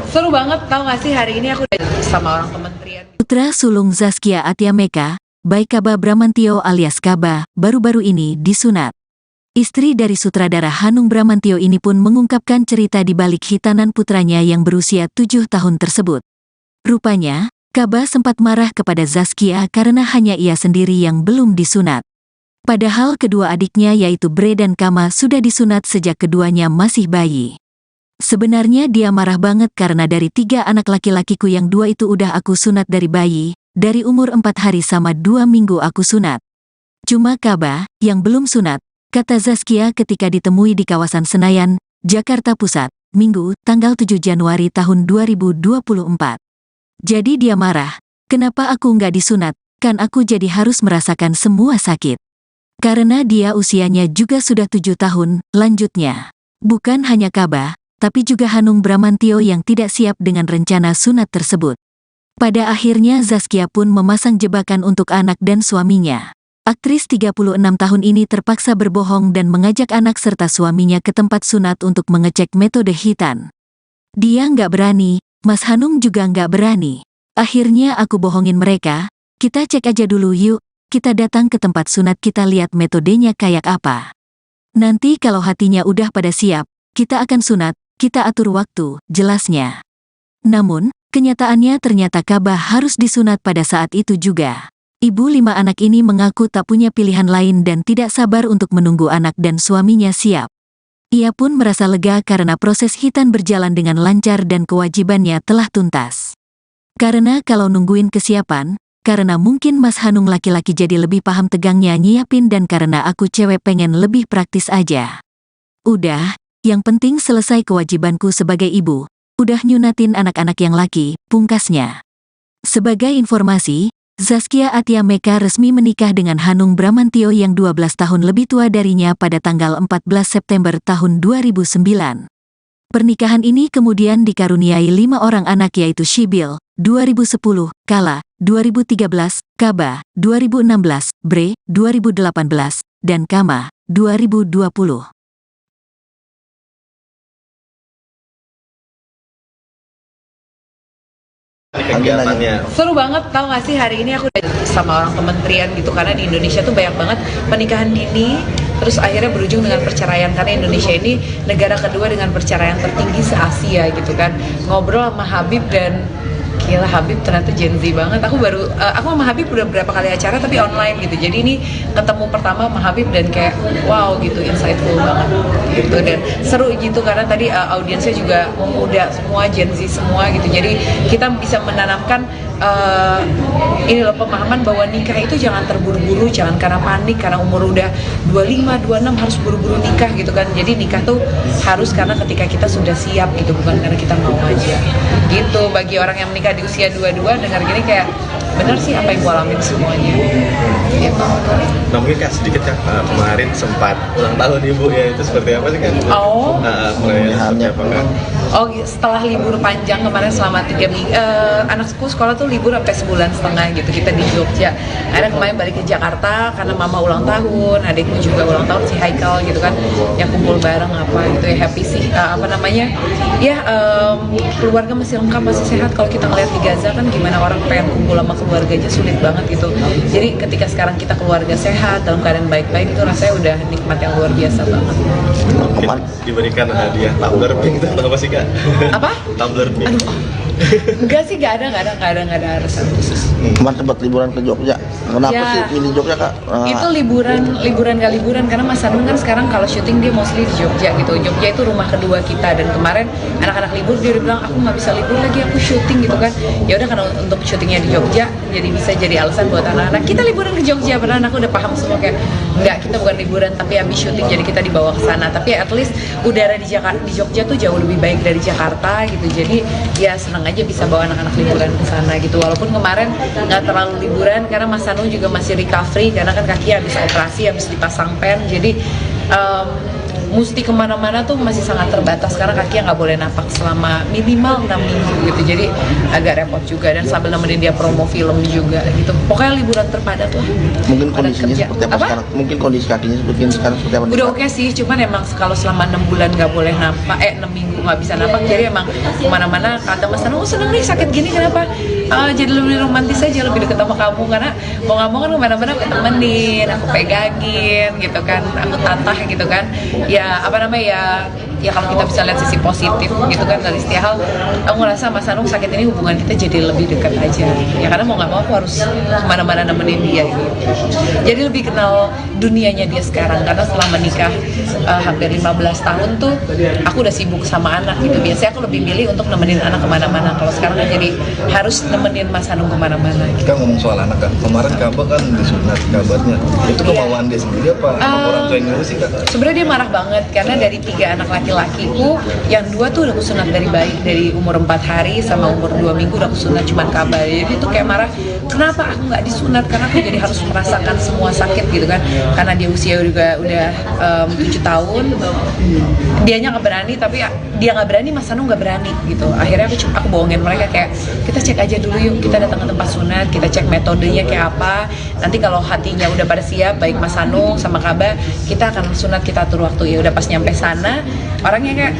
Seru banget, tau gak sih hari ini aku udah sama orang kementerian. Putra sulung Zaskia Atiameka, baik Kaba Bramantio alias Kaba, baru-baru ini disunat. Istri dari sutradara Hanung Bramantio ini pun mengungkapkan cerita di balik hitanan putranya yang berusia 7 tahun tersebut. Rupanya, Kaba sempat marah kepada Zaskia karena hanya ia sendiri yang belum disunat. Padahal kedua adiknya yaitu Bre dan Kama sudah disunat sejak keduanya masih bayi. Sebenarnya dia marah banget karena dari 3 anak laki-lakiku yang 2 itu udah aku sunat dari bayi, dari umur 4 hari sama 2 minggu aku sunat. Cuma Kaba, yang belum sunat, kata Zaskia ketika ditemui di kawasan Senayan, Jakarta Pusat, Minggu, tanggal 7 Januari tahun 2024. Jadi dia marah, kenapa aku nggak disunat, kan aku jadi harus merasakan semua sakit. Karena dia usianya juga sudah 7 tahun, lanjutnya. Bukan hanya Kaba, tapi juga Hanung Bramantio yang tidak siap dengan rencana sunat tersebut. Pada akhirnya Zaskia pun memasang jebakan untuk anak dan suaminya. Aktris 36 tahun ini terpaksa berbohong dan mengajak anak serta suaminya ke tempat sunat untuk mengecek metode hitan. Dia nggak berani, Mas Hanung juga nggak berani. Akhirnya aku bohongin mereka, kita cek aja dulu yuk, kita datang ke tempat sunat kita lihat metodenya kayak apa. Nanti kalau hatinya udah pada siap, kita akan sunat, kita atur waktu, jelasnya. Namun, kenyataannya ternyata Kaba harus disunat pada saat itu juga. Ibu 5 anak ini mengaku tak punya pilihan lain dan tidak sabar untuk menunggu anak dan suaminya siap. Ia pun merasa lega karena proses hitan berjalan dengan lancar dan kewajibannya telah tuntas. Karena kalau nungguin kesiapan, karena mungkin Mas Hanung laki-laki jadi lebih paham tegangnya nyiapin dan karena aku cewek pengen lebih praktis aja. Udah, yang penting selesai kewajibanku sebagai ibu, udah nyunatin anak-anak yang laki, pungkasnya. Sebagai informasi, Zaskia Atiameka resmi menikah dengan Hanung Bramantio yang 12 tahun lebih tua darinya pada tanggal 14 September tahun 2009. Pernikahan ini kemudian dikaruniai 5 orang anak yaitu Shibil, 2010, Kala, 2013, Kaba, 2016, Bre, 2018, dan Kama, 2020. Seru banget, tau gak sih hari ini aku udah sama orang kementerian gitu. Karena di Indonesia tuh banyak banget pernikahan dini, terus akhirnya berujung dengan perceraian. Karena Indonesia ini negara kedua dengan perceraian tertinggi se-Asia gitu kan. Ngobrol sama Habib dan gila, Habib ternyata Gen Z banget. Aku sama Habib udah berapa kali acara tapi online gitu. Jadi ini ketemu pertama sama Habib dan kayak wow gitu, insightful banget gitu. Dan seru gitu karena tadi audiensnya juga muda semua, Gen Z semua gitu. Jadi kita bisa menanamkan ini loh pemahaman bahwa nikah itu jangan terburu-buru, jangan karena panik, karena umur udah 25, 26 harus buru-buru nikah gitu kan. Jadi nikah tuh harus karena ketika kita sudah siap gitu, bukan karena kita mau aja gitu. Bagi orang yang menikah di usia 22 dengar gini kayak bener sih apa yang gue alamin semuanya gitu. Nah mungkin Kak sedikit Kak, kemarin sempat ulang tahun ibu ya, itu seperti apa sih Kak? Pemilihannya apa Kak? Oh setelah libur panjang kemarin selama 3 minggu, anakku sekolah tuh libur sampai sebulan setengah gitu, kita di Jogja. Akhirnya kemarin balik ke Jakarta karena mama ulang tahun, adikku juga ulang tahun si Haikal gitu kan, yang kumpul bareng apa gitu ya, happy sih, keluarga masih lengkap, masih sehat. Kalau kita ngeliat di Gaza kan gimana orang pengen kumpul sama keluarganya sulit banget gitu. Jadi ketika sekarang kita keluarga sehat dalam keadaan baik-baik itu rasanya udah nikmat yang luar biasa banget. Mungkin diberikan hadiah tumbler pink itu apa sih Kak? Apa? Tumbler pink. Aduh, enggak sih, nggak ada alasan khusus. Kemarin sempat liburan ke Jogja. Kenapa Ya, sih pilih Jogja Kak? Itu liburan gak liburan karena Mas Hanung kan sekarang kalau syuting dia mostly di Jogja gitu. Jogja itu rumah kedua kita dan kemarin anak-anak libur dia udah bilang aku nggak bisa libur lagi, aku syuting gitu kan. Ya udah karena untuk syutingnya di Jogja jadi bisa jadi alasan buat anak-anak kita liburan ke Jogja. Padahal aku udah paham semua kayak enggak, kita bukan liburan tapi habis syuting jadi kita dibawa ke sana. Tapi at least udara di Jogja tuh jauh lebih baik dari Jakarta gitu. Jadi ya senang aja bisa bawa anak-anak liburan ke sana gitu. Walaupun kemarin nggak terlalu liburan karena Mas Hanung juga masih recovery karena kan kaki habis operasi, habis dipasang pen. Jadi mesti kemana-mana tuh masih sangat terbatas karena kakinya nggak boleh napak selama minimal 6 minggu gitu, jadi agak repot juga, dan sambil nemenin dia promo film juga gitu. Pokoknya liburan terpadat lah. Mungkin Padat kondisinya kerja. seperti apa sekarang? Mungkin kondisi kakinya sekarang seperti apa? Udah oke sih, cuman emang kalau selama 6 bulan nggak boleh napak, 6 minggu nggak bisa napak, jadi emang kemana-mana kata Mas Anu, seneng nih sakit gini kenapa? Jadi lebih romantis aja, lebih deket sama kamu, karena mau nggak mau kan kemana-mana aku temenin, aku pegangin gitu kan, aku tatah gitu kan, ya apa namanya ya kalau kita bisa lihat sisi positif gitu kan dari setiap hal, aku ngerasa Mas Anung sakit ini hubungan kita jadi lebih dekat aja ya, karena mau nggak mau aku harus kemana-mana nemenin dia gitu. Jadi lebih kenal dunianya dia sekarang, karena setelah menikah hampir 15 tahun tuh aku udah sibuk sama anak gitu. Biasanya aku lebih milih untuk nemenin anak kemana-mana, kalau sekarang kan jadi harus nemenin Mas Anung kemana-mana gitu. Kita ngomong soal anak kan, kemarin Kaba kan disunat kabarnya, itu kemauan dia sendiri apa orang tua yang nyuruh sih Kak? Sebenarnya dia marah banget karena dari 3 anak laki-lakiku, yang 2 tuh udah kusunat dari bayi, dari umur 4 hari sama umur 2 minggu udah kusunat cuman kabar. Jadi tuh kayak marah, kenapa aku nggak disunat, karena aku jadi harus merasakan semua sakit gitu kan, karena dia usia juga udah 7 tahun, dianya nggak berani, tapi dia nggak berani, Mas Anu nggak berani gitu. Akhirnya aku bohongin mereka kayak, kita cek aja dulu yuk, kita datang ke tempat sunat, kita cek metodenya kayak apa, nanti kalau hatinya udah pada siap, baik Mas Anu sama Kaba, kita akan sunat, kita atur waktu. Ya udah pas nyampe sana, orangnya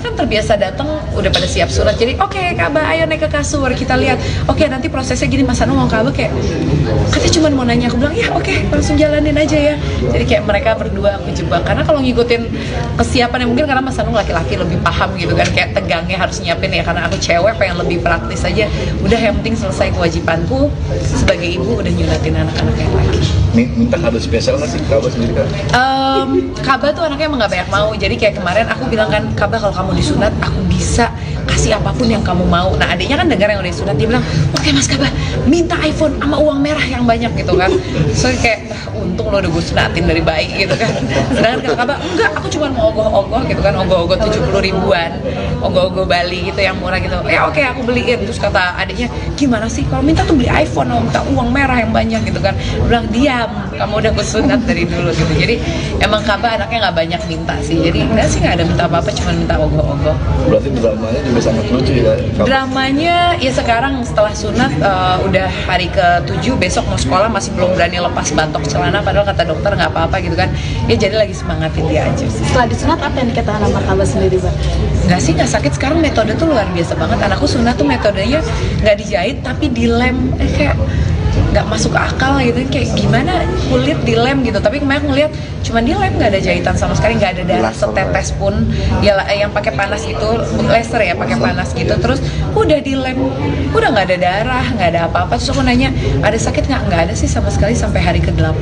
kan terbiasa datang udah pada siap sunat, jadi oke, Kaba ayo naik ke kasur, kita lihat, oke, nanti prosesnya gini. Mas Anu mau Kaba kayak, katanya cuma mau nanya, aku bilang ya oke, langsung jalanin aja ya. Jadi kayak mereka berdua aku jebak, karena kalau ngikutin kesiapan ya mungkin karena Mas Anu laki-laki lebih paham gitu kan, kayak tegangnya harus nyiapin ya, karena aku cewek pengen lebih praktis aja. Udah yang penting selesai kewajibanku sebagai ibu, udah nyunatin anak-anak yang laki. Minta kado spesial nggak sih Kaba sendiri Kak? Kaba tuh anaknya emang gak banyak mau, jadi kayak kemarin aku bilang kan, Kaba kalau kamu disunat aku bisa kasih apapun yang kamu mau. Nah adiknya kan dengar yang udah disunat, dia bilang oke Mas Kaba, minta iPhone sama uang merah yang banyak gitu kan. So kayak untung lo udah gue sunatin dari bayi gitu kan. Sedangkan kalau Kaba enggak, aku cuma mau ogoh-ogoh gitu kan, ogoh-ogoh 70 ribuan, ogoh-ogoh Bali gitu yang murah gitu. Ya oke, aku beliin. Terus kata adiknya, gimana sih kalau minta tuh beli iPhone, minta uang merah yang banyak gitu kan. Dia bilang diam, kamu udah gue sunat dari dulu gitu. Jadi emang Kaba anaknya nggak banyak minta sih, jadi enggak sih, nggak ada minta apa-apa, cuma minta ogoh-ogoh. Berarti dramanya juga sangat lucu ya Kaba? Dramanya ya sekarang setelah sunat udah hari ke-7, besok mau sekolah masih belum berani lepas batok celana, padahal kata dokter nggak apa-apa gitu kan. Ya jadi lagi semangatin dia aja sih. Setelah disunat apa yang dikatakan sama Kaba sendiri, Bang? Nggak sih, nggak sakit. Sekarang metode tuh luar biasa banget. Anakku sunat tuh metodenya nggak dijahit tapi dilem, kayak nggak masuk ke akal gitu, kayak gimana kulit dilem gitu. Tapi kemarin aku ngeliat cuman dilem, nggak ada jahitan sama sekali, nggak ada darah setetes pun ya, yang pakai panas itu laser ya, pakai panas gitu, terus udah dilem, udah nggak ada darah, nggak ada apa-apa. Terus aku nanya ada sakit nggak ada sih sama sekali sampai hari ke-8.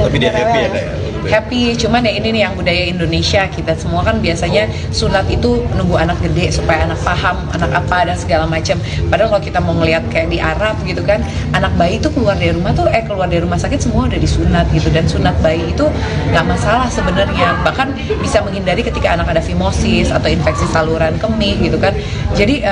Tapi dia happy ya kayak Happy, cuman ya ini nih yang budaya Indonesia, kita semua kan biasanya sunat itu nunggu anak gede supaya anak paham, anak apa dan segala macam. Padahal kalau kita mau ngelihat kayak di Arab gitu kan, anak bayi itu keluar dari rumah tuh keluar dari rumah sakit semua udah disunat gitu, dan sunat bayi itu nggak masalah sebenarnya, bahkan bisa menghindari ketika anak ada fimosis atau infeksi saluran kemih gitu kan. Jadi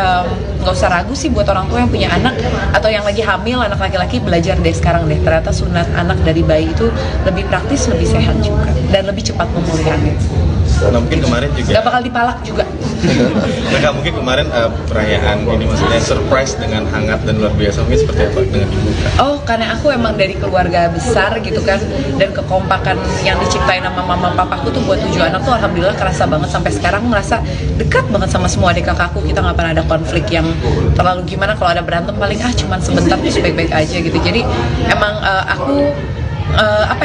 nggak usah ragu sih buat orang tua yang punya anak atau yang lagi hamil anak laki-laki, belajar deh sekarang deh, ternyata sunat anak dari bayi itu lebih praktis, lebih sehat juga, dan lebih cepat pemulihannya. Nah mungkin kemarin juga Gak bakal dipalak juga. Nah Kak, mungkin kemarin perayaan ini maksudnya surprise dengan hangat dan luar biasa, mungkin seperti apa dengan ibu Kak? Oh, karena aku emang dari keluarga besar gitu kan, dan kekompakan yang diciptain sama mama papaku tuh buat 7 anak tuh alhamdulillah kerasa banget. Sampai sekarang merasa dekat banget sama semua adik kakakku. Kita nggak pernah ada konflik yang terlalu gimana. Kalau ada berantem paling cuman sebentar terus baik-baik aja gitu. Jadi emang aku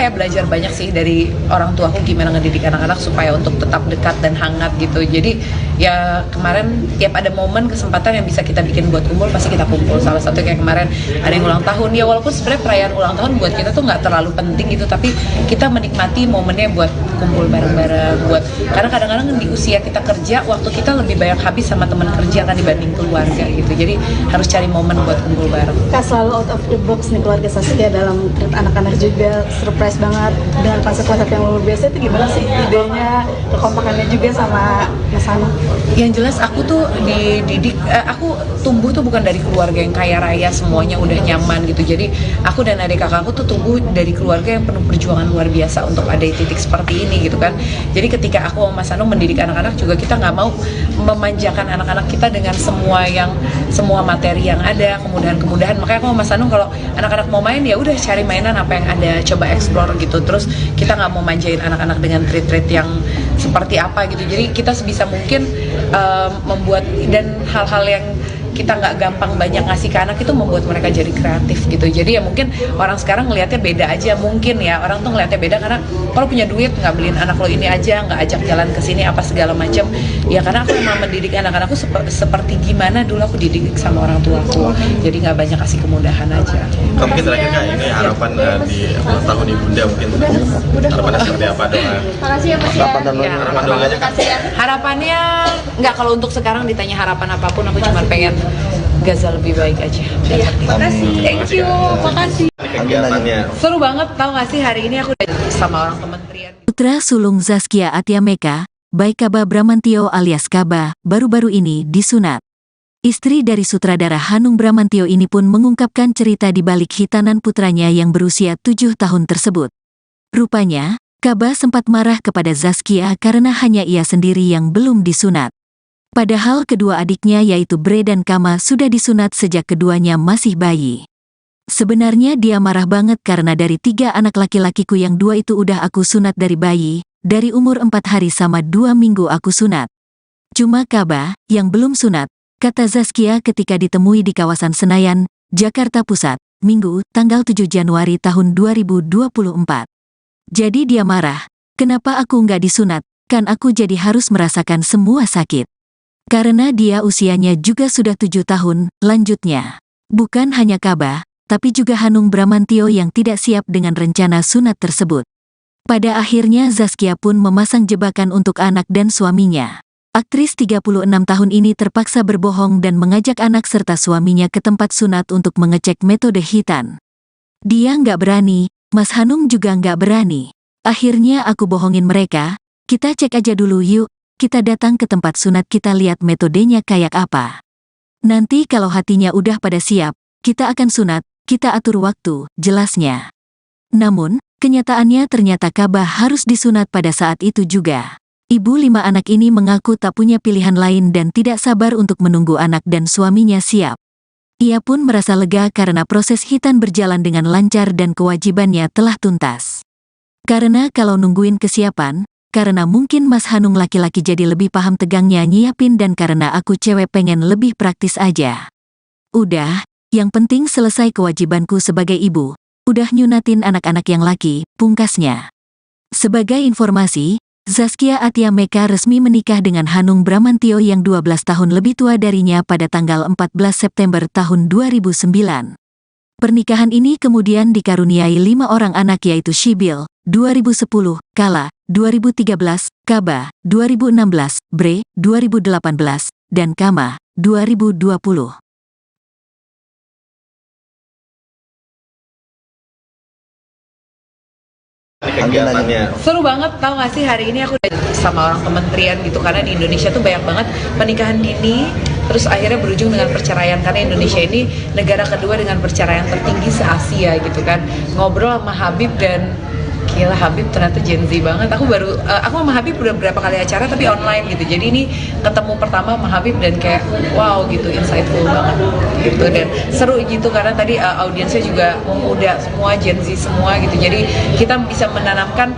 belajar banyak sih dari orang tuaku gimana ngedidik anak-anak supaya untuk tetap dekat dan hangat gitu. Jadi ya kemarin tiap ada momen kesempatan yang bisa kita bikin buat kumpul, pasti kita kumpul. Salah satu kayak kemarin ada yang ulang tahun, ya walaupun sebenarnya perayaan ulang tahun buat kita tuh nggak terlalu penting gitu, tapi kita menikmati momennya buat kumpul bareng-bareng, buat karena kadang-kadang di usia kita kerja, waktu kita lebih banyak habis sama teman kerja kan dibanding keluarga gitu. Jadi harus cari momen buat kumpul bareng. Kak selalu out of the box nih keluarga Saskia dalam treat anak-anak juga udah surprise banget dengan konsep-konsep yang luar biasa. Itu gimana sih idenya, kekompakannya juga sama Mas Hanung? Yang jelas aku tuh dididik, aku tumbuh tuh bukan dari keluarga yang kaya raya semuanya udah nyaman gitu. Jadi aku dan adik kakakku tuh tumbuh dari keluarga yang penuh perjuangan luar biasa untuk ada di titik seperti ini gitu kan. Jadi ketika aku sama Mas Hanung mendidik anak-anak juga, kita nggak mau memanjakan anak-anak kita dengan semua materi yang ada, kemudahan-kemudahan. Makanya aku sama Mas Hanung, kalau anak-anak mau main ya udah cari mainan apa yang ada, coba explore gitu. Terus kita nggak mau manjain anak-anak dengan treat-treat yang seperti apa gitu. Jadi kita sebisa mungkin membuat, dan hal-hal yang kita nggak gampang banyak ngasih ke anak itu membuat mereka jadi kreatif gitu. Jadi ya mungkin orang sekarang ngelihatnya beda aja, mungkin ya orang tuh ngelihatnya beda karena kalau punya duit nggak beliin anak lo ini aja, nggak ajak jalan ke sini apa segala macam. Ya karena aku memang mendidik anak-anakku seperti gimana dulu aku dididik sama orang tuaku. Jadi nggak banyak kasih kemudahan aja. Mungkin terakhir Kak, ini harapan di ulang tahun Ibunda, mungkin harapannya seperti apa, doa? Makasih ya Mas ya. Harapan doanya Kak. Harapannya nggak, kalau untuk sekarang ditanya harapan apapun, aku cuma pengen Gaza lebih baik aja. Makasih, thank you, makasih. Kegiatannya Seru banget, tau gak sih hari ini aku udah sama orang kementerian. Putra sulung Zaskia Atia Meka, Baik Kaba Bramantio alias Kaba, baru-baru ini disunat. Istri dari sutradara Hanung Bramantio ini pun mengungkapkan cerita di balik hitanan putranya yang berusia 7 tahun tersebut. Rupanya, Kaba sempat marah kepada Zaskia karena hanya ia sendiri yang belum disunat. Padahal kedua adiknya yaitu Bre dan Kama sudah disunat sejak keduanya masih bayi. Sebenarnya dia marah banget karena dari 3 anak laki-lakiku yang 2 itu udah aku sunat dari bayi, dari umur 4 hari sama 2 minggu aku sunat. Cuma Kaba, yang belum sunat, kata Zaskia ketika ditemui di kawasan Senayan, Jakarta Pusat, Minggu, tanggal 7 Januari tahun 2024. Jadi dia marah, kenapa aku nggak disunat, kan aku jadi harus merasakan semua sakit. Karena dia usianya juga sudah 7 tahun, lanjutnya. Bukan hanya Kaba, tapi juga Hanung Bramantio yang tidak siap dengan rencana sunat tersebut. Pada akhirnya Zaskia pun memasang jebakan untuk anak dan suaminya. Aktris 36 tahun ini terpaksa berbohong dan mengajak anak serta suaminya ke tempat sunat untuk mengecek metode hitan. Dia nggak berani, Mas Hanung juga nggak berani. Akhirnya aku bohongin mereka, kita cek aja dulu yuk. Kita datang ke tempat sunat, kita lihat metodenya kayak apa. Nanti kalau hatinya udah pada siap, kita akan sunat, kita atur waktu, jelasnya. Namun, kenyataannya ternyata Kaba harus disunat pada saat itu juga. Ibu 5 anak ini mengaku tak punya pilihan lain dan tidak sabar untuk menunggu anak dan suaminya siap. Ia pun merasa lega karena proses hitan berjalan dengan lancar dan kewajibannya telah tuntas. Karena kalau nungguin kesiapan, karena mungkin Mas Hanung laki-laki jadi lebih paham tegangnya nyiapin, dan karena aku cewek pengen lebih praktis aja. Udah, yang penting selesai kewajibanku sebagai ibu, udah nyunatin anak-anak yang laki, pungkasnya. Sebagai informasi, Zaskia Atia Meka resmi menikah dengan Hanung Bramantio yang 12 tahun lebih tua darinya pada tanggal 14 September tahun 2009. Pernikahan ini kemudian dikaruniai 5 orang anak yaitu Shibil, 2010, Kala, 2013, Kaba, 2016, Bre, 2018, dan Kama, 2020. kegiatannya Seru banget, tau gak sih hari ini aku udah sama orang kementerian gitu, karena di Indonesia tuh banyak banget pernikahan dini, terus akhirnya berujung dengan perceraian, karena Indonesia ini negara kedua dengan perceraian tertinggi se-Asia gitu kan. Ngobrol sama Habib, dan gila Habib ternyata Gen Z banget. Aku sama Habib udah berapa kali acara tapi online gitu. Jadi ini ketemu pertama sama Habib dan kayak wow gitu, insightful banget gitu, dan seru gitu karena tadi audiensnya juga muda semua, Gen Z semua gitu. Jadi kita bisa menanamkan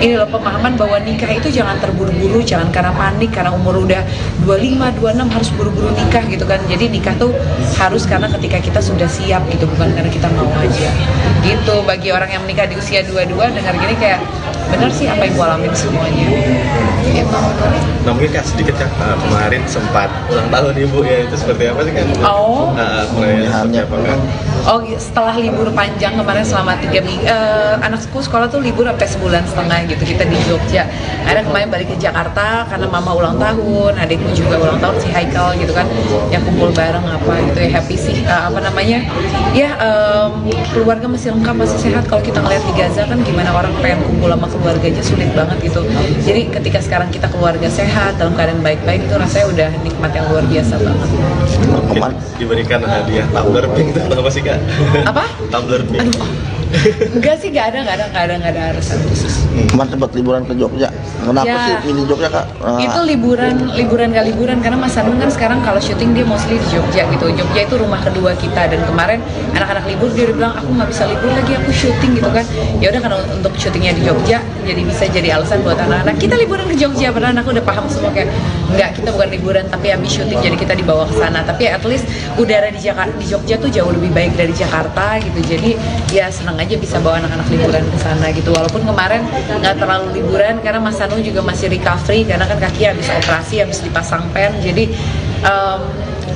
ini loh, pemahaman bahwa nikah itu jangan terburu-buru, jangan karena panik, karena umur udah 25, 26 harus buru-buru nikah gitu kan. Jadi nikah tuh harus karena ketika kita sudah siap gitu, bukan karena kita mau aja gitu. Bagi orang yang menikah di usia 22 dengar gini kayak bener sih apa yang gue alamin semuanya. gitu. Nah mungkin Kak sedikit Kak, kemarin sempat ulang tahun Ibu ya, itu seperti apa sih Kak? Perayaan seperti apa Kak? Oh, setelah libur panjang kemarin selama 3 minggu, anakku sekolah tuh libur sampai sebulan setengah gitu, kita di Jogja. Akhirnya kemarin balik ke Jakarta karena mama ulang tahun, adikku juga ulang tahun, si Haikal gitu kan, yang kumpul bareng apa gitu ya, happy sih, keluarga masih lengkap, masih sehat. Kalau kita ngeliat di Gaza kan gimana orang pengen kumpul sama keluarganya sulit banget gitu. Jadi ketika sekarang kita keluarga sehat, dalam keadaan baik-baik, itu rasanya udah nikmat yang luar biasa banget. Mungkin diberikan hadiah tumbler pink itu apa sih Kak? Apa? Tumbler pink. Aduh, enggak sih, enggak ada alasan khusus. Kemarin sempat liburan ke Jogja. Kenapa Ya. sih milih Jogja Kak? Itu liburan gak liburan karena Mas Anung kan sekarang kalau syuting dia mostly di Jogja gitu. Jogja itu rumah kedua kita, dan kemarin anak-anak libur dia udah bilang aku nggak bisa libur lagi, aku syuting gitu kan. Ya udah, karena untuk syutingnya di Jogja jadi bisa jadi alasan buat anak-anak kita liburan ke Jogja. Padahal aku udah paham semua kayak enggak, kita bukan liburan tapi habis syuting jadi kita dibawa ke sana. Tapi at least udara di Jogja tuh jauh lebih baik dari Jakarta gitu. Jadi ya senang aja bisa bawa anak-anak liburan ke sana gitu. Walaupun kemarin nggak terlalu liburan karena Mas Anu juga masih recovery karena kan kaki habis operasi, habis dipasang pen. Jadi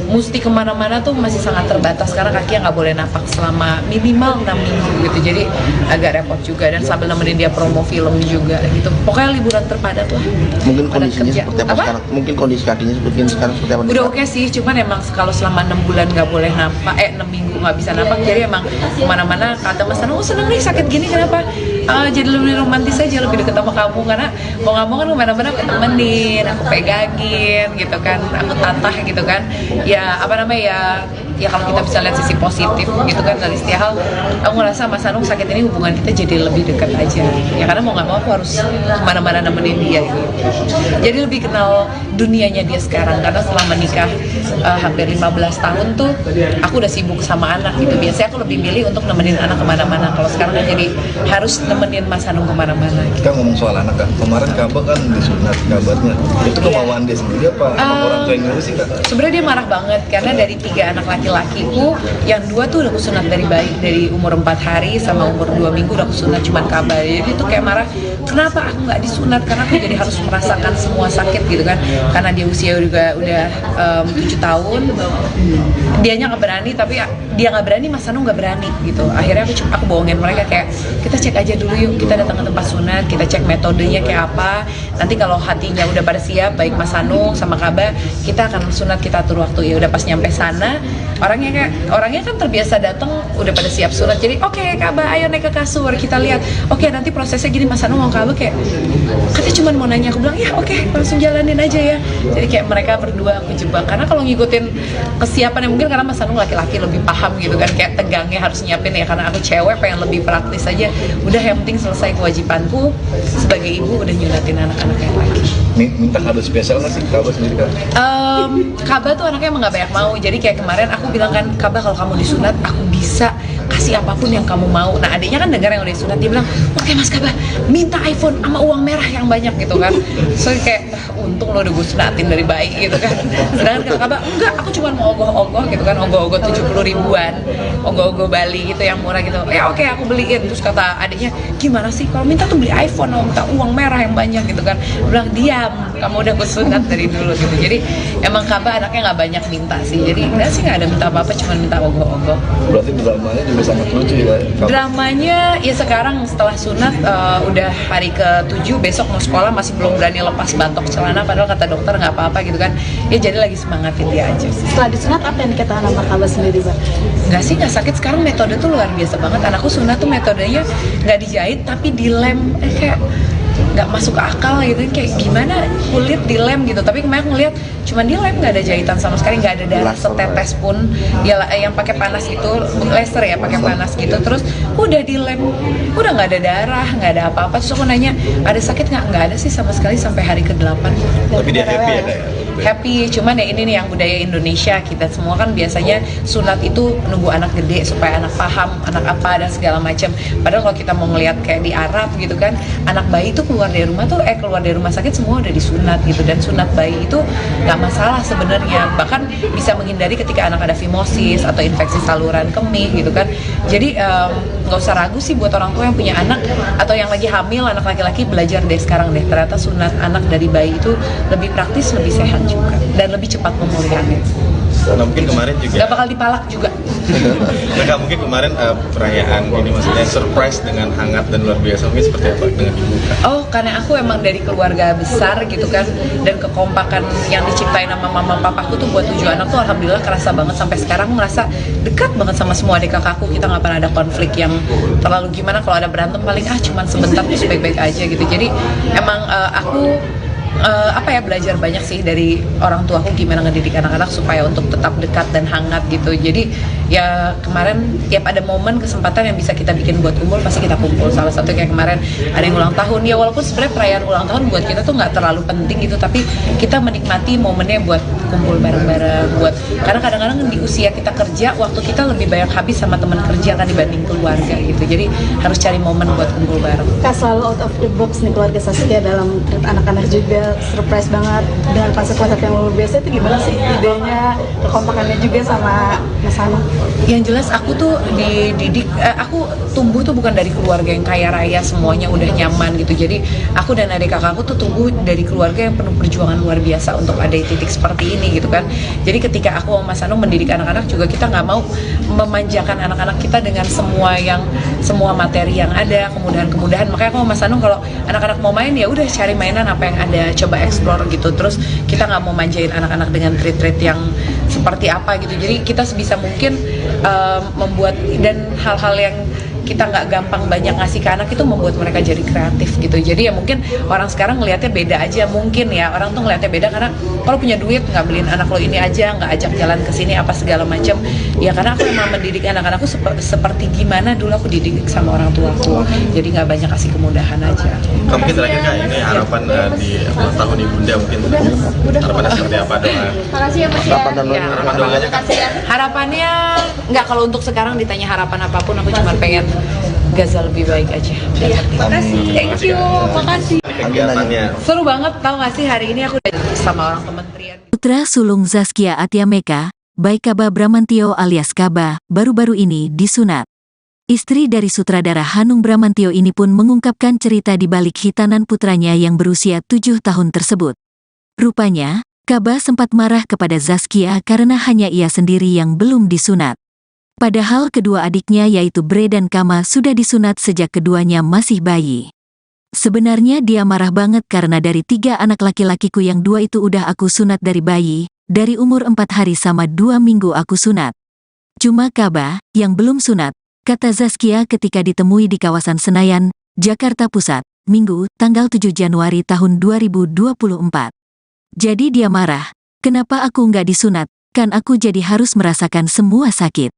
mesti kemana-mana tuh masih sangat terbatas karena kakinya nggak boleh napak selama minimal 6 minggu gitu. Jadi agak repot juga, dan sambil nemenin dia promo film juga gitu. Pokoknya liburan terpadat lah. Mungkin Padat kondisinya kerja. seperti apa sekarang? Mungkin kondisi kakinya sekarang seperti apa? Udah oke sih, cuman emang kalau selama 6 bulan nggak boleh napak, 6 minggu nggak bisa napak, jadi emang kemana-mana kata Mas Anu, seneng nih sakit gini kenapa? Jadi lebih romantis aja, lebih deket sama kamu, karena mau nggak mau kan kemana-mana aku temenin, aku pegangin gitu kan, aku tatah gitu kan. Ya apa namanya ya kalau kita bisa lihat sisi positif gitu kan dari setiap hal, aku ngerasa Mas Anung sakit ini hubungan kita jadi lebih dekat aja ya, karena mau nggak mau aku harus kemana-mana nemenin dia gitu. Jadi lebih kenal dunianya dia sekarang, karena setelah menikah hampir 15 tahun tuh aku udah sibuk sama anak gitu. Biasanya aku lebih milih untuk nemenin anak kemana-mana, kalau sekarang kan jadi harus nemenin Mas Anung kemana-mana gitu. Kita ngomong soal anak Kak, kemarin Kabak kan disunat kabarnya. Itu kemauan dia sendiri apa orang tua yang nyuruh sih Kak? Sebenarnya dia marah banget karena dari 3 anak laki-lakiku, yang 2 tuh udah kusunat dari bayi, dari umur 4 hari sama umur 2 minggu udah kusunat cuman kabar. Jadi tuh kayak marah, kenapa aku nggak disunat, karena aku jadi harus merasakan semua sakit gitu kan. Karena dia usia juga udah 7 tahun, dianya nggak berani, tapi dia nggak berani, Mas Anu nggak berani gitu. Akhirnya aku bohongin mereka kayak, kita cek aja dulu yuk, kita datang ke tempat sunat, kita cek metodenya kayak apa. Nanti kalau hatinya udah pada siap, baik Mas Anu sama Kaba, kita akan sunat, kita atur waktu. Ya udah pas nyampe sana, orangnya kan terbiasa datang udah pada siap sunat. Jadi oke, Kaba ayo naik ke kasur, kita lihat. Oke, nanti prosesnya gini, Mas Anu mau Kaba kayak, katanya cuma mau nanya. Aku bilang ya oke, langsung jalanin aja ya. Jadi kayak mereka berdua aku jebak, karena kalau ngikutin kesiapan ya mungkin karena Mas Anu laki-laki lebih paham gitu kan, kayak tegangnya harus nyiapin ya, karena aku cewek pengen lebih praktis aja. Udah yang penting selesai kewajibanku sebagai ibu, udah nyunatin anak-anak yang laki. Minta kado spesial nggak sih Kabak sendiri Kak? Kaba tuh anaknya emang gak banyak mau. Jadi kayak kemarin aku bilang kan, Kaba kalau kamu disunat aku bisa kasih apapun yang kamu mau. Nah adiknya kan dengar yang udah disunat, dia bilang oke Mas Kaba, minta iPhone sama uang merah yang banyak gitu kan. So kayak untung lo udah gue sunatin dari bayi gitu kan. Sedangkan kalau Kaba enggak, aku cuma mau ogoh-ogoh gitu kan, ogoh-ogoh 70 ribuan, ogoh-ogoh Bali gitu yang murah gitu. Ya oke, aku beliin. Terus kata adiknya, gimana sih kalau minta tuh beli iPhone, minta uang merah yang banyak gitu kan. Dia bilang diam, kamu udah gue sunat dari dulu gitu. Jadi emang Kaba anaknya nggak banyak minta sih. Jadi enggak sih, nggak ada minta apa-apa, cuma minta ogoh-ogoh. Berarti dramanya juga sangat lucu ya Kabak? Dramanya ya sekarang setelah sunat udah hari ke-7, besok mau sekolah masih belum berani lepas batok celana, padahal kata dokter nggak apa-apa gitu kan. Ya jadi lagi semangatin dia aja sih. Setelah disunat apa yang dikatakan sama Kabak sendiri Bang? Nggak sih, nggak sakit. Sekarang metode tuh luar biasa banget. Anakku sunat tuh metodenya nggak dijahit tapi dilem, kayak nggak masuk akal gitu, kayak gimana kulit dilem gitu. Tapi kemarin aku ngeliat cuman dilem, nggak ada jahitan sama sekali, nggak ada darah setetes pun. Ya yang pakai panas itu laser ya, pakai panas gitu, terus udah dilem, udah nggak ada darah, nggak ada apa-apa. Terus aku nanya ada sakit nggak ada sih sama sekali sampai hari ke-8. Tapi dia happy ya Kak ya? gitu ya? Happy, cuman ya ini nih yang budaya Indonesia, kita semua kan biasanya sunat itu nunggu anak gede supaya anak paham, anak apa dan segala macam. Padahal kalau kita mau ngelihat kayak di Arab gitu kan, anak bayi itu keluar dari rumah sakit semua udah disunat gitu, dan sunat bayi itu nggak masalah sebenarnya, bahkan bisa menghindari ketika anak ada fimosis atau infeksi saluran kemih gitu kan. Jadi nggak usah ragu sih buat orang tua yang punya anak atau yang lagi hamil anak laki-laki, belajar deh sekarang deh, ternyata sunat anak dari bayi itu lebih praktis, lebih sehat juga, dan lebih cepat pemulihannya. Nah, mungkin kemarin juga Gak bakal dipalak juga. Nggak, mungkin kemarin perayaan ini maksudnya surprise dengan hangat dan luar biasa, mungkin seperti apa dengan ibu? Oh, karena aku emang dari keluarga besar gitu kan, dan kekompakan yang diciptain sama mama papaku tuh buat 7 anak tuh alhamdulillah kerasa banget. Sampai sekarang ngerasa dekat banget sama semua adik kakakku, kita nggak pernah ada konflik yang terlalu gimana. Kalau ada berantem paling cuman sebentar terus baik-baik aja gitu. Jadi emang aku belajar banyak sih dari orang tuaku gimana ngedidik anak-anak supaya untuk tetap dekat dan hangat gitu. Jadi ya kemarin tiap ada momen kesempatan yang bisa kita bikin buat kumpul pasti kita kumpul. Salah satu kayak kemarin ada yang ulang tahun, ya walaupun sebenarnya perayaan ulang tahun buat kita tuh nggak terlalu penting gitu, tapi kita menikmati momennya buat kumpul bareng-bareng, karena kadang-kadang di usia kita kerja waktu kita lebih banyak habis sama teman kerja kan dibanding keluarga gitu. Jadi harus cari momen buat kumpul bareng. Kak, selalu out of the box nih keluarga Saskia dalam treat anak-anak juga, surprise banget dengan konsep-konsep yang luar biasa. Itu gimana sih idenya, kekompakannya juga sama Mas Hanung? Yang jelas aku tuh dididik, aku tumbuh tuh bukan dari keluarga yang kaya raya semuanya udah nyaman gitu. Jadi aku dan adik kakakku tuh tumbuh dari keluarga yang penuh perjuangan luar biasa untuk ada di titik seperti ini gitu kan. Jadi ketika aku sama Mas Hanung mendidik anak-anak juga, kita nggak mau memanjakan anak-anak kita dengan semua materi yang ada, kemudahan-kemudahan. Makanya aku sama Mas Hanung kalau anak-anak mau main ya udah cari mainan apa yang ada, coba explore gitu. Terus kita nggak mau manjain anak-anak dengan treat-treat yang seperti apa gitu. Jadi kita sebisa mungkin membuat, dan hal-hal yang kita nggak gampang banyak ngasih ke anak itu membuat mereka jadi kreatif gitu. Jadi ya mungkin orang sekarang ngelihatnya beda aja, mungkin ya orang tuh ngelihatnya beda karena kalau punya duit nggak beliin anak lo ini aja, nggak ajak jalan ke sini apa segala macam. Ya karena aku emang mendidik anak-anakku seperti gimana dulu aku dididik sama orang tuaku. Jadi nggak banyak kasih kemudahan aja. Mungkin terakhir Kak, ini harapan di ulang tahun Ibunda mungkin harapannya seperti apa, doa? Makasih ya Mas ya. Harapan dan Ya, Harapan doanya Kak. harapannya nggak, kalau untuk sekarang ditanya harapan apapun aku cuma pengen Gaza lebih baik aja. Iya, makasih. Thank you. Makasih. Kegiatannya Seru banget, tau gak sih hari ini aku sama orang kementerian. Putra sulung Zaskia Atiameka, Baikaba Bramantio alias Kaba, baru-baru ini disunat. Istri dari sutradara Hanung Bramantio ini pun mengungkapkan cerita di balik hitanan putranya yang berusia 7 tahun tersebut. Rupanya, Kaba sempat marah kepada Zaskia karena hanya ia sendiri yang belum disunat. Padahal kedua adiknya yaitu Bre dan Kama sudah disunat sejak keduanya masih bayi. Sebenarnya dia marah banget karena dari 3 anak laki-lakiku yang 2 itu udah aku sunat dari bayi, dari umur 4 hari sama 2 minggu aku sunat. Cuma Kaba, yang belum sunat, kata Zaskia ketika ditemui di kawasan Senayan, Jakarta Pusat, Minggu, tanggal 7 Januari tahun 2024. Jadi dia marah, kenapa aku nggak disunat, kan aku jadi harus merasakan semua sakit.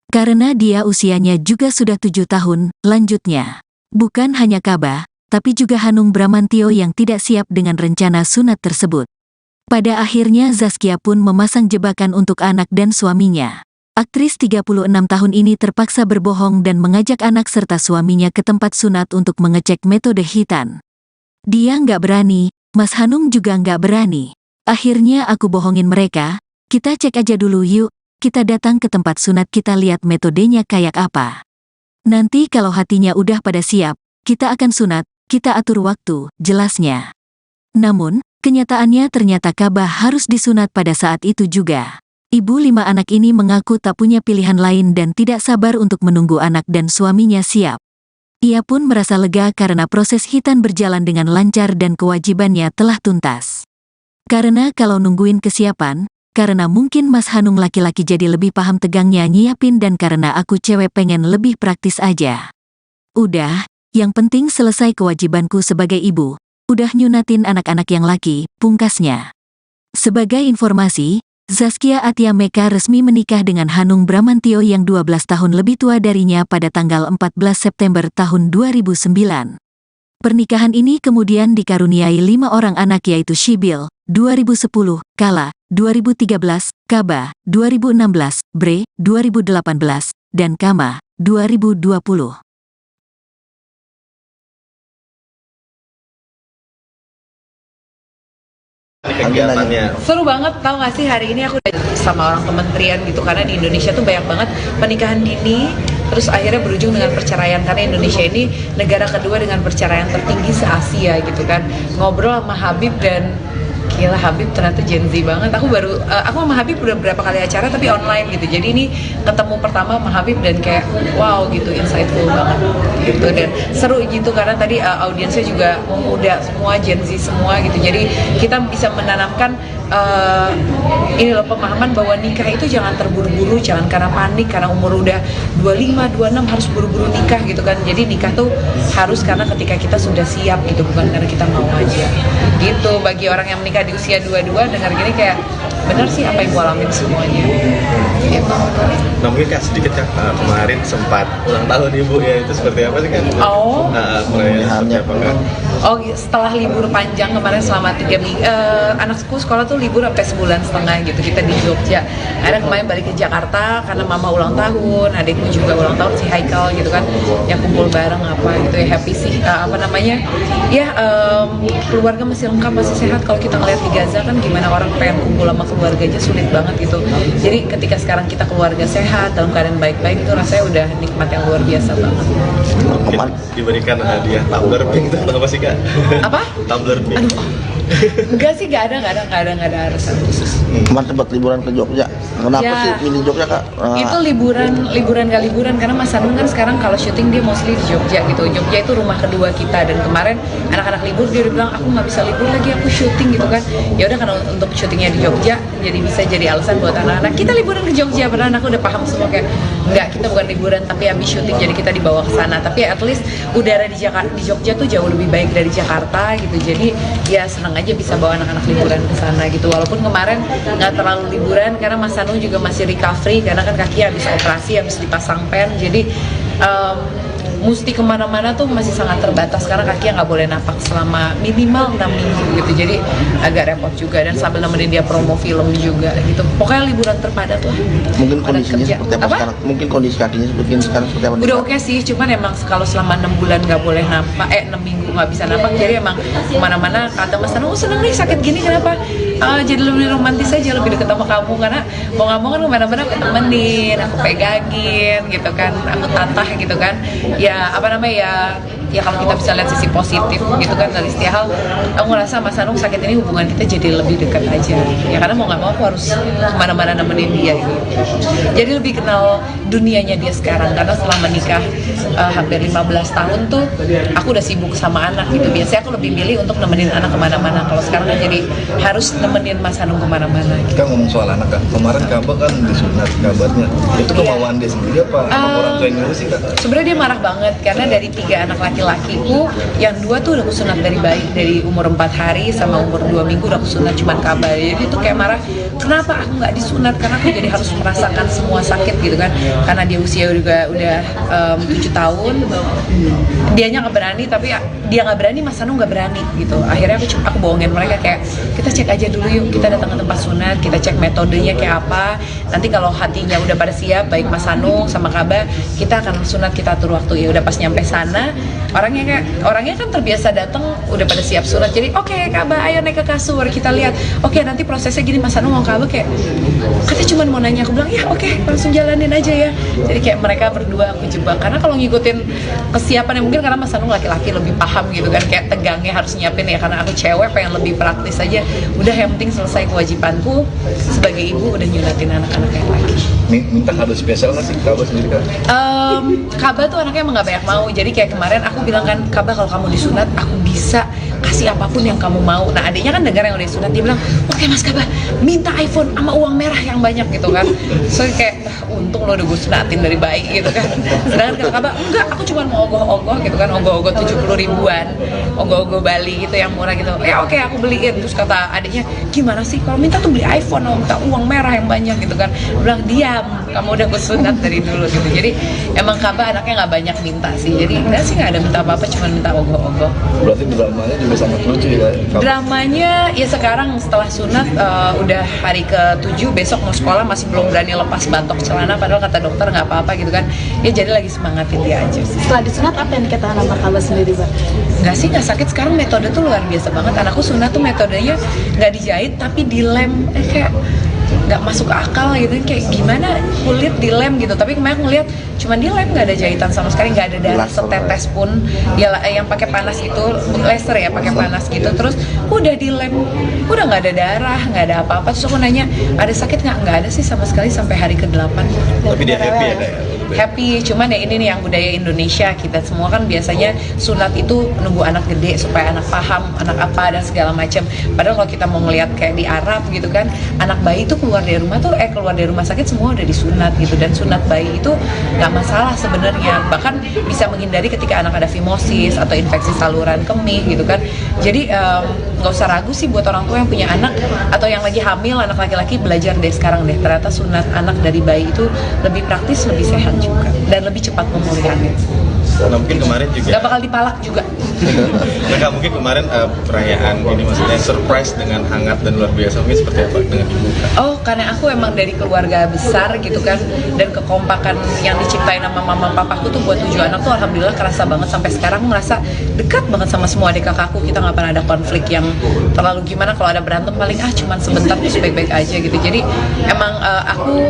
Karena dia usianya juga sudah 7 tahun, lanjutnya. Bukan hanya Kaba, tapi juga Hanung Bramantio yang tidak siap dengan rencana sunat tersebut. Pada akhirnya Zaskia pun memasang jebakan untuk anak dan suaminya. Aktris 36 tahun ini terpaksa berbohong dan mengajak anak serta suaminya ke tempat sunat untuk mengecek metode hitan. Dia nggak berani, Mas Hanung juga nggak berani. Akhirnya aku bohongin mereka, kita cek aja dulu yuk. Kita datang ke tempat sunat, kita lihat metodenya kayak apa. Nanti kalau hatinya udah pada siap, kita akan sunat, kita atur waktu, jelasnya. Namun, kenyataannya ternyata Kaba harus disunat pada saat itu juga. Ibu 5 anak ini mengaku tak punya pilihan lain dan tidak sabar untuk menunggu anak dan suaminya siap. Ia pun merasa lega karena proses hitan berjalan dengan lancar dan kewajibannya telah tuntas. Karena kalau nungguin kesiapan, karena mungkin Mas Hanung laki-laki jadi lebih paham tegangnya nyiapin, dan karena aku cewek pengen lebih praktis aja. Udah, yang penting selesai kewajibanku sebagai ibu, udah nyunatin anak-anak yang laki, pungkasnya. Sebagai informasi, Zaskia Atiameka resmi menikah dengan Hanung Bramantio yang 12 tahun lebih tua darinya pada tanggal 14 September tahun 2009. Pernikahan ini kemudian dikaruniai 5 orang anak yaitu Syibil, 2010, Kala, 2013, Kaba, 2016, Bre, 2018, dan Kama, 2020. Kegiatannya Seru banget, tau gak sih hari ini aku udah sama orang kementerian gitu, karena di Indonesia tuh banyak banget pernikahan dini terus akhirnya berujung dengan perceraian, karena Indonesia ini negara kedua dengan perceraian tertinggi se-Asia gitu kan. Ngobrol sama Habib dan gila, Habib ternyata Gen Z banget. Aku sama Habib udah berapa kali acara tapi online gitu, jadi ini ketemu pertama sama Habib dan kayak wow gitu, insightful banget gitu, dan seru gitu karena tadi audiensnya juga muda semua, Gen Z semua gitu, jadi kita bisa menanamkan ini loh, pemahaman bahwa nikah itu jangan terburu-buru, jangan karena panik, karena umur udah 25, 26 harus buru-buru nikah gitu kan. Jadi nikah tuh harus karena ketika kita sudah siap gitu, bukan karena kita mau aja gitu. Bagi orang yang menikah di usia 22 dengar gini kayak bener sih apa yang gue alamin semuanya gitu. Nah mungkin Kak sedikit Kak, kemarin sempat ulang tahun ibu ya, itu seperti apa sih Kak? Oh. Perayaan seperti apa Kak? Oh, setelah libur panjang kemarin selama 3 minggu, anakku sekolah tuh libur sampai sebulan setengah gitu, kita di Jogja. Akhirnya kemarin balik ke Jakarta karena mama ulang tahun, adikku juga ulang tahun, si Haikal gitu kan, yang kumpul bareng apa gitu ya, happy sih, keluarga masih lengkap, masih sehat. Kalau kita ngeliat di Gaza kan gimana orang pengen kumpul sama keluarganya sulit banget gitu. Jadi ketika sekarang kita keluarga sehat, dalam keadaan baik-baik, itu rasanya udah nikmat yang luar biasa banget. Mungkin diberikan hadiah tumbler pink itu apa sih Kak? Apa? Tumbler pink. Aduh, enggak sih, nggak ada alasan khusus. Kemarin sempat liburan ke Jogja. Kenapa Ya. sih pilih Jogja Kak? Itu liburan gak liburan, karena Mas Hanung kan sekarang kalau syuting dia mostly di Jogja gitu. Jogja itu rumah kedua kita, dan kemarin anak-anak libur dia udah bilang aku nggak bisa libur lagi, aku syuting gitu kan. Ya udah, karena untuk syutingnya di Jogja jadi bisa jadi alasan buat anak-anak kita liburan ke Jogja. Padahal anakku udah paham semua kayak enggak, kita bukan liburan tapi habis syuting jadi kita dibawa ke sana. Tapi at least udara di Jogja tuh jauh lebih baik dari Jakarta gitu. Jadi ya senang aja bisa bawa anak-anak liburan ke sana gitu. Walaupun kemarin nggak terlalu liburan karena Mas Hanung juga masih recovery, karena kan kaki habis operasi, habis dipasang pen, jadi mesti kemana-mana tuh masih sangat terbatas karena kakinya nggak boleh napak selama minimal 6 minggu gitu, jadi agak repot juga, dan sambil nemenin dia promo film juga gitu. Pokoknya liburan terpadat lah. Mungkin Padat kondisinya kerja. seperti apa sekarang? Mungkin kondisi kakinya sekarang seperti apa? Udah oke sih, cuman emang kalau selama 6 bulan nggak boleh napak, 6 minggu nggak bisa napak, jadi emang kemana-mana kata Mas Hanung, seneng nih sakit gini kenapa? Jadi lebih romantis aja, lebih deket sama kamu, karena mau nggak mau kan kemana-mana aku temenin, aku pegangin gitu kan, aku tatah gitu kan. Ya apa namanya ya kalau kita bisa lihat sisi positif gitu kan dari setiap hal, aku ngerasa Mas Hanung sakit ini hubungan kita jadi lebih dekat aja ya, karena mau nggak mau aku harus kemana-mana nemenin dia gitu. Jadi lebih kenal dunianya dia sekarang, karena setelah menikah hampir 15 tahun tuh aku udah sibuk sama anak gitu. Biasanya aku lebih milih untuk nemenin anak kemana-mana, kalau sekarang kan jadi harus nemenin Mas Hanung kemana-mana gitu. Kita ngomong soal anak Kak, kemarin Kak kan disunat kabarnya, itu kemauan dia sendiri apa emang orang tua yang nyuruh sih Kak? Sebenarnya dia marah banget karena dari 3 anak laki-lakiku, yang 2 tuh udah aku sunat dari bayi, dari umur 4 hari sama umur 2 minggu udah aku sunat, cuman kabar. Jadi tuh kayak marah, kenapa aku nggak disunat, karena aku jadi harus merasakan semua sakit gitu kan, karena dia usia juga udah 7 tahun, dianya nggak berani, tapi dia nggak berani, Mas Hanung nggak berani gitu. Akhirnya aku bohongin mereka kayak, kita cek aja dulu yuk, kita datang ke tempat sunat, kita cek metodenya kayak apa, nanti kalau hatinya udah pada siap, baik Mas Hanung sama Kaba, kita akan sunat, kita atur waktu. Ya udah, pas nyampe sana orangnya kan terbiasa datang udah pada siap sunat, jadi oke, Kaba ayo naik ke kasur, kita lihat, oke, nanti prosesnya gini. Mas Hanung mau Kaba kayak, katanya cuma mau nanya, aku bilang ya oke, langsung jalanin aja ya. Jadi kayak mereka berdua aku jebak, karena kalau ngikutin kesiapan mungkin karena Mas Hanung laki-laki lebih paham gitu kan, kayak tegangnya harus nyiapin ya, karena aku cewek pengen lebih praktis aja. Udah, yang penting selesai kewajibanku sebagai ibu, udah nyunatin anak-anak yang laki. Minta kado spesial nggak sih Kak sendiri Kak? Kaba tuh anaknya emang gak banyak mau, jadi kayak kemarin aku bilang kan, Kaba kalau kamu disunat aku bisa kasih apapun yang kamu mau. Nah adiknya kan dengar yang udah disunat, dia bilang oke Mas Kaba, minta iPhone sama uang merah yang banyak gitu kan. So kayak untung lo udah gue sunatin dari bayi gitu kan. Sedangkan kata Kaba, enggak, aku cuma mau ogoh-ogoh gitu kan, ogoh-ogoh 70 ribuan, ogoh-ogoh Bali gitu yang murah gitu. Ya oke, aku beliin. Terus kata adiknya, gimana sih kalau minta tuh beli iPhone, minta uang merah yang banyak gitu kan. Bilang, diam, kamu udah gue sunat dari dulu gitu. Jadi emang Kaba anaknya nggak banyak minta sih. Jadi enggak sih, nggak ada minta apa-apa, cuma minta ogoh-ogoh. Berarti dramanya juga sangat lucu ya. Dramanya ya sekarang setelah sunat udah hari ke-7, besok mau sekolah masih belum berani lepas batok celana, padahal kata dokter nggak apa-apa gitu kan. Ya jadi lagi semangatin dia aja. Setelah disunat apa yang dikatakan sama Kaba sendiri, Mbak? Nggak sih, nggak sakit. Sekarang metode tuh luar biasa banget. Anakku sunat tuh metodenya nggak dijahit tapi dilem, kayak nggak masuk akal gitu, kayak gimana kulit dilem gitu. Tapi kemarin ngeliat cuman dilem, nggak ada jahitan sama sekali, nggak ada darah setetes pun. Ya yang pakai panas itu laser ya, pakai panas gitu, terus udah dilem, udah nggak ada darah, nggak ada apa-apa. Terus aku nanya, ada sakit nggak ada sih sama sekali sampai hari ke-8. Tapi dia happy ya, Kak, ya? Happy, cuman ya ini nih yang budaya Indonesia, kita semua kan biasanya sunat itu nunggu anak gede supaya anak paham anak apa dan segala macam. Padahal kalau kita mau ngelihat kayak di Arab gitu kan, anak bayi itu keluar dari rumah tuh keluar dari rumah sakit semua udah disunat gitu. Dan sunat bayi itu nggak masalah sebenarnya, bahkan bisa menghindari ketika anak ada fimosis atau infeksi saluran kemih gitu kan. Jadi nggak usah ragu sih buat orang tua yang punya anak atau yang lagi hamil anak laki-laki, belajar deh sekarang deh, ternyata sunat anak dari bayi itu lebih praktis, lebih sehat juga, dan lebih cepat pemulihannya. Nah, mungkin kemarin juga Gak bakal dipalak juga. Nah, Kak, mungkin kemarin perayaan ini maksudnya surprise dengan hangat dan luar biasa, mungkin seperti apa dengan ibu, Kak? Oh, karena aku emang dari keluarga besar gitu kan, dan kekompakan yang diciptain sama mama papaku tuh buat 7 anak tuh alhamdulillah kerasa banget. Sampai sekarang merasa dekat banget sama semua adik kakakku. Kita nggak pernah ada konflik yang terlalu gimana. Kalau ada berantem paling cuman sebentar terus baik-baik aja gitu. Jadi emang aku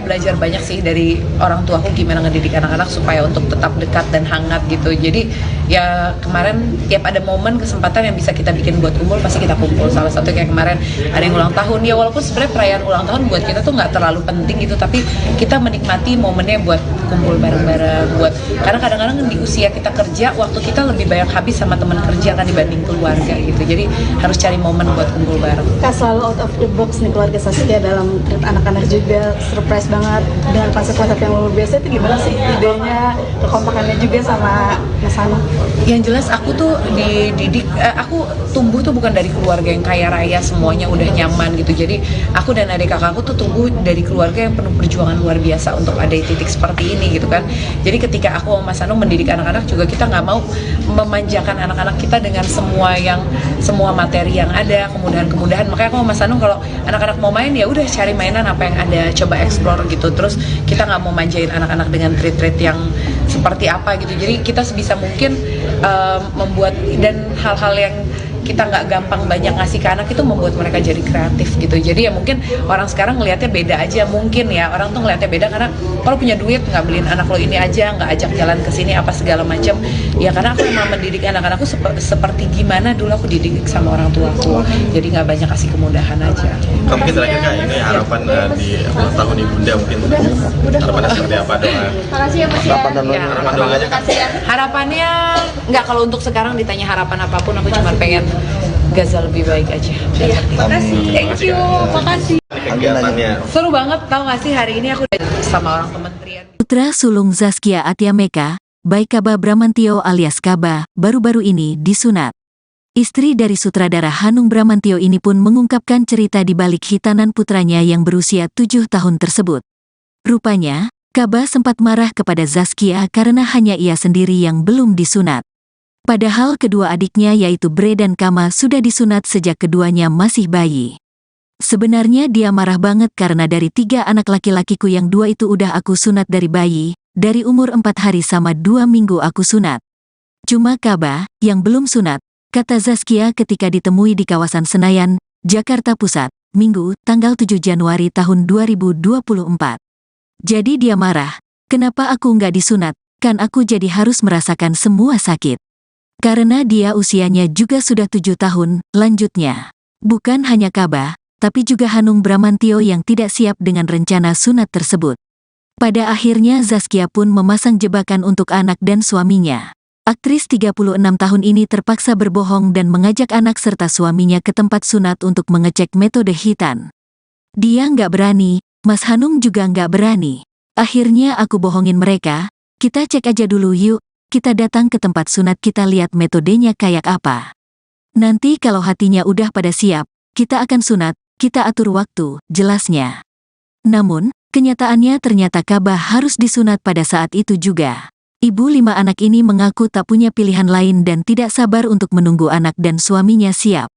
belajar banyak sih dari orang tuaku gimana ngedidik anak-anak supaya untuk tetap dekat dan hangat gitu. Jadi ya kemarin tiap ada momen kesempatan yang bisa kita bikin buat kumpul, pasti kita kumpul. Salah satu kayak kemarin ada yang ulang tahun, ya walaupun sebenarnya perayaan ulang tahun buat kita tuh nggak terlalu penting gitu, tapi kita menikmati momennya buat kumpul bareng-bareng. Karena kadang-kadang di usia kita kerja, waktu kita lebih banyak habis sama teman kerja kan dibanding keluarga gitu. Jadi harus cari momen buat kumpul bareng. Kak, selalu out of the box nih keluarga Saskia dalam treat anak-anak juga, surprise banget dengan konsep-konsep yang luar biasa. Itu gimana sih idenya, kekompakannya juga sama Mas Hanu? Yang jelas aku tuh dididik, aku tumbuh tuh bukan dari keluarga yang kaya raya semuanya udah nyaman gitu. Jadi aku dan adik kakakku tuh tumbuh dari keluarga yang penuh perjuangan luar biasa untuk ada di titik seperti ini gitu kan. Jadi ketika aku sama Mas Hanu mendidik anak-anak juga, kita nggak mau memanjakan anak-anak kita dengan semua materi yang ada, kemudahan-kemudahan. Makanya aku sama Mas Hanu kalau anak-anak mau main ya udah cari mainan apa yang ada, coba explore gitu. Terus kita nggak mau manjain anak-anak dengan treat-treat yang seperti apa gitu. Jadi kita sebisa mungkin membuat, dan hal-hal yang kita nggak gampang banyak ngasih ke anak itu membuat mereka jadi kreatif gitu. Jadi ya mungkin orang sekarang ngelihatnya beda aja, mungkin ya orang tuh ngelihatnya beda karena kalau punya duit nggak beliin anak lo ini aja, nggak ajak jalan ke sini apa segala macam. Ya karena aku memang mendidik anak-anakku seperti gimana dulu aku dididik sama orang tuaku. Jadi nggak banyak kasih kemudahan aja. Kak, mungkin terakhir, Kak, ini harapan di ulang tahun Ibunda, mungkin harapannya seperti apa, doa? Makasih ya Mas ya. Harapan dan Ya. Harapan doanya, Kak. Makasih ya. Harapannya nggak, kalau untuk sekarang ditanya harapan apapun, aku cuma pengen Gaza lebih baik aja. Makasih. Thank you. Makasih. Kegiatannya Seru banget, tau gak sih hari ini aku udah sama orang kementerian. Putra sulung Zaskia Atiameka, baik Kaba Bramantio alias Kaba, baru-baru ini disunat. Istri dari sutradara Hanung Bramantio ini pun mengungkapkan cerita di balik hitanan putranya yang berusia 7 tahun tersebut. Rupanya, Kaba sempat marah kepada Zaskia karena hanya ia sendiri yang belum disunat. Padahal kedua adiknya yaitu Bre dan Kama sudah disunat sejak keduanya masih bayi. Sebenarnya dia marah banget karena dari 3 anak laki-lakiku yang 2 itu udah aku sunat dari bayi, dari umur 4 hari sama 2 minggu aku sunat. Cuma Kaba, yang belum sunat, kata Zaskia ketika ditemui di kawasan Senayan, Jakarta Pusat, Minggu, tanggal 7 Januari tahun 2024. Jadi dia marah, kenapa aku nggak disunat, kan aku jadi harus merasakan semua sakit. Karena dia usianya juga sudah 7 tahun, lanjutnya. Bukan hanya Kaba, tapi juga Hanung Bramantio yang tidak siap dengan rencana sunat tersebut. Pada akhirnya Zaskia pun memasang jebakan untuk anak dan suaminya. Aktris 36 tahun ini terpaksa berbohong dan mengajak anak serta suaminya ke tempat sunat untuk mengecek metode hitan. Dia nggak berani, Mas Hanung juga nggak berani. Akhirnya aku bohongin mereka, kita cek aja dulu yuk, kita datang ke tempat sunat kita lihat metodenya kayak apa. Nanti kalau hatinya udah pada siap, kita akan sunat, kita atur waktu, jelasnya. Namun, kenyataannya ternyata Kabah harus disunat pada saat itu juga. Ibu 5 anak ini mengaku tak punya pilihan lain dan tidak sabar untuk menunggu anak dan suaminya siap.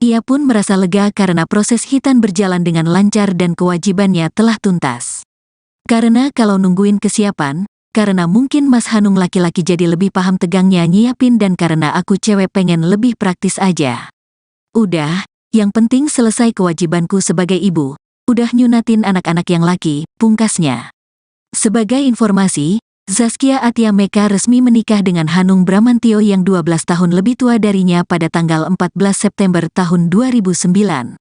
Ia pun merasa lega karena proses khitan berjalan dengan lancar dan kewajibannya telah tuntas. Karena kalau nungguin kesiapan, karena mungkin Mas Hanung laki-laki jadi lebih paham tegangnya nyiapin dan karena aku cewek pengen lebih praktis aja. Udah, yang penting selesai kewajibanku sebagai ibu, udah nyunatin anak-anak yang laki, pungkasnya. Sebagai informasi, Zaskia Atia Meka resmi menikah dengan Hanung Bramantio yang 12 tahun lebih tua darinya pada tanggal 14 September tahun 2009.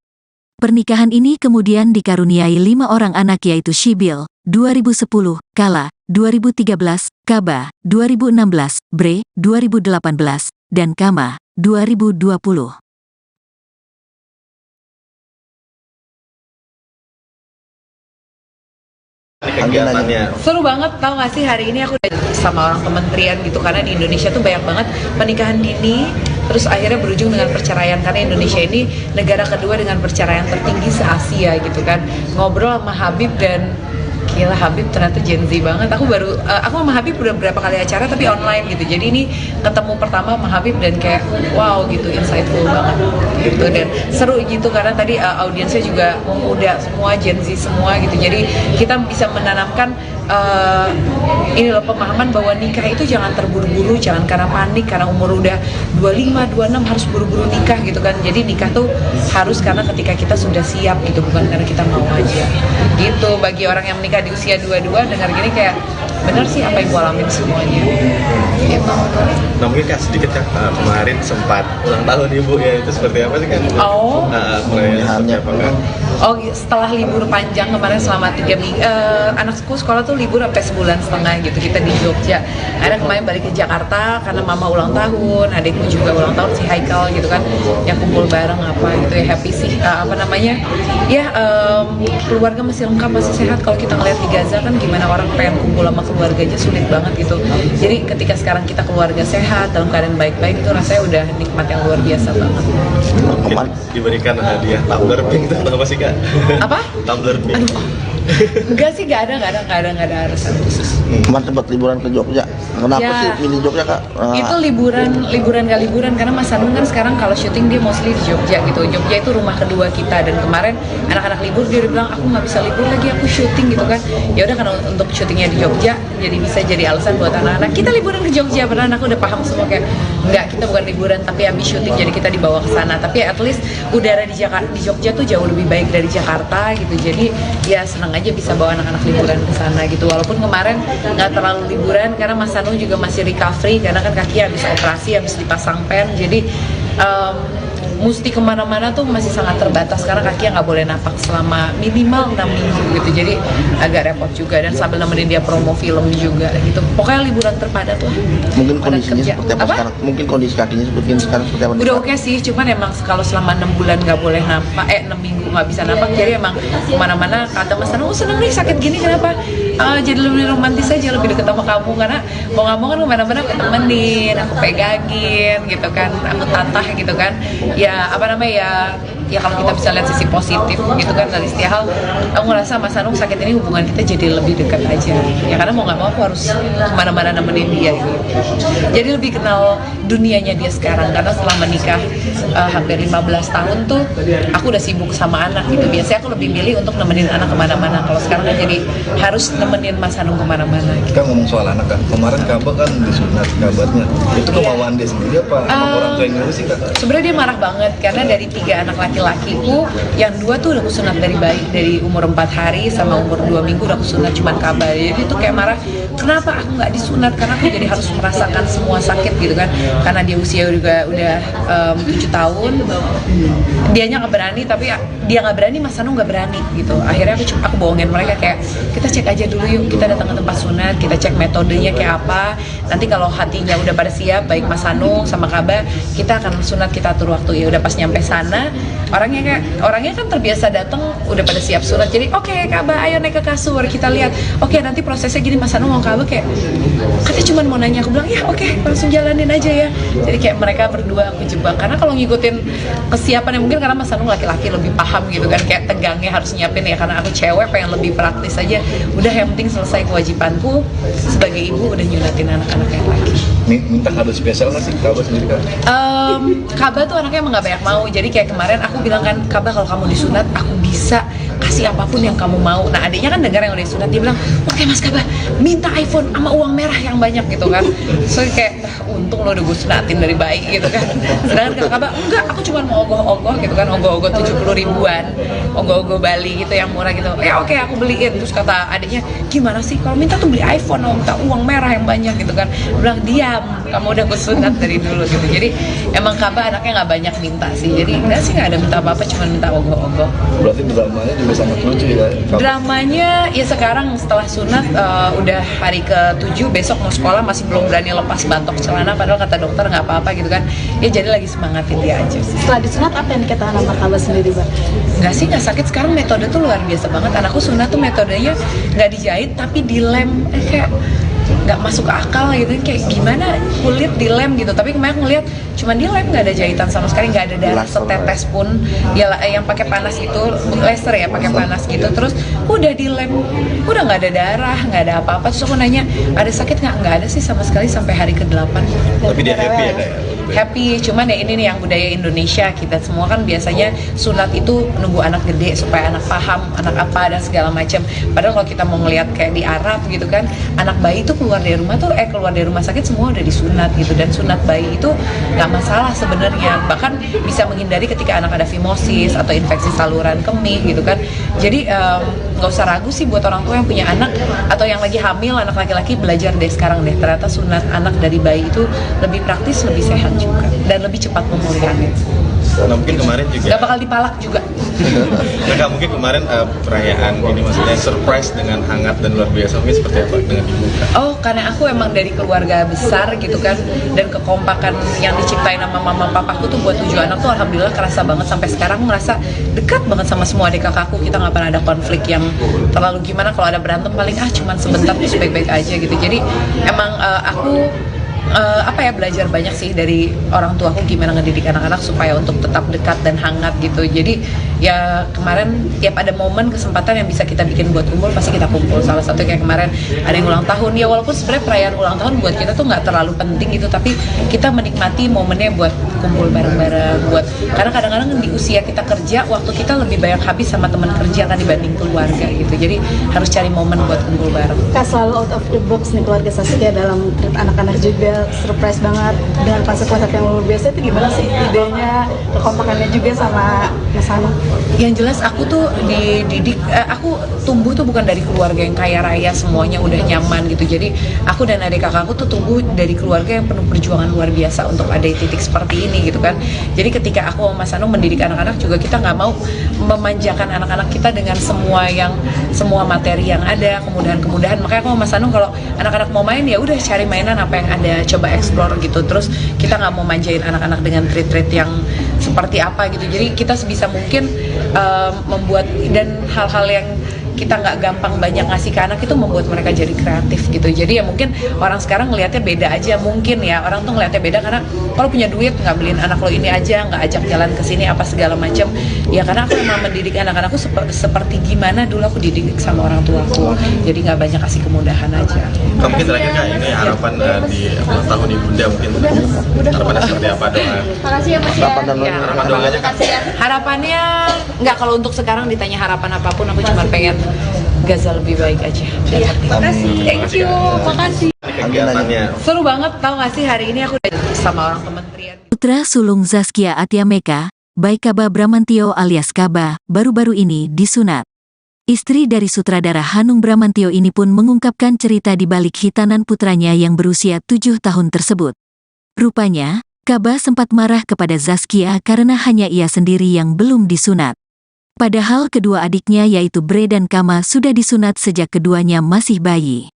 Pernikahan ini kemudian dikaruniai 5 orang anak yaitu Shibil, 2010, Kala, 2013, Kaba, 2016, Bre, 2018, dan Kama, 2020. Kegiatannya Seru banget, tau gak sih hari ini aku udah sama orang kementerian gitu, karena di Indonesia tuh banyak banget pernikahan dini terus akhirnya berujung dengan perceraian, karena Indonesia ini negara kedua dengan perceraian tertinggi se-Asia gitu kan. Ngobrol sama Habib dan gila, Habib ternyata Gen Z banget. Aku sama Habib udah berapa kali acara tapi online gitu, jadi ini ketemu pertama sama Habib dan kayak wow gitu, insightful banget gitu dan seru gitu karena tadi audiensnya juga muda semua, Gen Z semua gitu, jadi kita bisa menanamkan ini loh pemahaman bahwa nikah itu jangan terburu-buru, jangan karena panik, karena umur udah 25, 26 harus buru-buru nikah gitu kan. Jadi nikah tuh harus karena ketika kita sudah siap gitu, bukan karena kita mau aja gitu. Bagi orang yang menikah di usia 22 dengar gini kayak bener sih apa yang gue alamin semuanya gitu. Nah mungkin Kak sedikit Kak, kemarin sempat ulang tahun ibu ya, itu seperti apa sih kan? Perayaan seperti apa Kak? Oh, setelah libur panjang kemarin selama 3 minggu, anakku sekolah tuh libur sampai sebulan setengah gitu, kita di Jogja. Akhirnya kemarin balik ke Jakarta karena mama ulang tahun, adikku juga ulang tahun si Haikal gitu kan, yang kumpul bareng apa gitu ya, happy sih, keluarga masih lengkap, masih sehat. Kalau kita ngeliat di Gaza kan gimana orang pengen kumpul sama keluarga aja sulit banget gitu. Jadi ketika sekarang kita keluarga sehat, dalam keadaan baik-baik, itu rasanya udah nikmat yang luar biasa banget. Mungkin diberikan hadiah tumbler pink itu apa sih Kak? Apa? Tumbler pink. Aduh, enggak sih, enggak ada alasan khusus. Kemarin tempat liburan ke Jogja. Kenapa Ya. sih milih Jogja Kak? Itu liburan gak liburan karena Mas Hanung kan sekarang kalau syuting dia mostly di Jogja gitu. Jogja itu rumah kedua kita dan kemarin anak-anak libur dia udah bilang aku nggak bisa libur lagi, aku syuting gitu kan. Ya udah karena untuk syutingnya di Jogja jadi bisa jadi alasan buat anak-anak kita liburan ke Jogja, padahal aku udah paham semua kayak enggak, kita bukan liburan tapi habis syuting jadi kita dibawa ke sana. Tapi at least udara di Jogja tuh jauh lebih baik dari Jakarta gitu. Jadi ya senang aja bisa bawa anak-anak liburan ke sana gitu. Walaupun kemarin nggak terlalu liburan karena Mas Hanung juga masih recovery karena kan kaki habis operasi, habis dipasang pen, jadi mesti kemana-mana tuh masih sangat terbatas karena kakinya nggak boleh napak selama minimal 6 minggu gitu, jadi agak repot juga dan sambil nemenin dia promo film juga gitu. Pokoknya liburan terpadat lah. Mungkin Padat kondisinya kerja. seperti apa sekarang? Mungkin kondisi kakinya sekarang seperti apa? Udah oke sih, cuman emang kalau selama 6 bulan nggak boleh napak, 6 minggu nggak bisa napak, jadi emang kemana-mana kata Mas Hanung, seneng nih sakit gini kenapa? Jadi lebih romantis aja, lebih deket sama kamu karena mau nggak mau kan kemana-mana aku temenin, aku pegangin gitu kan, aku tatah gitu kan. Ya apa namanya ya kalau kita bisa lihat sisi positif gitu kan dari setiap hal, aku ngerasa Mas Hanung sakit ini hubungan kita jadi lebih dekat aja ya, karena mau nggak mau aku harus kemana-mana nemenin dia gitu. Jadi lebih kenal dunianya dia sekarang karena setelah menikah hampir 15 tahun tuh aku udah sibuk sama anak gitu. Biasanya aku lebih milih untuk nemenin anak kemana-mana, kalau sekarang kan jadi harus nemenin Mas Hanung kemana-mana gitu. Kita ngomong soal anak kan, kemarin Kaba kan disunat kabarnya, itu kemauan dia sendiri apa orang tua yang nyuruh sih Kak? Sebenarnya dia marah banget karena dari 3 anak laki-lakiku yang 2 tuh udah kusunat dari bayi, dari umur 4 hari sama umur 2 minggu udah kusunat cuman kabar. Jadi itu kayak marah, kenapa aku nggak disunat, karena aku jadi harus merasakan semua sakit gitu kan. karena dia usia juga udah 7 tahun, dianya nggak berani, tapi dia nggak berani, Mas Hanung nggak berani gitu. Akhirnya aku bohongin mereka kayak kita cek aja dulu yuk, kita datang ke tempat sunat, kita cek metodenya kayak apa. Nanti kalau hatinya udah pada siap, baik Mas Hanung sama Kaba, kita akan sunat, kita atur waktu. Ya udah pas nyampe sana, orangnya kan terbiasa datang udah pada siap sunat. Jadi oke, Kaba ayo naik ke kasur, kita lihat. Oke, nanti prosesnya gini, Mas Hanung mau Kaba kayak katanya cuma mau nanya. Aku bilang ya oke, langsung jalanin aja ya. Jadi kayak mereka berdua aku jebak, karena kalau ngikutin kesiapan ya mungkin karena Mas Hanung laki-laki lebih paham gitu kan, kayak tegangnya harus nyiapin ya, karena aku cewek pengen lebih praktis aja. Udah yang penting selesai kewajibanku sebagai ibu, udah nyunatin anak-anak yang laki. Minta kado spesial nggak sih Kaba sendiri kan? Kaba tuh anaknya emang gak banyak mau, jadi kayak kemarin aku bilang kan, Kaba kalau kamu disunat aku bisa kasih apapun yang kamu mau. Nah adiknya kan dengar yang udah disunat, dia bilang oke Mas Kaba, minta iPhone sama uang merah yang banyak gitu kan. So kayak untung lo udah gue sunatin dari bayi gitu kan. Sedangkan kata Kaba enggak, aku cuma mau ogoh-ogoh gitu kan, ogoh-ogoh 70 ribuan, ogoh-ogoh Bali gitu yang murah gitu. Ya oke, aku beliin. Terus kata adiknya, gimana sih kalau minta tuh beli iPhone, minta uang merah yang banyak gitu kan. Dia bilang diam, kamu udah gue sunat dari dulu gitu. Jadi emang Kaba anaknya nggak banyak minta sih, jadi enggak sih, nggak ada minta apa-apa, cuma minta ogoh-ogoh. Berarti dramanya juga sangat lucu ya Kaba? Dramanya ya sekarang setelah sunat udah hari ke-7, besok mau sekolah masih belum berani lepas batok celana, padahal kata dokter nggak apa-apa gitu kan. Ya jadi lagi semangatin dia aja sih. Setelah disunat apa yang dikatakan sama Kaba sendiri, Bang? Nggak sih, nggak sakit. Sekarang metode tuh luar biasa banget. Anakku sunat tuh metodenya nggak dijahit tapi dilem, kayak nggak masuk akal gitu, kayak gimana kulit dilem gitu. Tapi kemarin aku ngeliat cuman dilem, nggak ada jahitan sama sekali, nggak ada darah setetes pun. Ya yang pakai panas itu laser ya, pakai panas gitu, terus udah dilem, udah nggak ada darah, nggak ada apa-apa. Terus aku nanya ada sakit nggak ada sih sama sekali sampai hari ke-8. Tapi dia happy ya kayak? Happy, cuman ya ini nih yang budaya Indonesia, kita semua kan biasanya sunat itu nunggu anak gede supaya anak paham anak apa dan segala macam. Padahal kalau kita mau ngelihat kayak di Arab gitu kan, anak bayi itu keluar dari rumah sakit semua udah disunat gitu. Dan sunat bayi itu nggak masalah sebenarnya, bahkan bisa menghindari ketika anak ada fimosis atau infeksi saluran kemih gitu kan. Jadi nggak usah ragu sih buat orang tua yang punya anak atau yang lagi hamil anak laki-laki, belajar deh sekarang deh, ternyata sunat anak dari bayi itu lebih praktis, lebih sehat juga, dan lebih cepat pemulihannya. Nah mungkin kemarin juga Gak bakal dipalak juga. Nah, mungkin kemarin perayaan ini maksudnya surprise dengan hangat dan luar biasa, mungkin seperti apa dengan ibu? Oh, karena aku emang dari keluarga besar gitu kan, dan kekompakan yang diciptain sama mama papaku tuh buat 7 anak tuh alhamdulillah kerasa banget. Sampai sekarang ngerasa dekat banget sama semua adik kakakku. Kita nggak pernah ada konflik yang terlalu gimana. Kalau ada berantem paling cuman sebentar terus baik-baik aja gitu. Jadi emang aku belajar banyak sih dari orang tuaku gimana ngedidik anak-anak supaya untuk tetap dekat dan hangat gitu. Jadi ya kemarin tiap ada momen kesempatan yang bisa kita bikin buat kumpul, pasti kita kumpul. Salah satu kayak kemarin ada yang ulang tahun, ya walaupun sebenarnya perayaan ulang tahun buat kita tuh nggak terlalu penting gitu, tapi kita menikmati momennya buat kumpul bareng-bareng. Karena kadang-kadang di usia kita kerja, waktu kita lebih banyak habis sama teman kerja kan dibanding keluarga gitu. Jadi harus cari momen buat kumpul bareng. Kak, selalu out of the box nih keluarga Saskia dalam treat anak-anak juga, surprise banget dengan konsep-konsep yang luar biasa. Itu gimana sih idenya, kekompakannya juga sama Mas Hanung? Yang jelas aku tuh dididik, aku tumbuh tuh bukan dari keluarga yang kaya raya semuanya udah nyaman gitu. Jadi aku dan adik kakakku tuh tumbuh dari keluarga yang penuh perjuangan luar biasa untuk ada di titik seperti ini gitu kan. Jadi ketika aku sama Mas Hanung mendidik anak-anak juga, kita nggak mau memanjakan anak-anak kita dengan semua materi yang ada, kemudahan-kemudahan. Makanya aku sama Mas Hanung kalau anak-anak mau main ya udah cari mainan apa yang ada, coba explore gitu. Terus kita nggak mau manjain anak-anak dengan treat-treat yang seperti apa gitu. Jadi kita sebisa mungkin membuat, dan hal-hal yang kita nggak gampang banyak ngasih ke anak itu membuat mereka jadi kreatif gitu. Jadi ya mungkin orang sekarang ngelihatnya beda aja, mungkin ya orang tuh ngelihatnya beda karena kalau punya duit nggak beliin anak lo ini aja, nggak ajak jalan ke sini apa segala macam. Ya karena aku emang mendidik anak-anakku seperti gimana dulu aku dididik sama orang tuaku. Jadi nggak banyak kasih kemudahan aja. Mungkin terakhir Kak, ini harapan di ulang tahun Ibunda, mungkin harapannya seperti apa, doa? Makasih ya Mas ya. Harapan doanya Kak? Harapannya nggak, kalau untuk sekarang ditanya harapan apapun, aku cuma pengen Gaza lebih baik aja. Iya, makasih. Thank you. Makasih. Kegiatannya Seru banget, tau gak sih hari ini aku udah sama orang kementerian. Putra sulung Zaskia Atiameka, Baik Kaba Bramantio alias Kaba, baru-baru ini disunat. Istri dari sutradara Hanung Bramantio ini pun mengungkapkan cerita di balik hitanan putranya yang berusia 7 tahun tersebut. Rupanya, Kaba sempat marah kepada Zaskia karena hanya ia sendiri yang belum disunat. Padahal kedua adiknya yaitu Bre dan Kama sudah disunat sejak keduanya masih bayi.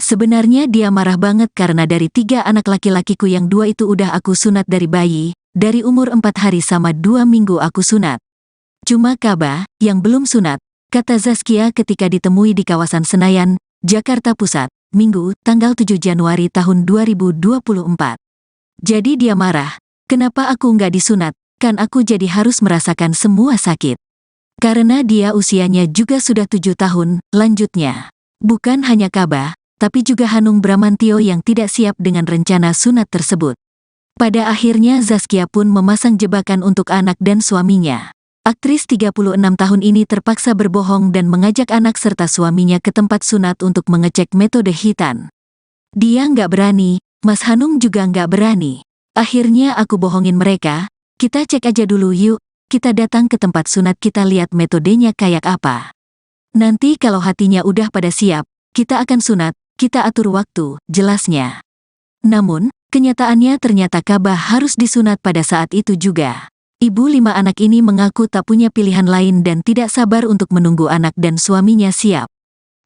Sebenarnya dia marah banget karena dari 3 anak laki-lakiku yang 2 itu udah aku sunat dari bayi, dari umur 4 hari sama 2 minggu aku sunat. Cuma Kaba, yang belum sunat, kata Zaskia ketika ditemui di kawasan Senayan, Jakarta Pusat, Minggu, tanggal 7 Januari tahun 2024. Jadi dia marah, kenapa aku nggak disunat, kan aku jadi harus merasakan semua sakit. Karena dia usianya juga sudah 7 tahun, lanjutnya. Bukan hanya Kaba, tapi juga Hanung Bramantyo yang tidak siap dengan rencana sunat tersebut. Pada akhirnya Zaskia pun memasang jebakan untuk anak dan suaminya. Aktris 36 tahun ini terpaksa berbohong dan mengajak anak serta suaminya ke tempat sunat untuk mengecek metode hitan. Dia nggak berani, Mas Hanung juga nggak berani. Akhirnya aku bohongin mereka, kita cek aja dulu yuk, kita datang ke tempat sunat kita lihat metodenya kayak apa. Nanti kalau hatinya udah pada siap, kita akan sunat, kita atur waktu, jelasnya. Namun, kenyataannya ternyata Kaba harus disunat pada saat itu juga. Ibu 5 anak ini mengaku tak punya pilihan lain dan tidak sabar untuk menunggu anak dan suaminya siap.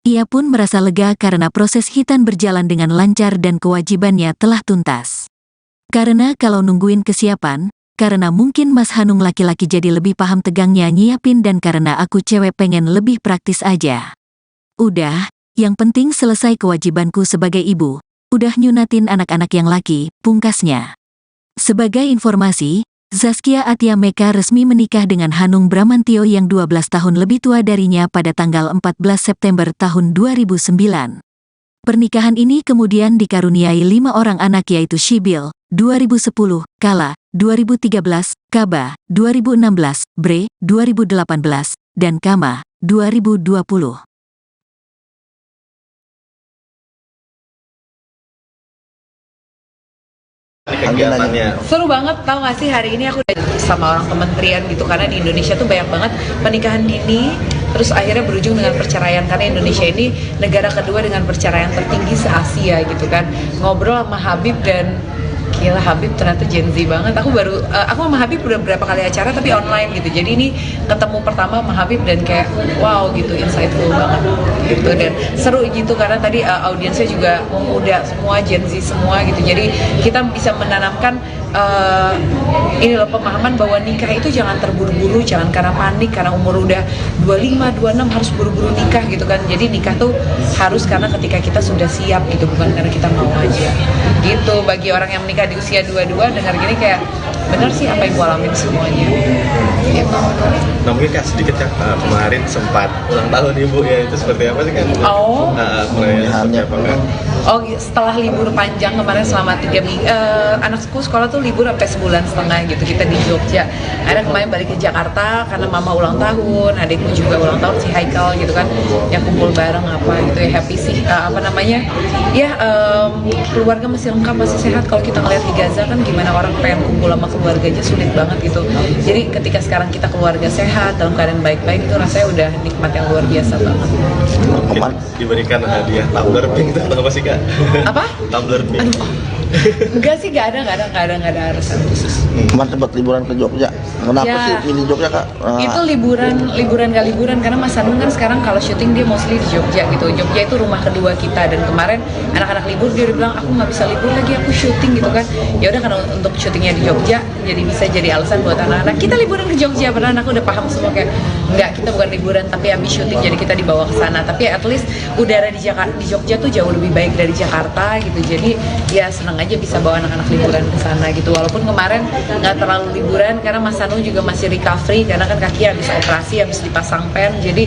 Ia pun merasa lega karena proses hitan berjalan dengan lancar dan kewajibannya telah tuntas. Karena kalau nungguin kesiapan, karena mungkin Mas Hanung laki-laki jadi lebih paham tegangnya nyiapin dan karena aku cewek pengen lebih praktis aja. Udah, yang penting selesai kewajibanku sebagai ibu, udah nyunatin anak-anak yang laki, pungkasnya. Sebagai informasi, Zaskia Atia Meka resmi menikah dengan Hanung Bramantyo yang 12 tahun lebih tua darinya pada tanggal 14 September tahun 2009. Pernikahan ini kemudian dikaruniai 5 orang anak yaitu Shibil, 2010, Kala, 2013, Kaba, 2016, Bre, 2018, dan Kama, 2020. Kegiatannya Seru banget, tau gak sih hari ini aku sama orang kementerian gitu, karena di Indonesia tuh banyak banget pernikahan dini terus akhirnya berujung dengan perceraian, karena Indonesia ini negara kedua dengan perceraian tertinggi se-Asia gitu kan. Ngobrol sama Habib dan gila, Habib ternyata Gen Z banget. Aku sama Habib udah berapa kali acara tapi online gitu, jadi ini ketemu pertama sama Habib dan kayak wow gitu, insightful banget gitu dan seru gitu karena tadi audiensnya juga muda semua, Gen Z semua gitu, jadi kita bisa menanamkan ini loh pemahaman bahwa nikah itu jangan terburu-buru, jangan karena panik, karena umur udah 25, 26 harus buru-buru nikah gitu kan. Jadi nikah tuh harus karena ketika kita sudah siap gitu, bukan karena kita mau aja gitu. Bagi orang yang menikah di usia 22 dengar gini kayak bener sih apa ibu alamin semuanya gitu. Nah mungkin Kak sedikit Kak, kemarin sempat ulang tahun ibu ya, itu seperti apa sih Kak? Seperti apa Kak? Oh, setelah libur panjang kemarin selama 3 minggu, anakku sekolah tuh libur sampai sebulan setengah gitu, kita di Jogja. Akhirnya kemarin balik ke Jakarta karena mama ulang tahun, adikku juga ulang tahun, si Haikal gitu kan, yang kumpul bareng apa gitu ya, happy sih, keluarga masih lengkap, masih sehat. Kalau kita ngeliat di Gaza kan gimana orang pengen kumpul sama keluarga aja sulit banget gitu. Jadi ketika sekarang kita keluarga sehat, dalam keadaan baik-baik itu rasanya udah nikmat yang luar biasa banget. Mungkin diberikan hadiah tumbler pink itu apa sih Kak? Apa? Tumbler pink. Aduh, enggak sih, nggak ada alasan khusus. Kemarin sempat liburan ke Jogja. Kenapa Ya. sih pilih Jogja Kak? Itu liburan gak liburan karena Mas Hanung kan sekarang kalau syuting dia mostly di Jogja gitu. Jogja itu rumah kedua kita dan kemarin anak-anak libur dia udah bilang aku nggak bisa libur lagi, aku syuting gitu kan. Ya udah karena untuk syutingnya di Jogja jadi bisa jadi alasan buat anak-anak kita liburan ke Jogja. Padahal anakku udah paham semua kayak enggak, kita bukan liburan tapi habis syuting jadi kita dibawa ke sana. Tapi at least udara di Jogja tuh jauh lebih baik dari Jakarta gitu. Jadi ya seneng aja bisa bawa anak-anak liburan ke sana gitu. Walaupun kemarin nggak terlalu liburan karena Mas Hanung juga masih recovery karena kan kaki habis operasi, habis dipasang pen, jadi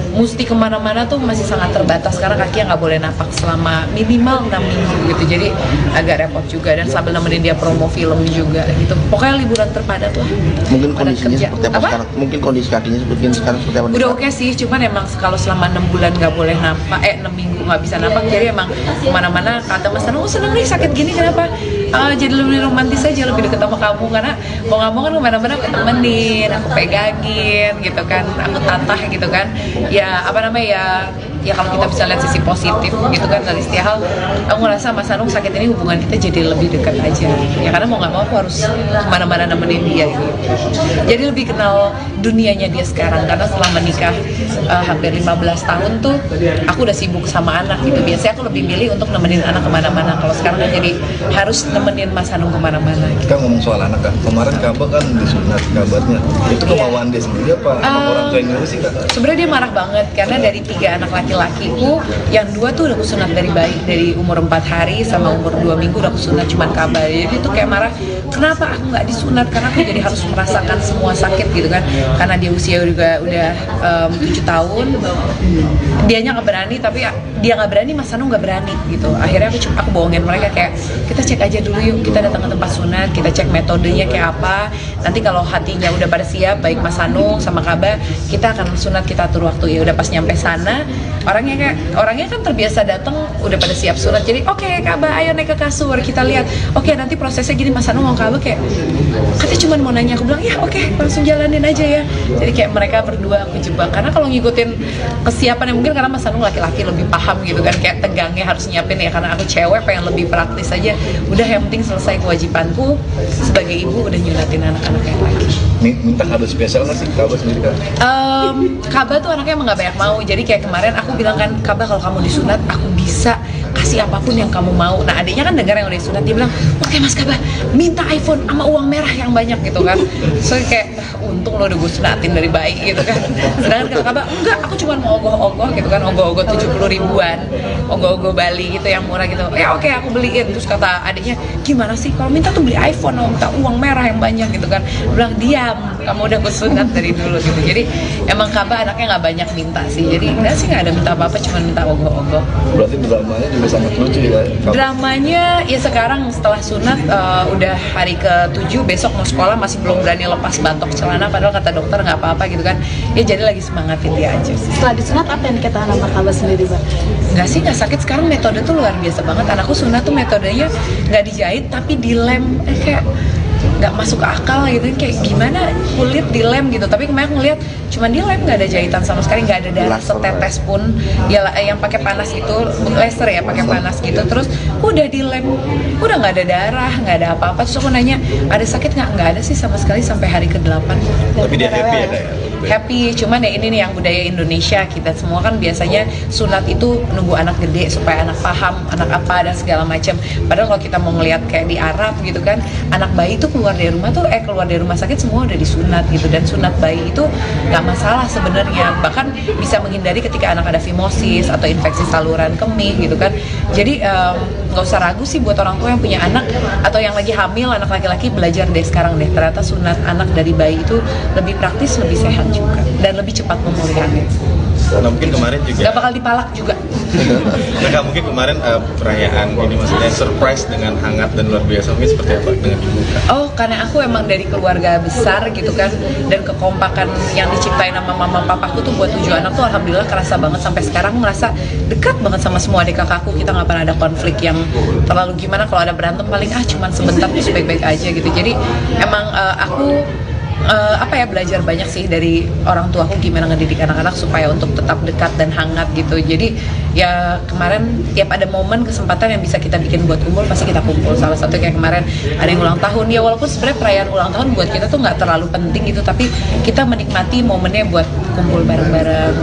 mesti kemana-mana tuh masih sangat terbatas karena kakinya nggak boleh napak selama minimal 6 minggu gitu, jadi agak repot juga dan sambil nemenin dia promo film juga gitu. Pokoknya liburan terpadat lah. Mungkin Padat kondisinya kerja. seperti apa sekarang? Mungkin kondisi kakinya sekarang seperti apa? Udah oke sih, cuman emang kalau selama 6 bulan nggak boleh napak, 6 minggu nggak bisa napak, jadi emang kemana-mana kata Mas Hanung, seneng nih sakit gini kenapa? Jadi lebih romantis aja, lebih deket sama kamu karena mau nggak mau kan kemana-mana aku temenin, aku pegangin gitu kan, aku tatah gitu kan, ya apa namanya ya ya kalau kita bisa lihat sisi positif gitu kan dari setiap hal, aku ngerasa Mas Anung sakit ini hubungan kita jadi lebih dekat aja ya, karena mau nggak mau aku harus kemana-mana nemenin dia gitu. Jadi lebih kenal dunianya dia sekarang, karena setelah menikah hampir 15 tahun tuh aku udah sibuk sama anak gitu. Biasanya aku lebih milih untuk nemenin anak kemana-mana, kalau sekarang kan jadi harus nemenin Mas Anung kemana-mana gitu. Kita ngomong soal anak kan, kemarin Kaba kan disunat kabarnya. Itu kemauan dia sendiri apa orang tua yang nyuruh sih Kak? Sebenarnya dia marah banget karena dari 3 anak laki-lakiku, yang 2 tuh udah kusunat dari bayi, dari umur 4 hari sama umur 2 minggu udah kusunat cuman Kaba. Jadi tuh kayak marah, kenapa aku nggak disunat, karena aku jadi harus merasakan semua sakit gitu kan, karena dia usia juga udah 7 tahun, dianya nggak berani, tapi dia nggak berani, Mas Anung nggak berani gitu. Akhirnya aku bohongin mereka kayak, kita cek aja dulu yuk, kita datang ke tempat sunat, kita cek metodenya kayak apa, nanti kalau hatinya udah pada siap, baik Mas Anung sama Kaba, kita akan sunat, kita atur waktu. Ya udah pas nyampe sana, orangnya kan terbiasa datang udah pada siap sunat, jadi oke, Kaba ayo naik ke kasur, kita lihat, oke, nanti prosesnya gini, Mas Anung mau Kaba kayak, katanya cuma mau nanya, aku bilang ya oke, langsung jalanin aja ya. Jadi kayak mereka berdua aku jebak, karena kalau ngikutin kesiapan ya mungkin karena Mas Anung laki-laki lebih paham gitu kan, kayak tegangnya harus nyiapin ya, karena aku cewek pengen lebih praktis aja, udah yang penting selesai kewajibanku sebagai ibu, udah nyunatin anak-anak yang lagi. Minta kado spesial nggak sih Kaba sendiri Kak? Kaba tuh anaknya emang gak banyak mau, jadi kayak kemarin aku bilang kan, Kaba kalau kamu disunat aku bisa kasih apapun yang kamu mau. Nah adiknya kan dengar yang udah disunat, dia bilang oke Mas Kaba, minta iPhone sama uang merah yang banyak gitu kan. So kayak untung lo udah gue sunatin dari bayi gitu kan. Sedangkan kalau Kaba enggak, aku cuma mau ogoh-ogoh gitu kan, ogoh-ogoh 70 ribuan, ogoh-ogoh Bali gitu yang murah gitu. Ya oke, aku beliin. Terus kata adiknya, gimana sih kalau minta tuh beli iPhone, minta uang merah yang banyak gitu kan. Dia bilang diam, kamu udah gue sunat dari dulu gitu. Jadi emang Kaba anaknya nggak banyak minta sih, jadi enggak sih, nggak ada minta apa-apa, cuma minta ogoh-ogoh. Berarti dramanya juga sangat lucu ya Kaba? Dramanya ya sekarang setelah sunat udah hari ke-7, besok mau sekolah masih belum berani lepas batok celana, padahal kata dokter nggak apa-apa gitu kan. Ya jadi lagi semangatin dia aja sih. Setelah disunat apa yang dikatakan sama Kaba sendiri, Mbak? Nggak sih, nggak sakit. Sekarang metode tuh luar biasa banget. Anakku sunat tuh metodenya nggak dijahit tapi dilem, kayak nggak masuk akal gitu, kayak gimana kulit dilem gitu. Tapi kemarin ngeliat cuman dilem, nggak ada jahitan sama sekali, nggak ada darah setetes pun ya, yang pakai panas itu laser ya, pakai panas gitu, terus udah dilem, udah nggak ada darah, nggak ada apa-apa. Terus aku nanya ada sakit nggak ada sih sama sekali sampai hari ke-8. Tapi dia happy ya Kak? Happy, cuman ya ini nih yang budaya Indonesia, kita semua kan biasanya sunat itu nunggu anak gede supaya anak paham anak apa dan segala macam. Padahal kalau kita mau ngelihat kayak di Arab gitu kan, anak bayi itu keluar dari rumah sakit semua udah disunat gitu, dan sunat bayi itu nggak masalah sebenarnya, bahkan bisa menghindari ketika anak ada fimosis atau infeksi saluran kemih gitu kan. Jadi nggak usah ragu sih buat orang tua yang punya anak atau yang lagi hamil anak laki-laki, belajar deh sekarang deh, ternyata sunat anak dari bayi itu lebih praktis, lebih sehat juga, dan lebih cepat pemulihannya. Nah mungkin kemarin juga Gak bakal dipalak juga. Nah, mungkin kemarin perayaan ini maksudnya surprise dengan hangat dan luar biasa, mungkin seperti apa dengan ibu Kak? Oh, karena aku emang dari keluarga besar gitu kan, dan kekompakan yang diciptain sama mama papaku tuh buat 7 anak tuh alhamdulillah kerasa banget. Sampai sekarang aku ngerasa dekat banget sama semua adik kakakku, kita nggak pernah ada konflik yang terlalu gimana. Kalau ada berantem paling cuman sebentar terus baik-baik aja gitu. Jadi emang aku belajar banyak sih dari orang tuaku gimana ngedidik anak-anak supaya untuk tetap dekat dan hangat gitu. Jadi ya kemarin tiap ada momen kesempatan yang bisa kita bikin buat kumpul, pasti kita kumpul. Salah satu kayak kemarin ada yang ulang tahun, ya walaupun sebenarnya perayaan ulang tahun buat kita tuh nggak terlalu penting gitu, tapi kita menikmati momennya buat kumpul bareng-bareng.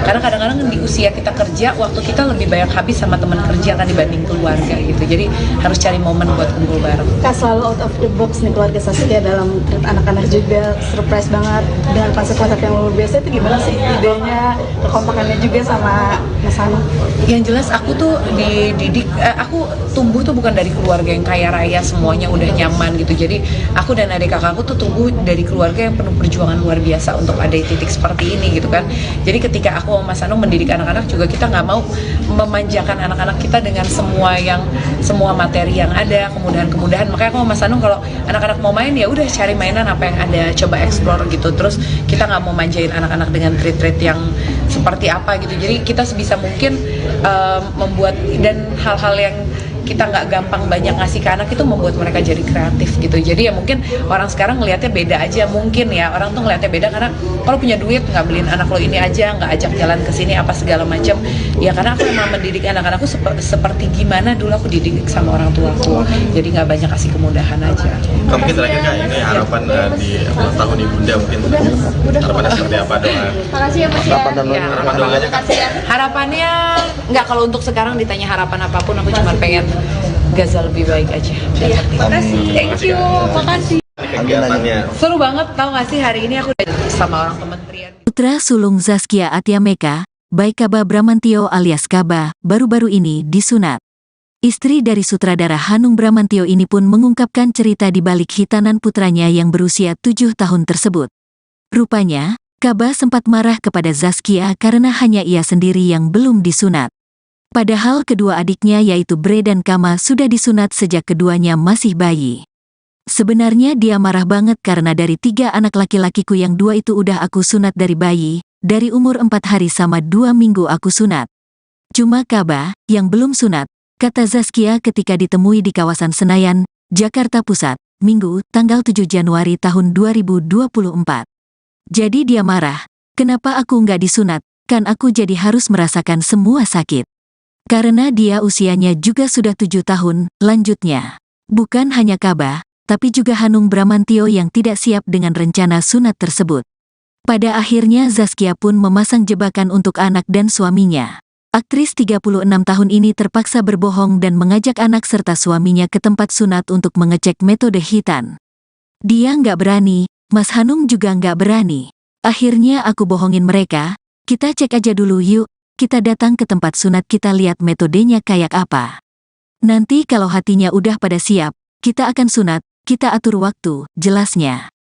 Karena kadang-kadang di usia kita kerja, waktu kita lebih banyak habis sama teman kerja kan dibanding keluarga gitu. Jadi harus cari momen buat kumpul bareng. Kak, selalu out of the box nih keluarga Saskia dalam anak-anak juga, surprise banget dengan konsep-konsep yang luar biasa. Itu gimana sih idenya, kekompakannya juga sama Mas Anung? Yang jelas aku tuh dididik, aku tumbuh tuh bukan dari keluarga yang kaya raya semuanya udah nyaman gitu. Jadi aku dan adik kakakku tuh tumbuh dari keluarga yang penuh perjuangan luar biasa untuk ada di titik seperti ini gitu kan. Jadi ketika aku sama Mas Anung mendidik anak-anak juga, kita nggak mau memanjakan anak-anak kita dengan semua materi yang ada, kemudahan-kemudahan. Makanya aku sama Mas Anung kalau anak-anak mau main ya udah cari mainan apa yang ada, coba explore gitu. Terus kita nggak mau manjain anak-anak dengan treat-treat yang seperti apa gitu. Jadi kita sebisa mungkin membuat dan hal-hal yang kita nggak gampang banyak ngasih ke anak itu membuat mereka jadi kreatif gitu. Jadi ya mungkin orang sekarang ngelihatnya beda aja, mungkin ya orang tuh ngelihatnya beda karena kalau punya duit nggak beliin anak lo ini aja, nggak ajak jalan ke sini apa segala macam. Ya karena aku emang mendidik anak-anakku seperti gimana dulu aku dididik sama orang tuaku. Jadi nggak banyak kasih kemudahan aja. Kak, mungkin terakhir Kak, ini harapan di ulang tahun Ibunda mungkin harapannya seperti apa, doa? Makasih ya Mas ya. Harapan dan Ya. Harapan doanya Kak. Makasih ya. Harapannya nggak, kalau untuk sekarang ditanya harapan apapun aku cuma pengen Gaza lebih baik aja. Makasih. Thank you. Makasih. Kegiatannya Seru banget, tau gak sih hari ini aku udah sama orang kementerian. Putra sulung Zaskia Atiameka, Baikaba Bramantio alias Kaba, baru-baru ini disunat. Istri dari sutradara Hanung Bramantio ini pun mengungkapkan cerita di balik hitanan putranya yang berusia 7 tahun tersebut. Rupanya, Kaba sempat marah kepada Zaskia karena hanya ia sendiri yang belum disunat. Padahal kedua adiknya yaitu Bre dan Kama sudah disunat sejak keduanya masih bayi. Sebenarnya dia marah banget karena dari 3 anak laki-lakiku yang 2 itu udah aku sunat dari bayi, dari umur 4 hari sama 2 minggu aku sunat. Cuma Kaba, yang belum sunat, kata Zaskia ketika ditemui di kawasan Senayan, Jakarta Pusat, Minggu, tanggal 7 Januari tahun 2024. Jadi dia marah, kenapa aku nggak disunat, kan aku jadi harus merasakan semua sakit. Karena dia usianya juga sudah 7 tahun, lanjutnya. Bukan hanya Kaba, tapi juga Hanung Bramantio yang tidak siap dengan rencana sunat tersebut. Pada akhirnya Zaskia pun memasang jebakan untuk anak dan suaminya. Aktris 36 tahun ini terpaksa berbohong dan mengajak anak serta suaminya ke tempat sunat untuk mengecek metode hitan. Dia nggak berani, Mas Hanung juga nggak berani. Akhirnya aku bohongin mereka, kita cek aja dulu yuk, kita datang ke tempat sunat kita lihat metodenya kayak apa. Nanti kalau hatinya udah pada siap, kita akan sunat, kita atur waktu, jelasnya.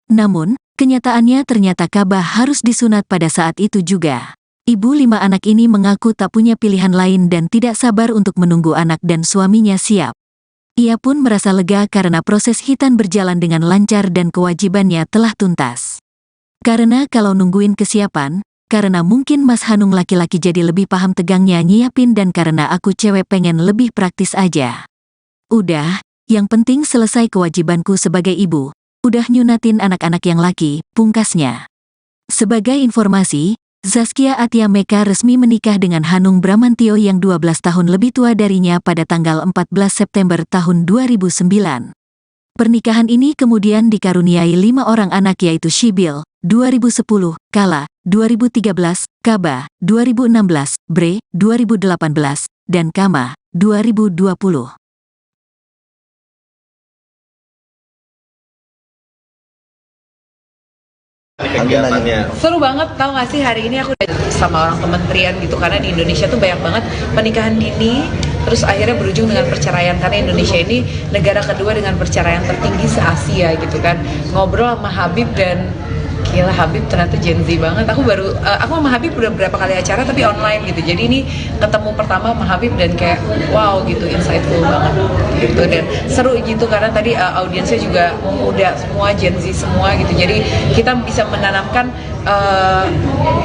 Namun, kenyataannya ternyata Kaba harus disunat pada saat itu juga. Ibu 5 anak ini mengaku tak punya pilihan lain dan tidak sabar untuk menunggu anak dan suaminya siap. Ia pun merasa lega karena proses hitan berjalan dengan lancar dan kewajibannya telah tuntas. Karena kalau nungguin kesiapan, karena mungkin Mas Hanung laki-laki jadi lebih paham tegangnya nyiapin dan karena aku cewek pengen lebih praktis aja. Udah, yang penting selesai kewajibanku sebagai ibu, udah nyunatin anak-anak yang laki, pungkasnya. Sebagai informasi, Zaskia Atiameka resmi menikah dengan Hanung Bramantio yang 12 tahun lebih tua darinya pada tanggal 14 September tahun 2009. Pernikahan ini kemudian dikaruniai 5 orang anak yaitu Shibil, 2010, Kala, 2013, Kaba, 2016, Bre, 2018, dan Kama, 2020. kegiatannya Seru banget, tau gak sih hari ini aku udah sama orang kementerian gitu karena di Indonesia tuh banyak banget pernikahan dini terus akhirnya berujung dengan perceraian karena Indonesia ini negara kedua dengan perceraian tertinggi se-Asia gitu kan. Ngobrol sama Habib dan gila, Habib ternyata Gen Z banget. Aku sama Habib udah berapa kali acara tapi online gitu. Jadi ini ketemu pertama sama Habib dan kayak wow gitu, insightful banget gitu dan seru gitu karena tadi audiensnya juga muda semua, Gen Z semua gitu. Jadi kita bisa menanamkan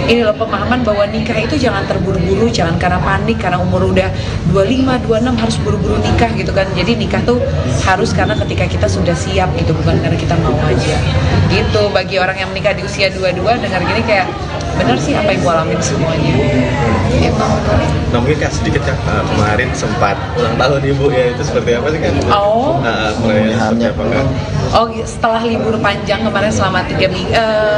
ini loh pemahaman bahwa nikah itu jangan terburu-buru, jangan karena panik karena umur udah 25, 26 harus buru-buru nikah gitu kan. Jadi nikah tuh harus karena ketika kita sudah siap gitu, bukan karena kita mau aja gitu. Bagi orang yang menikah di usia 22 dengar gini kayak bener sih apa ibu alamin semuanya gitu. Nah mungkin Kak sedikit Kak, kemarin sempat ulang tahun ibu ya, itu seperti apa sih Kak? Mulai seperti apa Kak? Oh, setelah libur panjang kemarin selama 3 minggu,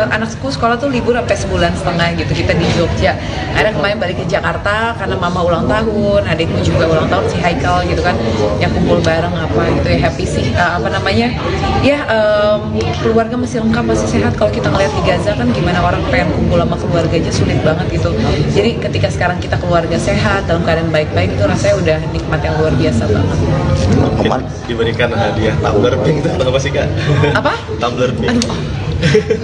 anakku sekolah tuh libur sampai sebulan setengah gitu, kita di Jogja. Akhirnya kemarin balik ke Jakarta karena mama ulang tahun, adikku juga ulang tahun si Haikal gitu kan, yang kumpul bareng apa gitu ya, happy sih, keluarga masih lengkap, masih sehat. Kalau kita ngeliat di Gaza kan gimana orang pengen kumpul sama keluarga aja sulit banget gitu. Jadi ketika sekarang kita keluarga sehat, dalam keadaan baik-baik itu rasanya udah nikmat yang luar biasa banget. Mungkin diberikan hadiah tumbler pink itu apa sih Kak? Apa? Tumbler pink. Aduh,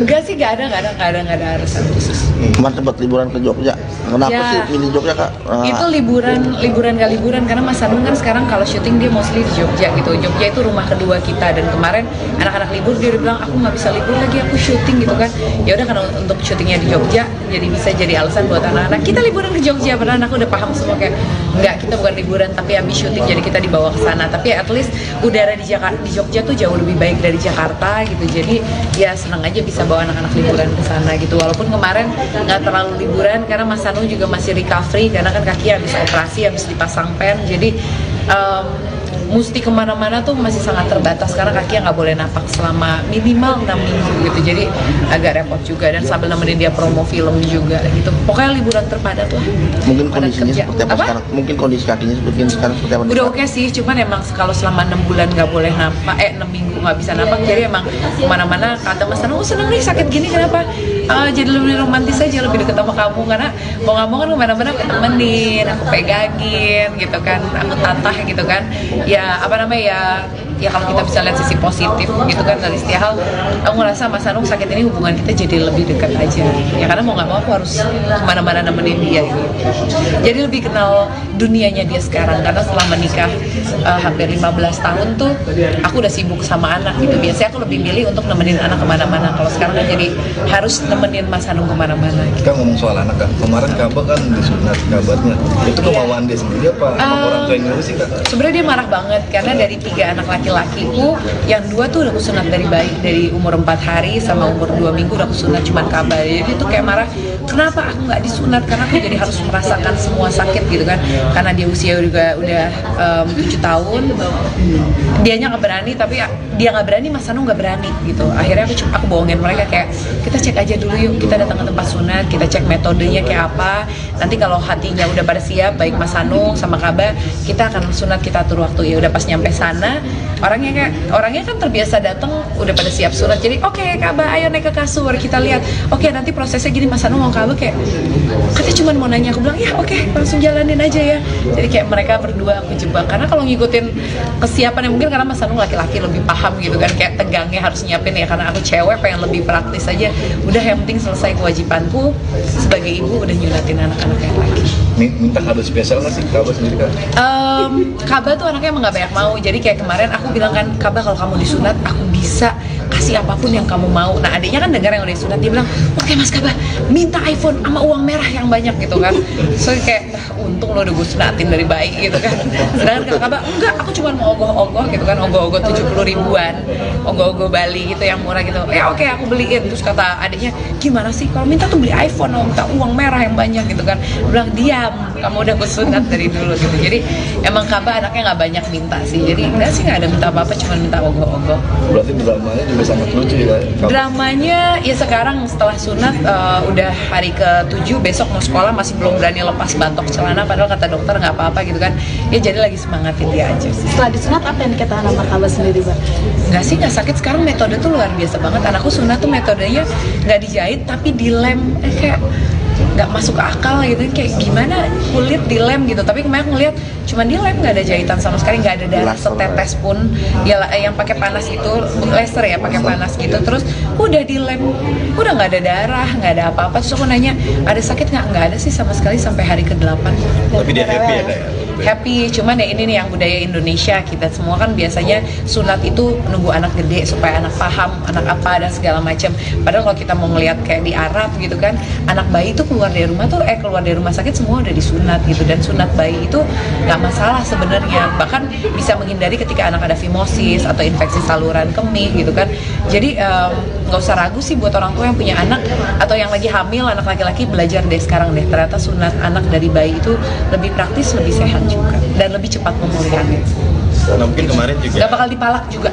enggak sih, nggak ada alasan khusus. Kemarin sempat liburan ke Jogja. Kenapa Ya. sih milih Jogja Kak? Itu liburan gak liburan karena Mas Hanung kan sekarang kalau syuting dia mostly di Jogja gitu. Jogja itu rumah kedua kita dan kemarin anak-anak libur dia udah bilang aku nggak bisa libur lagi, aku syuting gitu kan. Ya udah karena untuk syutingnya di Jogja jadi bisa jadi alasan buat anak-anak kita liburan ke Jogja, padahal aku udah paham semua kayak Enggak, kita bukan liburan tapi habis syuting jadi kita dibawa ke sana. Tapi at least udara di Jogja tuh jauh lebih baik dari Jakarta gitu. Jadi ya senang aja bisa bawa anak-anak liburan ke sana gitu. Walaupun kemarin nggak terlalu liburan karena Mas Anu juga masih recovery karena kan kaki habis operasi, habis dipasang pen. Jadi mesti kemana-mana tuh masih sangat terbatas karena kakinya nggak boleh napak selama minimal 6 minggu gitu. Jadi agak repot juga dan sambil nemenin dia promo film juga gitu. Pokoknya liburan terpadat lah. Mungkin Padat kondisinya kerja. seperti apa sekarang? Mungkin kondisi kakinya sekarang seperti apa? Udah oke sih, cuman emang kalau selama 6 bulan nggak boleh napak, 6 minggu nggak bisa napak, jadi emang kemana-mana kata Mas Anu, seneng nih sakit gini kenapa? Jadi lebih romantis aja, lebih deket sama kamu karena mau nggak mau kan kemana-mana aku temenin, aku pegangin gitu kan, aku tatah gitu kan. Ya apa namanya ya kalau kita bisa lihat sisi positif gitu kan dari setiap hal, aku ngerasa Mas Anung sakit ini hubungan kita jadi lebih dekat aja ya karena mau nggak mau aku harus kemana-mana nemenin dia gitu. Jadi lebih kenal dunianya dia sekarang karena setelah menikah hampir 15 tahun tuh aku udah sibuk sama anak gitu. Biasanya aku lebih milih untuk nemenin anak kemana-mana, kalau sekarang kan jadi harus nemenin Mas Anung kemana-mana gitu. Kita ngomong soal anak kan, kemarin Kaba kan disunat kabarnya. Itu kemauan dia sendiri apa emang orang tua yang nyuruh sih Kak? Sebenarnya dia marah banget karena dari 3 anak laki-lakiku, yang 2 tuh udah kusunat dari bayi, dari umur 4 hari sama umur 2 minggu udah kusunat cuman Kaba. Jadi tuh kayak marah, kenapa aku nggak disunat karena aku jadi harus merasakan semua sakit gitu kan. Karena dia usia juga udah 7 tahun, dianya nggak berani, tapi dia nggak berani, Mas Anu nggak berani gitu. Akhirnya aku bohongin mereka kayak kita cek aja dulu yuk, kita datang ke tempat sunat, kita cek metodenya kayak apa. Nanti kalau hatinya udah pada siap, baik Mas Anu sama Kaba, kita akan sunat, kita atur waktu. Ya udah pas nyampe sana, orangnya kan terbiasa datang udah pada siap sunat. Jadi oke, Kaba ayo naik ke kasur, kita lihat. Oke, nanti prosesnya gini, Mas Anu mau Kaba kayak katanya cuma mau nanya, aku bilang ya oke, langsung jalanin aja ya. Jadi kayak mereka berdua aku jebak karena kalau ngikutin kesiapan mungkin karena Mas Anu laki-laki lebih paham gitu kan, kayak tegangnya harus nyiapin ya karena aku cewek pengen lebih praktis aja. Udah yang penting selesai kewajibanku sebagai ibu, udah nyunatin anak-anak yang laki. Minta kado spesial nggak sih Kaba sendiri Kak? Kaba tuh anaknya emang gak banyak mau. Jadi kayak kemarin aku bilang kan, Kaba kalau kamu disunat aku bisa kasih apapun yang kamu mau. Nah adiknya kan dengar yang udah disunat, dia bilang oke Mas Kaba, minta iPhone sama uang merah yang banyak gitu kan. So kayak untung lo udah gue sunatin dari bayi gitu kan. Sedangkan kalau Kaba enggak, aku cuma mau ogoh-ogoh gitu kan, ogoh-ogoh 70 ribuan, ogoh-ogoh Bali gitu yang murah gitu. Ya oke, aku beliin. Terus kata adiknya, gimana sih kalau minta tuh beli iPhone, minta uang merah yang banyak gitu kan. Dia bilang diam, kamu udah gue sunat dari dulu gitu. Jadi emang Kaba anaknya nggak banyak minta sih. Jadi enggak sih, nggak ada minta apa-apa, cuma minta ogoh-ogoh. Berarti dramanya juga sangat lucu ya Kaba? Dramanya ya sekarang setelah sunat udah hari ke-7, besok mau sekolah masih belum berani lepas bantok celana, padahal kata dokter nggak apa-apa gitu kan. Ya jadi lagi semangatin dia aja sih. Setelah disunat apa yang dikatakan sama Kaba sendiri, Mbak? Nggak sih, nggak sakit. Sekarang metode tuh luar biasa banget. Anakku sunat tuh metodenya nggak dijahit tapi dilem, kayak nggak masuk akal gitu, kayak gimana kulit dilem gitu. Tapi kemarin ngeliat cuman dilem, nggak ada jahitan sama sekali, nggak ada darah setetes pun. Ya yang pakai panas itu laser ya, pakai panas gitu, terus udah dilem, udah nggak ada darah, nggak ada apa-apa. Terus aku nanya ada sakit nggak ada sih sama sekali sampai hari ke-8. Tapi dia happy ya Kak? Happy, cuman ya ini nih yang budaya Indonesia, kita semua kan biasanya sunat itu nunggu anak gede supaya anak paham, anak apa dan segala macam. Padahal kalau kita mau ngelihat kayak di Arab gitu kan, anak bayi itu keluar dari rumah tuh keluar dari rumah sakit semua udah disunat gitu. Dan sunat bayi itu nggak masalah sebenarnya, bahkan bisa menghindari ketika anak ada fimosis atau infeksi saluran kemih gitu kan. Jadi nggak usah ragu sih buat orang tua yang punya anak atau yang lagi hamil anak laki-laki, belajar deh sekarang deh, ternyata sunat anak dari bayi itu lebih praktis, lebih sehat juga dan lebih cepat pemulihannya. Nah mungkin kemarin juga Gak bakal dipalak juga.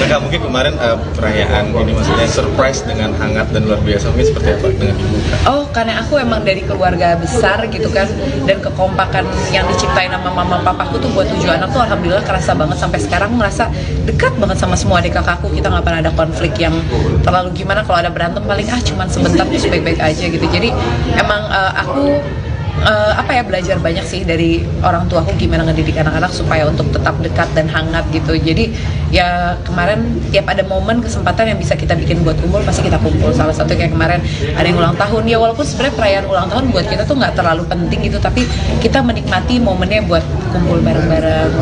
Nah, mungkin kemarin perayaan ini maksudnya surprise dengan hangat dan luar biasa, mungkin seperti apa dengan ibu Kak? Oh, karena aku emang dari keluarga besar gitu kan, dan kekompakan yang diciptain sama mama papaku tuh buat 7 anak tuh alhamdulillah kerasa banget. Sampai sekarang aku ngerasa dekat banget sama semua adik kakakku. Kita nggak pernah ada konflik yang terlalu gimana. Kalau ada berantem paling cuman sebentar terus baik-baik aja gitu. Jadi emang aku belajar banyak sih dari orang tuaku gimana ngedidik anak-anak supaya untuk tetap dekat dan hangat gitu. Jadi ya kemarin tiap ada momen kesempatan yang bisa kita bikin buat kumpul pasti kita kumpul. Salah satu kayak kemarin ada yang ulang tahun, ya walaupun sebenarnya perayaan ulang tahun buat kita tuh nggak terlalu penting gitu, tapi kita menikmati momennya buat kumpul bareng-bareng,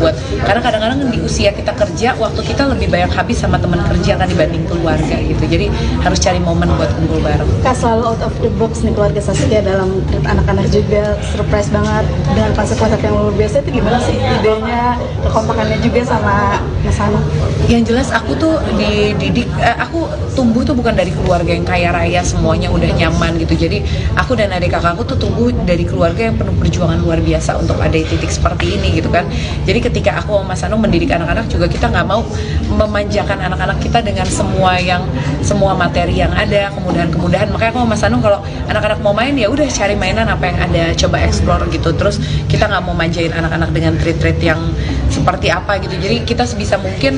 karena kadang-kadang di usia kita kerja waktu kita lebih banyak habis sama teman kerja kan dibanding keluarga gitu, jadi harus cari momen buat kumpul bareng. Kak, selalu out of the box nih keluarga Saskia dalam anak-anak juga, surprise banget dengan konsep-konsep yang luar biasa. Itu gimana sih idenya, kekompakannya juga sama Mas Hanung? Yang jelas aku tuh dididik, aku tumbuh tuh bukan dari keluarga yang kaya raya semuanya udah nyaman gitu, jadi aku dan adik kakakku tuh tumbuh dari keluarga yang penuh perjuangan luar biasa untuk ada di titik seperti ini gitu kan. Jadi ketika aku sama Mas Hanung mendidik anak-anak juga, kita nggak mau memanjakan anak-anak kita dengan semua materi yang ada, kemudahan-kemudahan. Makanya aku sama Mas Hanung kalau anak-anak mau main ya udah cari mainan apa yang ada, coba explore gitu. Terus kita nggak mau manjain anak-anak dengan treat-treat yang seperti apa gitu. Jadi kita sebisa mungkin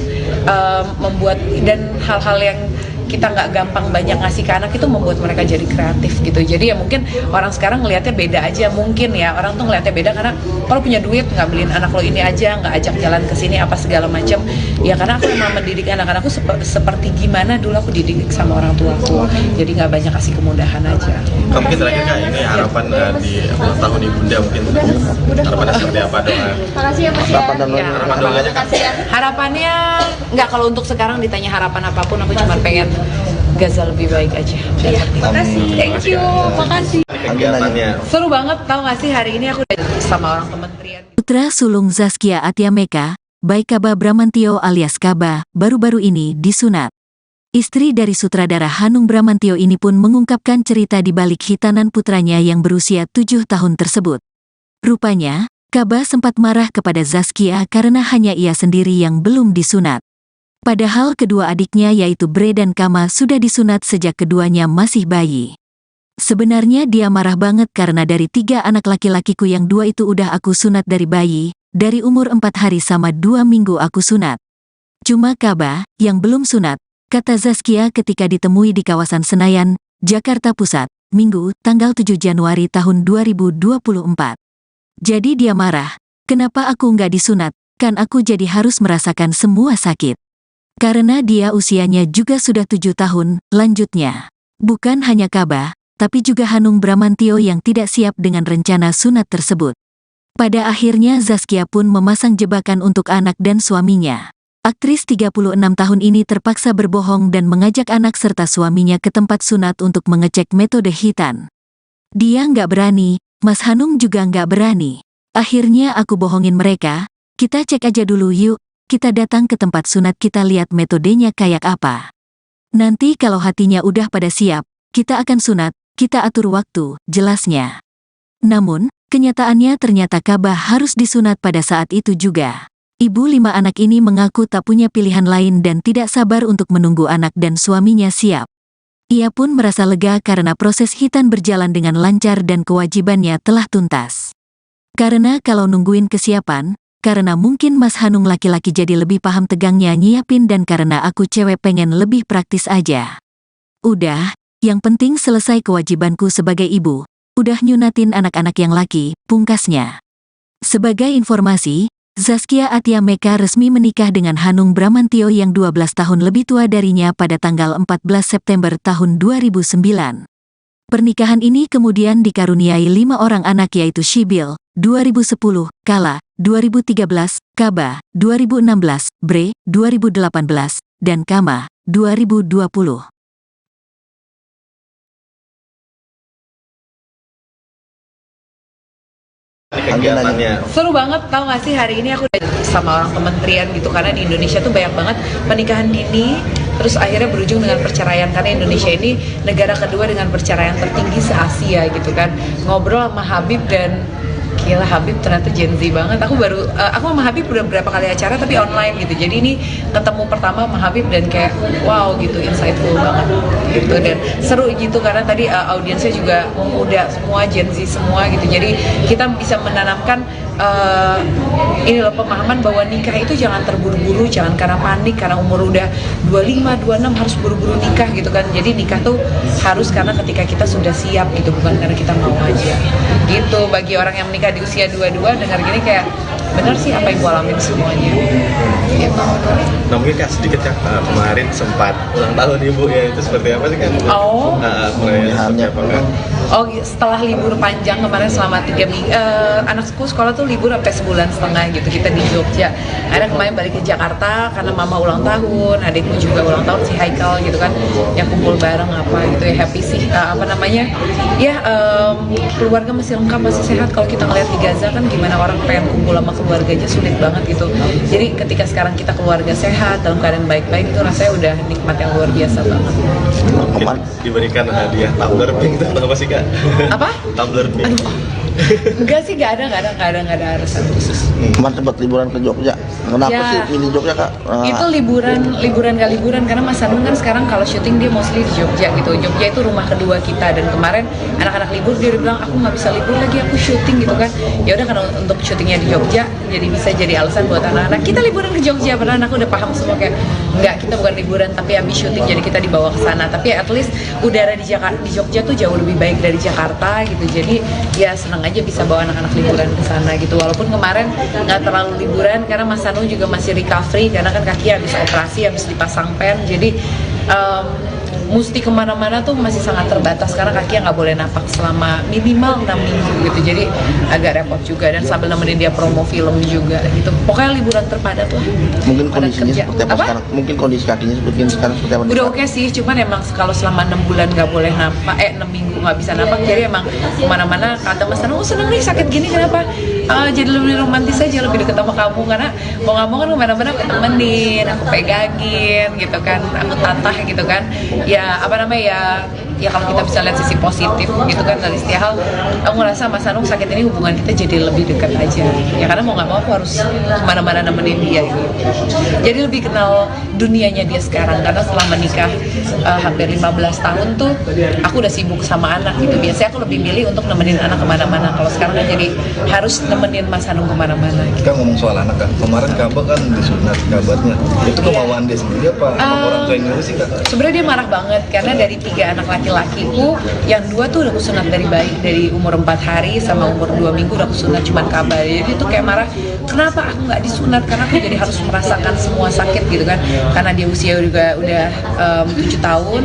membuat, dan hal-hal yang kita nggak gampang banyak ngasih ke anak itu membuat mereka jadi kreatif gitu. Jadi ya mungkin orang sekarang ngelihatnya beda aja, mungkin ya orang tuh ngelihatnya beda karena kalau punya duit nggak beliin anak lo ini aja, nggak ajak jalan ke sini apa segala macam. Ya karena aku emang mendidik anak-anakku seperti gimana dulu aku dididik sama orang tuaku. Jadi nggak banyak kasih kemudahan aja. Kak, mungkin terakhir Kak, ini harapan di ulang tahun Ibunda mungkin harapannya seperti apa, doa? Makasih ya Mas ya. Harapan doanya Kak. Harapannya nggak, kalau untuk sekarang ditanya harapan apapun aku cuma pengen Gaza lebih baik aja. Thank you. Makasih. Kegiatannya Seru banget, tau gak sih hari ini aku sama orang kementerian. Putra sulung Zaskia Atiameka, Baikaba Bramantio alias Kaba, baru-baru ini disunat. Istri dari sutradara Hanung Bramantio ini pun mengungkapkan cerita di balik hitanan putranya yang berusia 7 tahun tersebut. Rupanya, Kaba sempat marah kepada Zaskia karena hanya ia sendiri yang belum disunat. Padahal kedua adiknya yaitu Bre dan Kama sudah disunat sejak keduanya masih bayi. Sebenarnya dia marah banget karena dari 3 anak laki-lakiku yang 2 itu udah aku sunat dari bayi, dari umur 4 hari sama 2 minggu aku sunat. Cuma Kaba, yang belum sunat, kata Zaskia ketika ditemui di kawasan Senayan, Jakarta Pusat, Minggu, tanggal 7 Januari tahun 2024. Jadi dia marah, kenapa aku nggak disunat, kan aku jadi harus merasakan semua sakit. Karena dia usianya juga sudah 7 tahun, lanjutnya. Bukan hanya Kaba, tapi juga Hanung Bramantio yang tidak siap dengan rencana sunat tersebut. Pada akhirnya Zaskia pun memasang jebakan untuk anak dan suaminya. Aktris 36 tahun ini terpaksa berbohong dan mengajak anak serta suaminya ke tempat sunat untuk mengecek metode hitan. Dia nggak berani, Mas Hanung juga nggak berani. Akhirnya aku bohongin mereka, kita cek aja dulu yuk. Kita datang ke tempat sunat, kita lihat metodenya kayak apa. Nanti kalau hatinya udah pada siap, kita akan sunat, kita atur waktu, jelasnya. Namun, kenyataannya ternyata Kaba harus disunat pada saat itu juga. Ibu 5 anak ini mengaku tak punya pilihan lain dan tidak sabar untuk menunggu anak dan suaminya siap. Ia pun merasa lega karena proses hitan berjalan dengan lancar dan kewajibannya telah tuntas. Karena kalau nungguin kesiapan, karena mungkin Mas Hanung laki-laki jadi lebih paham tegangnya nyiapin dan karena aku cewek pengen lebih praktis aja. Udah, yang penting selesai kewajibanku sebagai ibu, udah nyunatin anak-anak yang laki, pungkasnya. Sebagai informasi, Zaskia Atiameka resmi menikah dengan Hanung Bramantio yang 12 tahun lebih tua darinya pada tanggal 14 September tahun 2009. Pernikahan ini kemudian dikaruniai 5 orang anak yaitu Shibil, 2010, Kala, 2013, Kaba, 2016, Bre, 2018, dan Kama, 2020. kegiatannya Seru banget, tau gak sih hari ini aku sama orang kementerian gitu, karena di Indonesia tuh banyak banget pernikahan dini terus akhirnya berujung dengan perceraian, karena Indonesia ini negara kedua dengan perceraian tertinggi se-Asia gitu kan. Ngobrol sama Habib dan gila, Habib ternyata Gen Z banget. Aku sama Habib udah berapa kali acara tapi online gitu. Jadi ini ketemu pertama sama Habib dan kayak wow gitu, insightful banget gitu dan seru gitu karena tadi audiensnya juga muda semua, Gen Z semua gitu. Jadi kita bisa menanamkan ini loh pemahaman bahwa nikah itu jangan terburu-buru, jangan karena panik karena umur udah 25, 26 harus buru-buru nikah gitu kan. Jadi nikah tuh harus karena ketika kita sudah siap gitu, bukan karena kita mau aja gitu. Bagi orang yang menikah di usia 22 dengar gini kayak bener sih apa yang gue alamin semuanya. gitu. Nah mungkin Kak sedikit Kak, kemarin sempat ulang tahun Ibu ya, itu seperti apa sih Kak? Perayaan seperti apa Kak? Oh, setelah libur panjang kemarin selama 3 minggu, anakku sekolah tuh libur sampai sebulan setengah gitu, kita di Jogja. Akhirnya kemarin balik ke Jakarta karena mama ulang tahun, adikku juga ulang tahun, si Haikal gitu kan, yang kumpul bareng apa gitu ya, happy sih, keluarga masih lengkap, masih sehat. Kalau kita ngeliat di Gaza kan gimana orang pengen kumpul sama keluarga aja sulit banget gitu. Jadi ketika sekarang kita keluarga sehat, dalam keadaan baik-baik, itu rasanya udah nikmat yang luar biasa banget. Mungkin diberikan hadiah tumbler pink itu apa sih Kak? Apa? Tumbler pink. Aduh, enggak sih, nggak ada alasan khusus. Kemarin sempat liburan ke Jogja. Kenapa Ya. sih pilih Jogja Kak? Itu liburan gak liburan karena Mas Hanung kan sekarang kalau syuting dia mostly di Jogja gitu. Jogja itu rumah kedua kita, dan kemarin anak-anak libur dia udah bilang aku nggak bisa libur lagi, aku syuting gitu kan. Ya udah, karena untuk syutingnya di Jogja jadi bisa jadi alasan buat anak-anak kita liburan ke Jogja. Padahal aku udah paham semua kayak enggak, kita bukan liburan tapi habis syuting jadi kita dibawa ke sana. Tapi at least udara di Jogja tuh jauh lebih baik dari Jakarta gitu. Jadi ya seneng aja bisa bawa anak-anak liburan ke sana gitu. Walaupun kemarin nggak terlalu liburan karena Mas Hanung juga masih recovery karena kan kaki habis operasi, habis dipasang pen. Jadi mesti kemana-mana tuh masih sangat terbatas karena kakinya nggak boleh napak selama minimal 6 minggu gitu. Jadi agak repot juga, dan sambil nemenin dia promo film juga gitu. Pokoknya liburan terpadat lah. Mungkin Padat kondisinya kerja. seperti apa sekarang? Mungkin kondisi kakinya sekarang seperti apa? Udah oke sih, cuman emang kalau selama 6 bulan nggak boleh napak, 6 minggu nggak bisa napak, jadi emang kemana-mana kata Mas Hanung, seneng nih sakit gini kenapa? Jadi lebih romantis aja, lebih deket sama kamu, karena mau nggak mau kan kemana-mana aku temenin, aku pegangin gitu kan, aku tatah gitu kan. Ya kalau kita bisa lihat sisi positif gitu kan dari setiap hal, aku ngerasa Mas Hanung sakit ini hubungan kita jadi lebih dekat aja. Ya karena mau nggak mau aku harus kemana-mana nemenin dia gitu. Jadi lebih kenal dunianya dia sekarang, karena setelah menikah hampir 15 tahun tuh aku udah sibuk sama anak gitu. Biasanya aku lebih milih untuk nemenin anak kemana-mana. Kalau sekarang kan jadi harus nemenin Mas Hanung kemana-mana gitu. Kita ngomong soal anak kan, kemarin Kaba kan disunat kabarnya. Itu kemauan dia sendiri apa orang tua yang nyuruh sih Kak? Sebenarnya dia marah banget karena dari 3 anak laki-lakiku, yang 2 tuh udah kusunat dari bayi, dari umur 4 hari sama umur 2 minggu udah kusunat cuman Kaba. Jadi itu kayak marah, kenapa aku nggak disunat, karena aku jadi harus merasakan semua sakit gitu kan. Karena dia usia juga udah 7 tahun,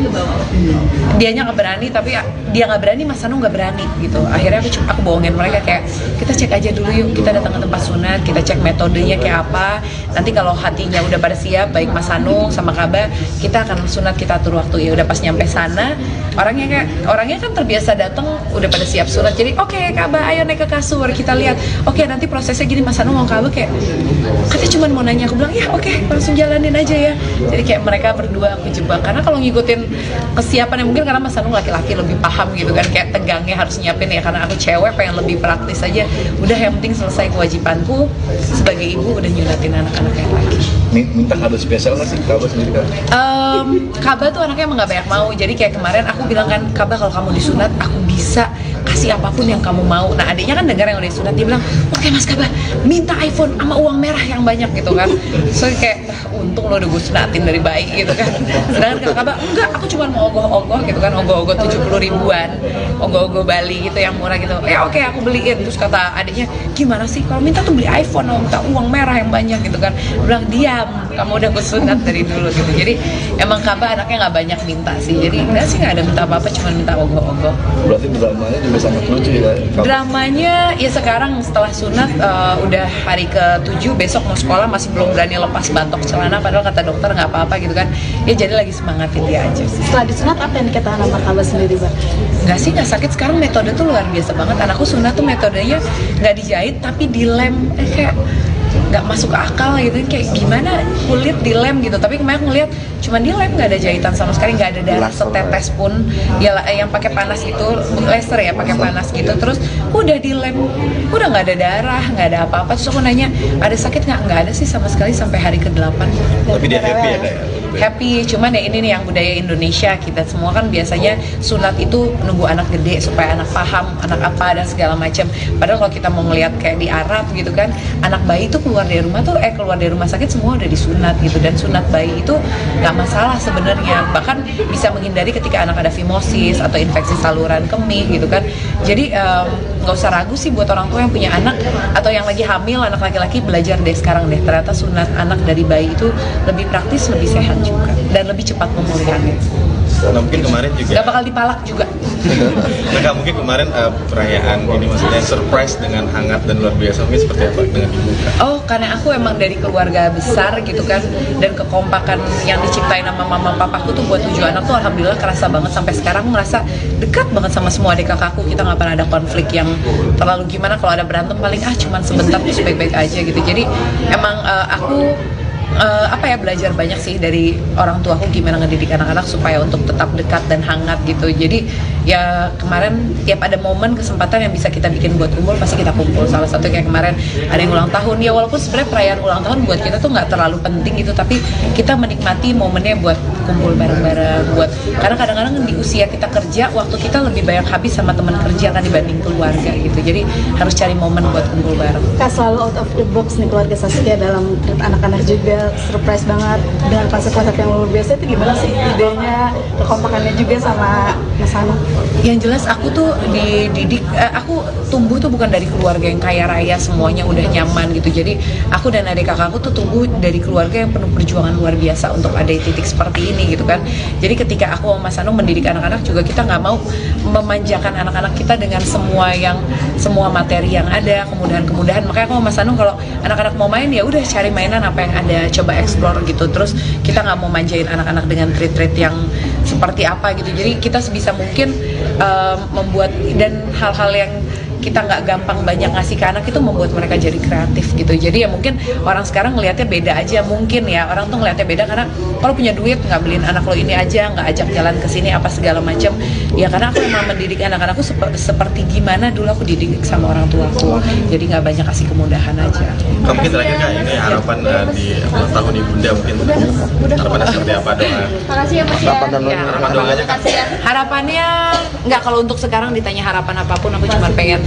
dianya nggak berani, tapi dia nggak berani, Mas Hanung nggak berani gitu. Akhirnya aku bohongin mereka kayak, kita cek aja dulu yuk, kita datang ke tempat sunat, kita cek metodenya kayak apa. Nanti kalau hatinya udah pada siap, baik Mas Hanung sama Kaba, kita akan sunat, kita atur waktu. Ya udah, pas nyampe sana orangnya kan terbiasa datang udah pada siap sunat. Jadi oke, Kaba ayo naik ke kasur, kita lihat. Oke, nanti prosesnya gini, Mas Hanung mau Kaba kayak, katanya cuma mau nanya. Aku bilang ya oke, langsung jalanin aja ya. Jadi kayak mereka berdua aku jebak, karena kalau ngikutin kesiapan ya mungkin karena Mas Hanung laki-laki lebih paham gitu kan, kayak tegangnya harus nyiapin ya. Karena aku cewek pengen lebih praktis aja. Udah, yang penting selesai kewajibanku sebagai ibu, udah nyunatin anak-anak yang lagi. Minta kado spesial nggak sih Kaba sendiri Kak? Kaba tuh anaknya emang gak banyak mau. Jadi kayak kemarin aku bilang kan, Kaba kalau kamu disunat aku bisa kasih apapun yang kamu mau. Nah adiknya kan dengar yang udah disunat, dia bilang oke Mas Kaba, minta iPhone sama uang merah yang banyak gitu kan. So kayak untung lo udah gue sunatin dari bayi gitu kan. Sedangkan kata Kaba, enggak, aku cuma mau ogoh-ogoh gitu kan, ogoh-ogoh 70 ribuan, ogoh-ogoh Bali gitu yang murah gitu. Ya oke, aku beliin. Terus kata adiknya, gimana sih kalau minta tuh beli iPhone, minta uang merah yang banyak gitu kan. Dia bilang, diam, kamu udah gue sunat dari dulu gitu. Jadi emang Kaba anaknya nggak banyak minta sih. Jadi enggak sih, nggak ada minta apa-apa, cuma minta ogoh-ogoh. Berarti dramanya juga sangat lucu ya Kaba? Dramanya ya sekarang setelah sunat udah hari ke-7, besok mau sekolah masih belum berani lepas batok celana, padahal kata dokter nggak apa-apa gitu kan. Ya jadi lagi semangatin dia aja. Setelah disunat apa yang dikatakan sama Kaba sendiri, Bang? Nggak sih, nggak sakit. Sekarang metode tuh luar biasa banget. Anakku sunat tuh metodenya nggak dijahit tapi dilem, kayak nggak masuk akal gitu, kayak gimana kulit dilem gitu. Tapi kemarin ngeliat cuman dilem, nggak ada jahitan sama sekali, nggak ada darah setetes pun. Ya yang pakai panas itu laser ya, pakai panas gitu, terus udah dilem, udah nggak ada darah, nggak ada apa-apa. Terus aku nanya, ada sakit nggak? Nggak ada sih sama sekali sampai hari ke-8. Tapi dia happy ya Kak? happy. Cuman ya ini nih yang budaya Indonesia, kita semua kan biasanya sunat itu nunggu anak gede supaya anak paham anak apa dan segala macam. Padahal kalau kita mau ngelihat kayak di Arab gitu kan, anak bayi itu keluar dari rumah sakit semua udah disunat gitu, dan sunat bayi itu nggak masalah sebenarnya, bahkan bisa menghindari ketika anak ada fimosis atau infeksi saluran kemih gitu kan. Jadi nggak usah ragu sih buat orang tua yang punya anak atau yang lagi hamil anak laki-laki, belajar deh sekarang deh, ternyata sunat anak dari bayi itu lebih praktis, lebih sehat juga, dan lebih cepat pemulihannya. Nah mungkin kemarin juga Gak bakal dipalak juga. Nah, mungkin kemarin perayaan ini maksudnya surprise dengan hangat dan luar biasa, mungkin seperti apa dengan ibu? Oh, karena aku emang dari keluarga besar gitu kan, dan kekompakan yang diciptain sama mama papaku tuh buat 7 anak tuh alhamdulillah kerasa banget. Sampai sekarang aku ngerasa dekat banget sama semua adik kakakku. Kita nggak pernah ada konflik yang terlalu gimana. Kalau ada berantem paling cuman sebentar terus baik-baik aja gitu. Jadi emang aku belajar banyak sih dari orang tuaku gimana ngedidik anak-anak supaya untuk tetap dekat dan hangat gitu. Jadi ya kemarin tiap ada momen kesempatan yang bisa kita bikin buat kumpul pasti kita kumpul. Salah satu kayak kemarin ada yang ulang tahun, ya walaupun sebenarnya perayaan ulang tahun buat kita tuh nggak terlalu penting gitu, tapi kita menikmati momennya buat kumpul bareng-bareng. Karena kadang-kadang di usia kita kerja, waktu kita lebih banyak habis sama teman kerja kan dibanding keluarga gitu. Jadi harus cari momen buat kumpul bareng. Kak, selalu out of the box nih keluarga Saskia dalam anak-anak juga, surprise banget dengan konsep-konsep yang luar biasa. Itu gimana sih idenya, kekompakannya juga sama Mas Hanung? Yang jelas aku tuh dididik, aku tumbuh tuh bukan dari keluarga yang kaya raya semuanya udah nyaman gitu. Jadi aku dan adik kakakku tuh tumbuh dari keluarga yang penuh perjuangan luar biasa untuk ada di titik seperti ini gitu kan. Jadi ketika aku sama Mas Hanung mendidik anak-anak juga, kita nggak mau memanjakan anak-anak kita dengan semua materi yang ada, kemudahan-kemudahan. Makanya aku sama Mas Hanung kalau anak-anak mau main ya udah cari mainan apa yang ada, coba explore gitu. Terus kita nggak mau manjain anak-anak dengan treat-treat yang seperti apa gitu. Jadi kita sebisa mungkin membuat, dan hal-hal yang kita nggak gampang banyak ngasih ke anak itu membuat mereka jadi kreatif gitu. Jadi ya mungkin orang sekarang ngelihatnya beda aja, mungkin ya orang tuh ngelihatnya beda karena kalau punya duit nggak beliin anak lo ini aja, nggak ajak jalan ke sini apa segala macam. Ya karena aku memang mendidik anak-anakku seperti gimana dulu aku dididik sama orang tuaku. Jadi nggak banyak kasih kemudahan aja. Mungkin terakhir Kak, ini harapan di ulang tahun Ibunda, mungkin harapannya seperti apa, doa? Makasih ya Mas ya. Harapan doanya Kak. Harapannya nggak, kalau untuk sekarang ditanya harapan apapun, aku cuma pengen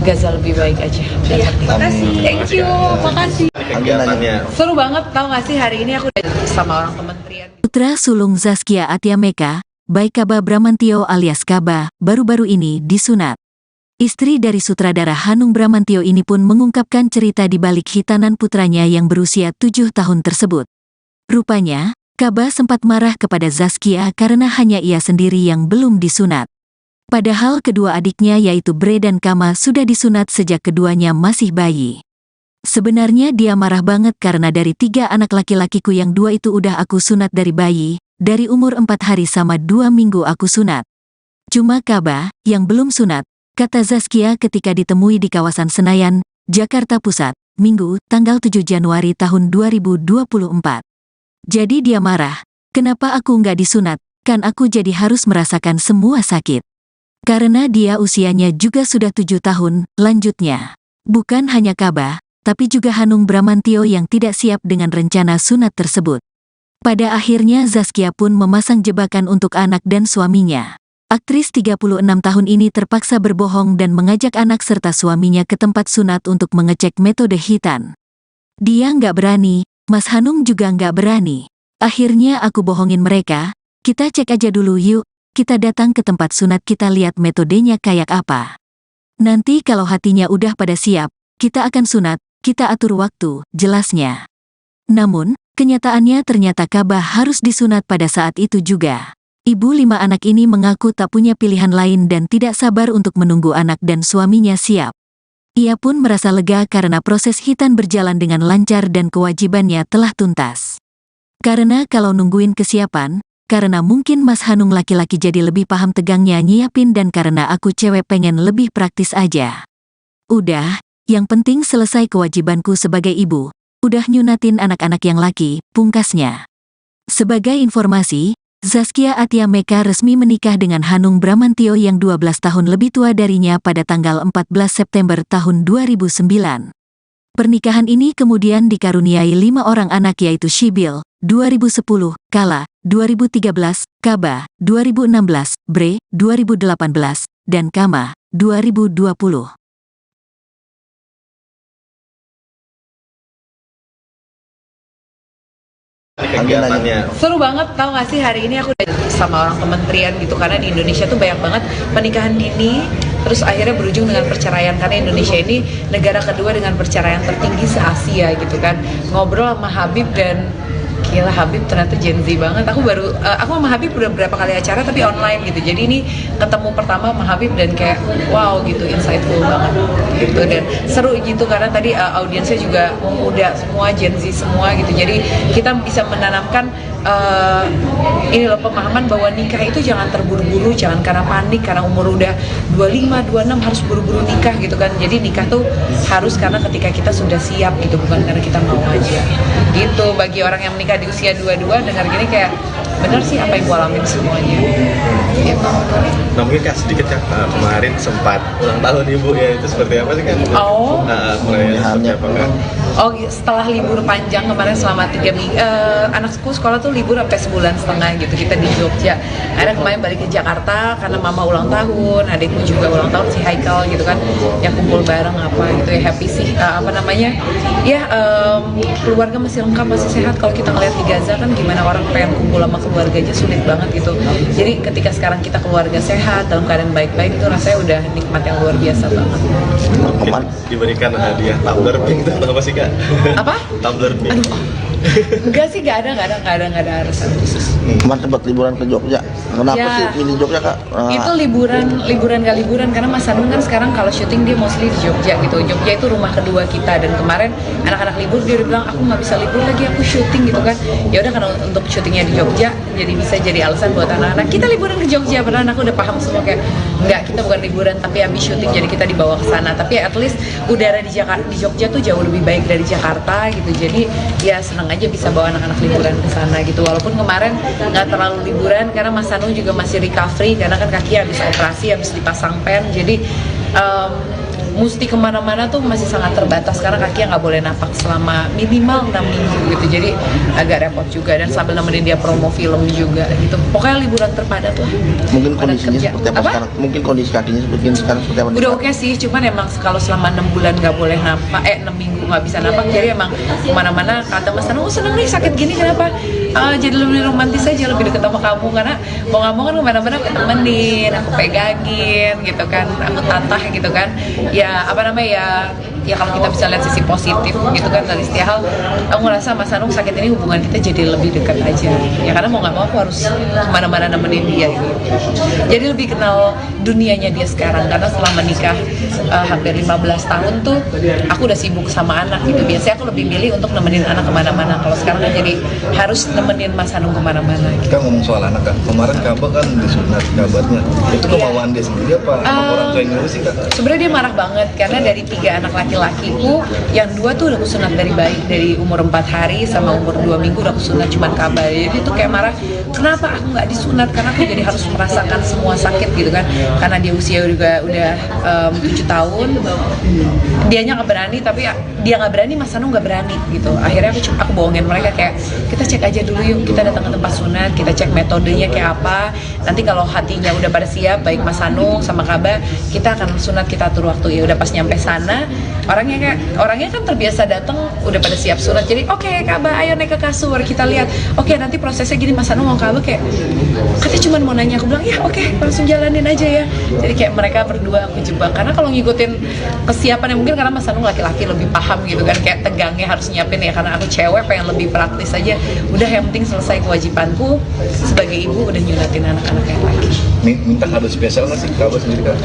Gaza lebih baik aja. Iya, makasih. Thank you. Makasih. Kegiatannya Seru banget, tau gak sih hari ini aku udah sama orang kementerian. Putra sulung Zaskia Atiameka, Baikaba Bramantio alias Kaba, baru-baru ini disunat. Istri dari sutradara Hanung Bramantio ini pun mengungkapkan cerita di balik hitanan putranya yang berusia 7 tahun tersebut. Rupanya, Kaba sempat marah kepada Zaskia karena hanya ia sendiri yang belum disunat. Padahal kedua adiknya yaitu Bre dan Kama sudah disunat sejak keduanya masih bayi. Sebenarnya dia marah banget karena dari 3 anak laki-lakiku yang 2 itu udah aku sunat dari bayi, dari umur 4 hari sama 2 minggu aku sunat. Cuma Kaba, yang belum sunat, kata Zaskia ketika ditemui di kawasan Senayan, Jakarta Pusat, Minggu, tanggal 7 Januari tahun 2024. Jadi dia marah, kenapa aku nggak disunat, kan aku jadi harus merasakan semua sakit. Karena dia usianya juga sudah 7 tahun, lanjutnya. Bukan hanya Kaba, tapi juga Hanung Bramantio yang tidak siap dengan rencana sunat tersebut. Pada akhirnya Zaskia pun memasang jebakan untuk anak dan suaminya. Aktris 36 tahun ini terpaksa berbohong dan mengajak anak serta suaminya ke tempat sunat untuk mengecek metode hitan. Dia nggak berani, Mas Hanung juga nggak berani. Akhirnya aku bohongin mereka, kita cek aja dulu yuk. Kita datang ke tempat sunat, kita lihat metodenya kayak apa. Nanti kalau hatinya udah pada siap, kita akan sunat, kita atur waktu, jelasnya. Namun, kenyataannya ternyata Kaba harus disunat pada saat itu juga. Ibu 5 anak ini mengaku tak punya pilihan lain dan tidak sabar untuk menunggu anak dan suaminya siap. Ia pun merasa lega karena proses hitan berjalan dengan lancar dan kewajibannya telah tuntas. Karena kalau nungguin kesiapan, karena mungkin Mas Hanung laki-laki jadi lebih paham tegangnya nyiapin, dan karena aku cewek pengen lebih praktis aja. Udah, yang penting selesai kewajibanku sebagai ibu, udah nyunatin anak-anak yang laki, pungkasnya. Sebagai informasi, Zaskia Atiameka resmi menikah dengan Hanung Bramantio yang 12 tahun lebih tua darinya pada tanggal 14 September tahun 2009. Pernikahan ini kemudian dikaruniai 5 orang anak yaitu Syibil, 2010, Kala, 2013, Kaba, 2016, Bre, 2018, dan Kama, 2020. Kegiatannya Seru banget, tau gak sih hari ini aku udah sama orang kementerian gitu, karena di Indonesia tuh banyak banget pernikahan dini terus akhirnya berujung dengan perceraian, karena Indonesia ini negara kedua dengan perceraian tertinggi se-Asia gitu kan. Ngobrol sama Habib dan gila, Habib ternyata Gen Z banget. Aku sama Habib udah berapa kali acara tapi online gitu, jadi ini ketemu pertama sama Habib dan kayak wow gitu, insightful banget gitu, dan seru gitu karena tadi audiensnya juga muda semua, Gen Z semua gitu, jadi kita bisa menanamkan ini loh, pemahaman bahwa nikah itu jangan terburu-buru, jangan karena panik, karena umur udah 25, 26 harus buru-buru nikah gitu kan. Jadi nikah tuh harus karena ketika kita sudah siap gitu, bukan karena kita mau aja gitu. Bagi orang yang menikah di usia 22 dengar gini kayak bener sih apa yang gue alamin semuanya gitu. Nah mungkin Kak sedikit Kak, kemarin sempat ulang tahun Ibu ya, itu seperti apa sih Kak? Perayaan seperti apa Kak? Oh, setelah libur panjang kemarin selama 3 minggu, anakku sekolah tuh libur sampai sebulan setengah gitu, kita di Jogja. Akhirnya kemarin balik ke Jakarta karena mama ulang tahun, adikku juga ulang tahun, si Haikal gitu kan, ya kumpul bareng apa gitu ya, happy sih, keluarga masih lengkap, masih sehat. Kalau kita ngeliat di Gaza kan gimana orang pengen kumpul sama keluarga aja sulit banget gitu. Jadi ketika sekarang kita keluarga sehat, dalam keadaan baik-baik, itu rasanya udah nikmat yang luar biasa banget. Mungkin diberikan hadiah tumbler pink itu apa sih Kak? Apa? Tumbler pink. Aduh, enggak sih, nggak ada alasan khusus. Kemarin sempat liburan ke Jogja. Kenapa Ya. sih milih Jogja Kak? Itu liburan gak liburan, karena Mas Hanung kan sekarang kalau syuting dia mostly di Jogja gitu. Jogja itu rumah kedua kita, dan kemarin anak-anak libur dia udah bilang aku nggak bisa libur lagi, aku syuting gitu kan. Ya udah, karena untuk syutingnya di Jogja jadi bisa jadi alasan buat anak-anak kita liburan ke Jogja. Padahal aku udah paham semua kayak enggak, kita bukan liburan tapi habis syuting jadi kita dibawa ke sana. Tapi at least udara di Jogja tuh jauh lebih baik dari Jakarta gitu. Jadi ya senang aja bisa bawa anak-anak liburan ke sana gitu. Walaupun kemarin nggak terlalu liburan karena Mas Hanung juga masih recovery, karena kan kaki habis operasi, habis dipasang pen, jadi mesti kemana-mana tuh masih sangat terbatas karena kakinya nggak boleh napak selama minimal 6 minggu gitu, jadi agak repot juga, dan sambil nemenin dia promo film juga gitu. Pokoknya liburan terpadat lah. Mungkin Padat kondisinya kerja. seperti apa sekarang? Mungkin kondisi kakinya sekarang seperti apa? Udah oke sih, cuman emang kalau selama 6 bulan nggak boleh napak, 6 minggu nggak bisa napak, jadi emang kemana-mana kata Mas Hanung, seneng nih sakit gini kenapa? Jadi lebih romantis aja, lebih deket sama kamu, karena mau nggak mau kan kemana-mana aku temenin, aku pegangin gitu kan, aku tatah gitu kan. Ya apa namanya ya kalau kita bisa lihat sisi positif gitu kan dari setiap hal, aku ngerasa Mas Hanung sakit ini hubungan kita jadi lebih dekat aja ya, karena mau nggak mau aku harus kemana-mana nemenin dia gitu. Jadi lebih kenal dunianya dia sekarang, karena setelah menikah hampir 15 tahun tuh aku udah sibuk sama anak gitu. Biasanya aku lebih milih untuk nemenin anak kemana-mana, kalau sekarang kan jadi harus nemenin Mas Hanung kemana-mana gitu. Kita ngomong soal anak Kak, kemarin Kaba kan disunat kabarnya, itu kemauan dia sendiri apa orang tua yang nyuruh sih Kak? Sebenarnya dia marah banget karena dari 3 anak laki-lakiku, yang 2 tuh udah kusunat dari bayi, dari umur 4 hari sama umur 2 minggu udah kusunat, cuman kabar. Jadi tuh kayak marah, kenapa aku nggak disunat, karena aku jadi harus merasakan semua sakit gitu kan, karena dia usia juga udah 7 tahun, dianya nggak berani, tapi dia nggak berani, Mas Hanung nggak berani gitu. Akhirnya aku bohongin mereka kayak, kita cek aja dulu yuk, kita datang ke tempat sunat, kita cek metodenya kayak apa, nanti kalau hatinya udah pada siap, baik Mas Hanung sama Kaba, kita akan sunat, kita atur waktu. Ya udah, pas nyampe sana orangnya kan terbiasa datang udah pada siap sunat, jadi oke, Kaba ayo naik ke kasur, kita lihat, oke, nanti prosesnya gini. Mas Hanung mau Kaba kayak, katanya cuma mau nanya, aku bilang ya oke, langsung jalanin aja ya. Jadi kayak mereka berdua aku jebak, karena kalau ngikutin kesiapan ya mungkin karena Mas Hanung laki-laki lebih paham gitu kan, kayak tegangnya harus nyiapin ya, karena aku cewek pengen lebih praktis aja. Udah, yang penting selesai kewajibanku sebagai ibu, udah nyunatin anak-anak yang laki. Minta kado spesial nggak sih Kaba sendiri Kak?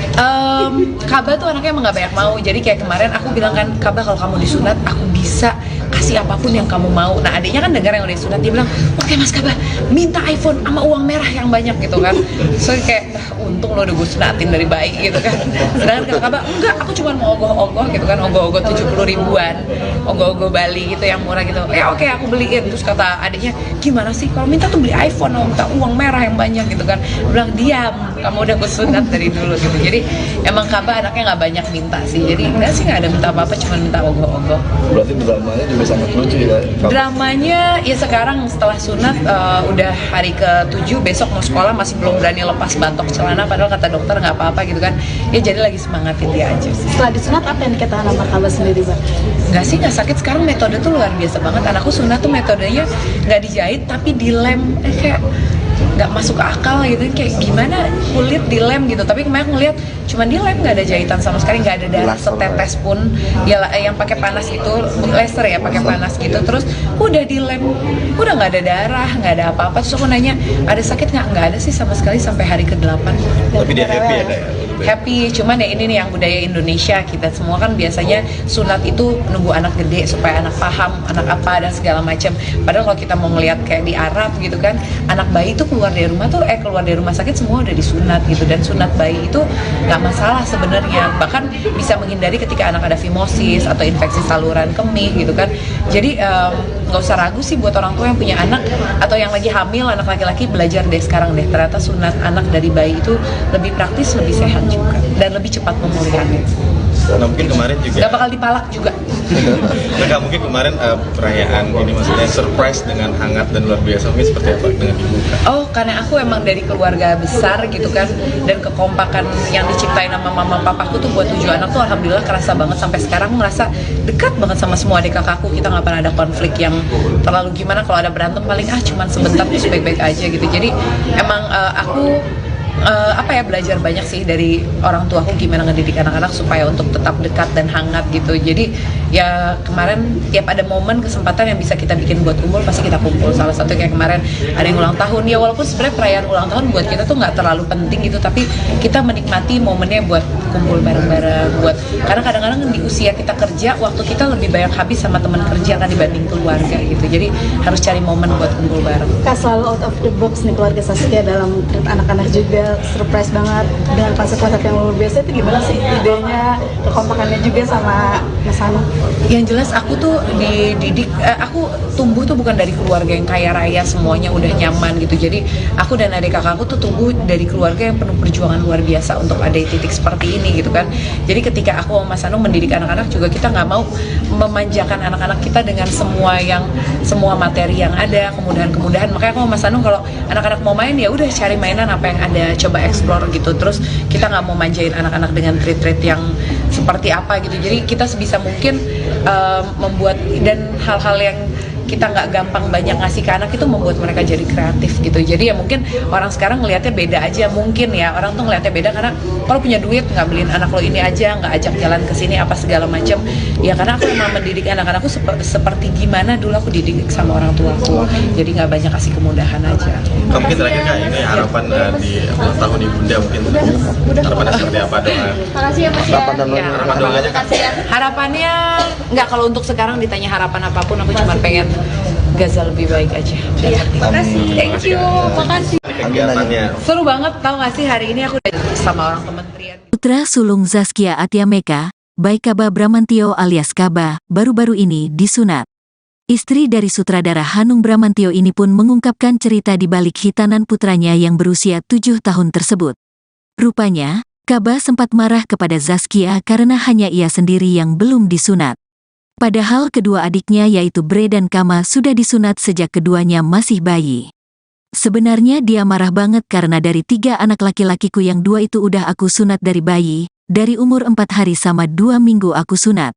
Kaba tuh anaknya emang gak banyak mau, jadi kayak kemarin aku bilang kan, Kaba kalau kamu disunat aku bisa kasih apapun yang kamu mau. Nah adiknya kan dengar yang udah sunat, dia bilang oke Mas Kaba minta iPhone sama uang merah yang banyak gitu kan. So kayak untung lo udah gue sunatin dari bayi gitu kan. Sedangkan kakak Kaba enggak, aku cuma mau ogoh-ogoh gitu kan, ogoh-ogoh 70 ribuan, ogoh-ogoh Bali gitu yang murah gitu. Ya oke aku beliin. Terus kata adiknya gimana sih kalau minta tuh beli iPhone, minta uang merah yang banyak gitu kan. Dia bilang diam, kamu udah gue sunat dari dulu gitu. Jadi emang Kaba anaknya nggak banyak minta sih, jadi enggak sih, nggak ada minta apa-apa, cuma minta ogoh-ogoh. Berarti dramanya juga sangat lucu ya. Dramanya ya sekarang setelah sunat udah hari ke-7, besok mau sekolah masih belum berani lepas batok celana, padahal kata dokter nggak apa-apa gitu kan. Ya jadi lagi semangatin dia aja sih. Setelah disunat apa yang dikatakan sama Kaba sendiri, Bang? Nggak sih, nggak sakit. Sekarang metode tuh luar biasa banget. Anakku sunat tuh metodenya nggak dijahit tapi dilem, kayak nggak masuk akal gitu, kayak gimana kulit dilem gitu. Tapi kemarin aku ngeliat cuman dilem, nggak ada jahitan sama sekali, nggak ada darah setetes pun. Ya yang pakai panas itu laser ya, pakai panas gitu, terus udah dilem, udah nggak ada darah, nggak ada apa-apa. Terus aku nanya ada sakit nggak ada sih sama sekali sampai hari ke-8. Tapi dia happy ya, Kak? Happy, cuman ya ini nih yang budaya Indonesia, kita semua kan biasanya sunat itu nunggu anak gede supaya anak paham, anak apa dan segala macam. Padahal kalau kita mau ngelihat kayak di Arab gitu kan, anak bayi itu keluar dari rumah tuh keluar dari rumah sakit semua udah disunat gitu. Dan sunat bayi itu nggak masalah sebenarnya, bahkan bisa menghindari ketika anak ada fimosis atau infeksi saluran kemih gitu kan. Jadi nggak usah ragu sih buat orang tua yang punya anak atau yang lagi hamil anak laki-laki, belajar deh sekarang deh, ternyata sunat anak dari bayi itu lebih praktis, lebih sehat juga, dan lebih cepat pemulihannya. Nah, mungkin kemarin juga Gak bakal dipalak juga. Nah, mungkin kemarin perayaan ini maksudnya surprise dengan hangat dan luar biasa, mungkin seperti apa dengan ibu? Oh, karena aku emang dari keluarga besar gitu kan, dan kekompakan yang diciptain sama mama papaku tuh buat 7 anak tuh alhamdulillah kerasa banget. Sampai sekarang ngerasa dekat banget sama semua adik kakakku. Kita nggak pernah ada konflik yang terlalu gimana. Kalau ada berantem paling cuman sebentar terus baik-baik aja gitu. Jadi emang aku belajar banyak sih dari orang tuaku gimana ngedidik anak-anak supaya untuk tetap dekat dan hangat gitu. Jadi ya kemarin tiap ada momen kesempatan yang bisa kita bikin buat kumpul pasti kita kumpul. Salah satu kayak kemarin ada yang ulang tahun, ya walaupun sebenarnya perayaan ulang tahun buat kita tuh nggak terlalu penting gitu, tapi kita menikmati momennya buat kumpul bareng-bareng. Karena kadang-kadang di usia kita kerja, waktu kita lebih banyak habis sama teman kerja kan dibanding keluarga gitu. Jadi harus cari momen buat kumpul bareng. Kak selalu out of the box nih keluarga Saskia dalam treat anak-anak juga, surprise banget dengan konsep-konsep yang luar biasa. Itu gimana sih idenya, kekompakannya juga sama Mas Hanung? Yang jelas aku tuh dididik, aku tumbuh tuh bukan dari keluarga yang kaya raya semuanya udah nyaman gitu. Jadi aku dan adik kakakku tuh tumbuh dari keluarga yang penuh perjuangan luar biasa untuk ada di titik seperti ini gitu kan. Jadi ketika aku sama Mas Hanung mendidik anak-anak juga, kita nggak mau memanjakan anak-anak kita dengan semua materi yang ada, kemudahan-kemudahan. Makanya aku sama Mas Hanung kalau anak-anak mau main ya udah cari mainan apa yang ada, coba explore gitu. Terus kita nggak mau manjain anak-anak dengan treat-treat yang seperti apa gitu. Jadi kita sebisa mungkin membuat, dan hal-hal yang kita nggak gampang banyak ngasih ke anak itu membuat mereka jadi kreatif gitu. Jadi ya mungkin orang sekarang ngelihatnya beda aja, mungkin ya orang tuh ngelihatnya beda karena kalau punya duit nggak beliin anak lo ini aja, nggak ajak jalan ke sini apa segala macam. Ya karena aku emang mendidik anak-anakku seperti gimana dulu aku dididik sama orang tuaku. Jadi nggak banyak kasih kemudahan aja. Mungkin terakhir Kak, ini harapan di ulang tahun Ibunda, mungkin harapannya seperti apa, doa? Makasih ya Mas ya. Harapan dan Ya, Harapan doanya Kak. Makasih ya. harapannya nggak, kalau untuk sekarang ditanya harapan apapun aku cuma pengen Gaza lebih baik aja. Iya, makasih. Thank you. Makasih. Kegiatannya Seru banget, tau gak sih hari ini aku udah sama orang kementerian. Putra sulung Zaskia Atiameka, Baik Kaba Bramantio alias Kaba, baru-baru ini disunat. Istri dari sutradara Hanung Bramantio ini pun mengungkapkan cerita di balik hitanan putranya yang berusia 7 tahun tersebut. Rupanya, Kaba sempat marah kepada Zaskia karena hanya ia sendiri yang belum disunat. Padahal kedua adiknya yaitu Bre dan Kama sudah disunat sejak keduanya masih bayi. Sebenarnya dia marah banget karena dari 3 anak laki-lakiku yang 2 itu udah aku sunat dari bayi, dari umur 4 hari sama 2 minggu aku sunat.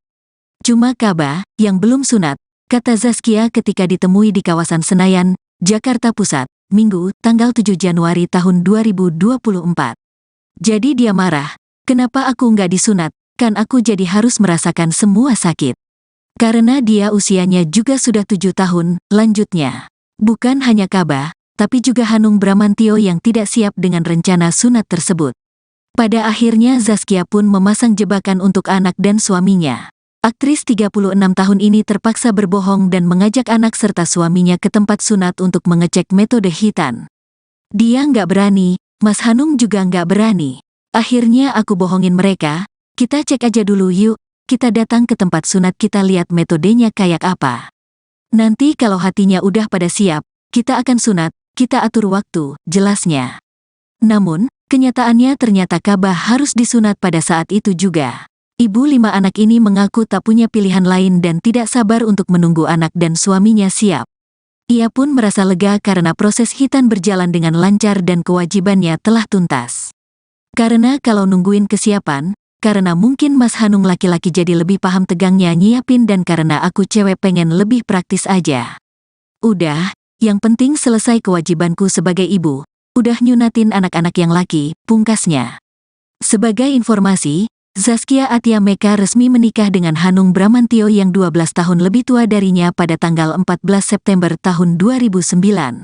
Cuma Kaba, yang belum sunat, kata Zaskia ketika ditemui di kawasan Senayan, Jakarta Pusat, Minggu, tanggal 7 Januari tahun 2024. Jadi dia marah, kenapa aku nggak disunat, kan aku jadi harus merasakan semua sakit. Karena dia usianya juga sudah 7 tahun, lanjutnya. Bukan hanya Kaba, tapi juga Hanung Bramantio yang tidak siap dengan rencana sunat tersebut. Pada akhirnya Zaskia pun memasang jebakan untuk anak dan suaminya. Aktris 36 tahun ini terpaksa berbohong dan mengajak anak serta suaminya ke tempat sunat untuk mengecek metode hitan. Dia nggak berani, Mas Hanung juga nggak berani. Akhirnya aku bohongin mereka, kita cek aja dulu yuk, kita datang ke tempat sunat kita lihat metodenya kayak apa. Nanti kalau hatinya udah pada siap, kita akan sunat, kita atur waktu, jelasnya. Namun, kenyataannya ternyata Kabah harus disunat pada saat itu juga. Ibu 5 anak ini mengaku tak punya pilihan lain dan tidak sabar untuk menunggu anak dan suaminya siap. Ia pun merasa lega karena proses hitan berjalan dengan lancar dan kewajibannya telah tuntas. Karena kalau nungguin kesiapan, karena mungkin Mas Hanung laki-laki jadi lebih paham tegangnya nyiapin dan karena aku cewek pengen lebih praktis aja. Udah, yang penting selesai kewajibanku sebagai ibu, udah nyunatin anak-anak yang laki, pungkasnya. Sebagai informasi, Zaskia Atia Meka resmi menikah dengan Hanung Bramantyo yang 12 tahun lebih tua darinya pada tanggal 14 September tahun 2009.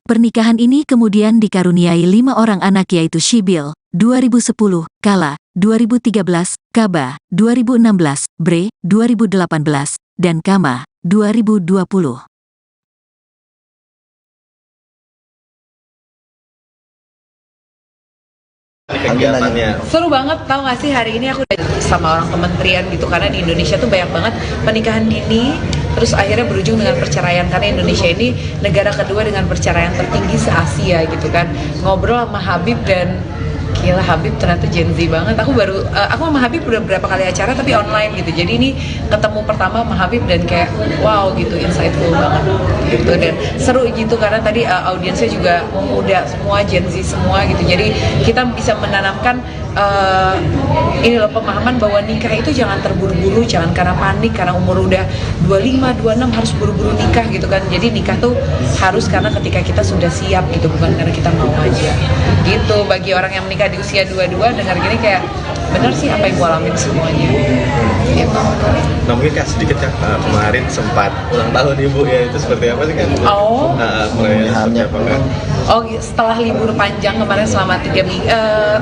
Pernikahan ini kemudian dikaruniai 5 orang anak yaitu Shibil, 2010, Kala, 2013, Kaba, 2016, Bre, 2018, dan Kama, 2020. Kegiatannya Seru banget, tau gak sih hari ini aku sama orang kementerian gitu, karena di Indonesia tuh banyak banget pernikahan dini terus akhirnya berujung dengan perceraian, karena Indonesia ini negara kedua dengan perceraian tertinggi se-Asia gitu kan. Ngobrol sama Habib dan gila, Habib ternyata Gen Z banget. Aku sama Habib udah berapa kali acara tapi online gitu, jadi ini ketemu pertama sama Habib dan kayak wow gitu, insightful banget gitu dan seru gitu karena tadi audiensnya juga muda semua, Gen Z semua gitu, jadi kita bisa menanamkan ini loh pemahaman bahwa nikah itu jangan terburu-buru, jangan karena panik, karena umur udah 25, 26 harus buru-buru nikah gitu kan. Jadi nikah tuh harus karena ketika kita sudah siap gitu, bukan karena kita mau aja gitu. Bagi orang yang menikah di usia 22 dengar gini kayak bener sih apa yang gue alamin semuanya gitu. Nah mungkin Kak sedikit Kak, kemarin sempat ulang tahun ibu ya, itu seperti apa sih kan? Mulai seperti apa Kak? Oh, setelah libur panjang kemarin selama 3 minggu,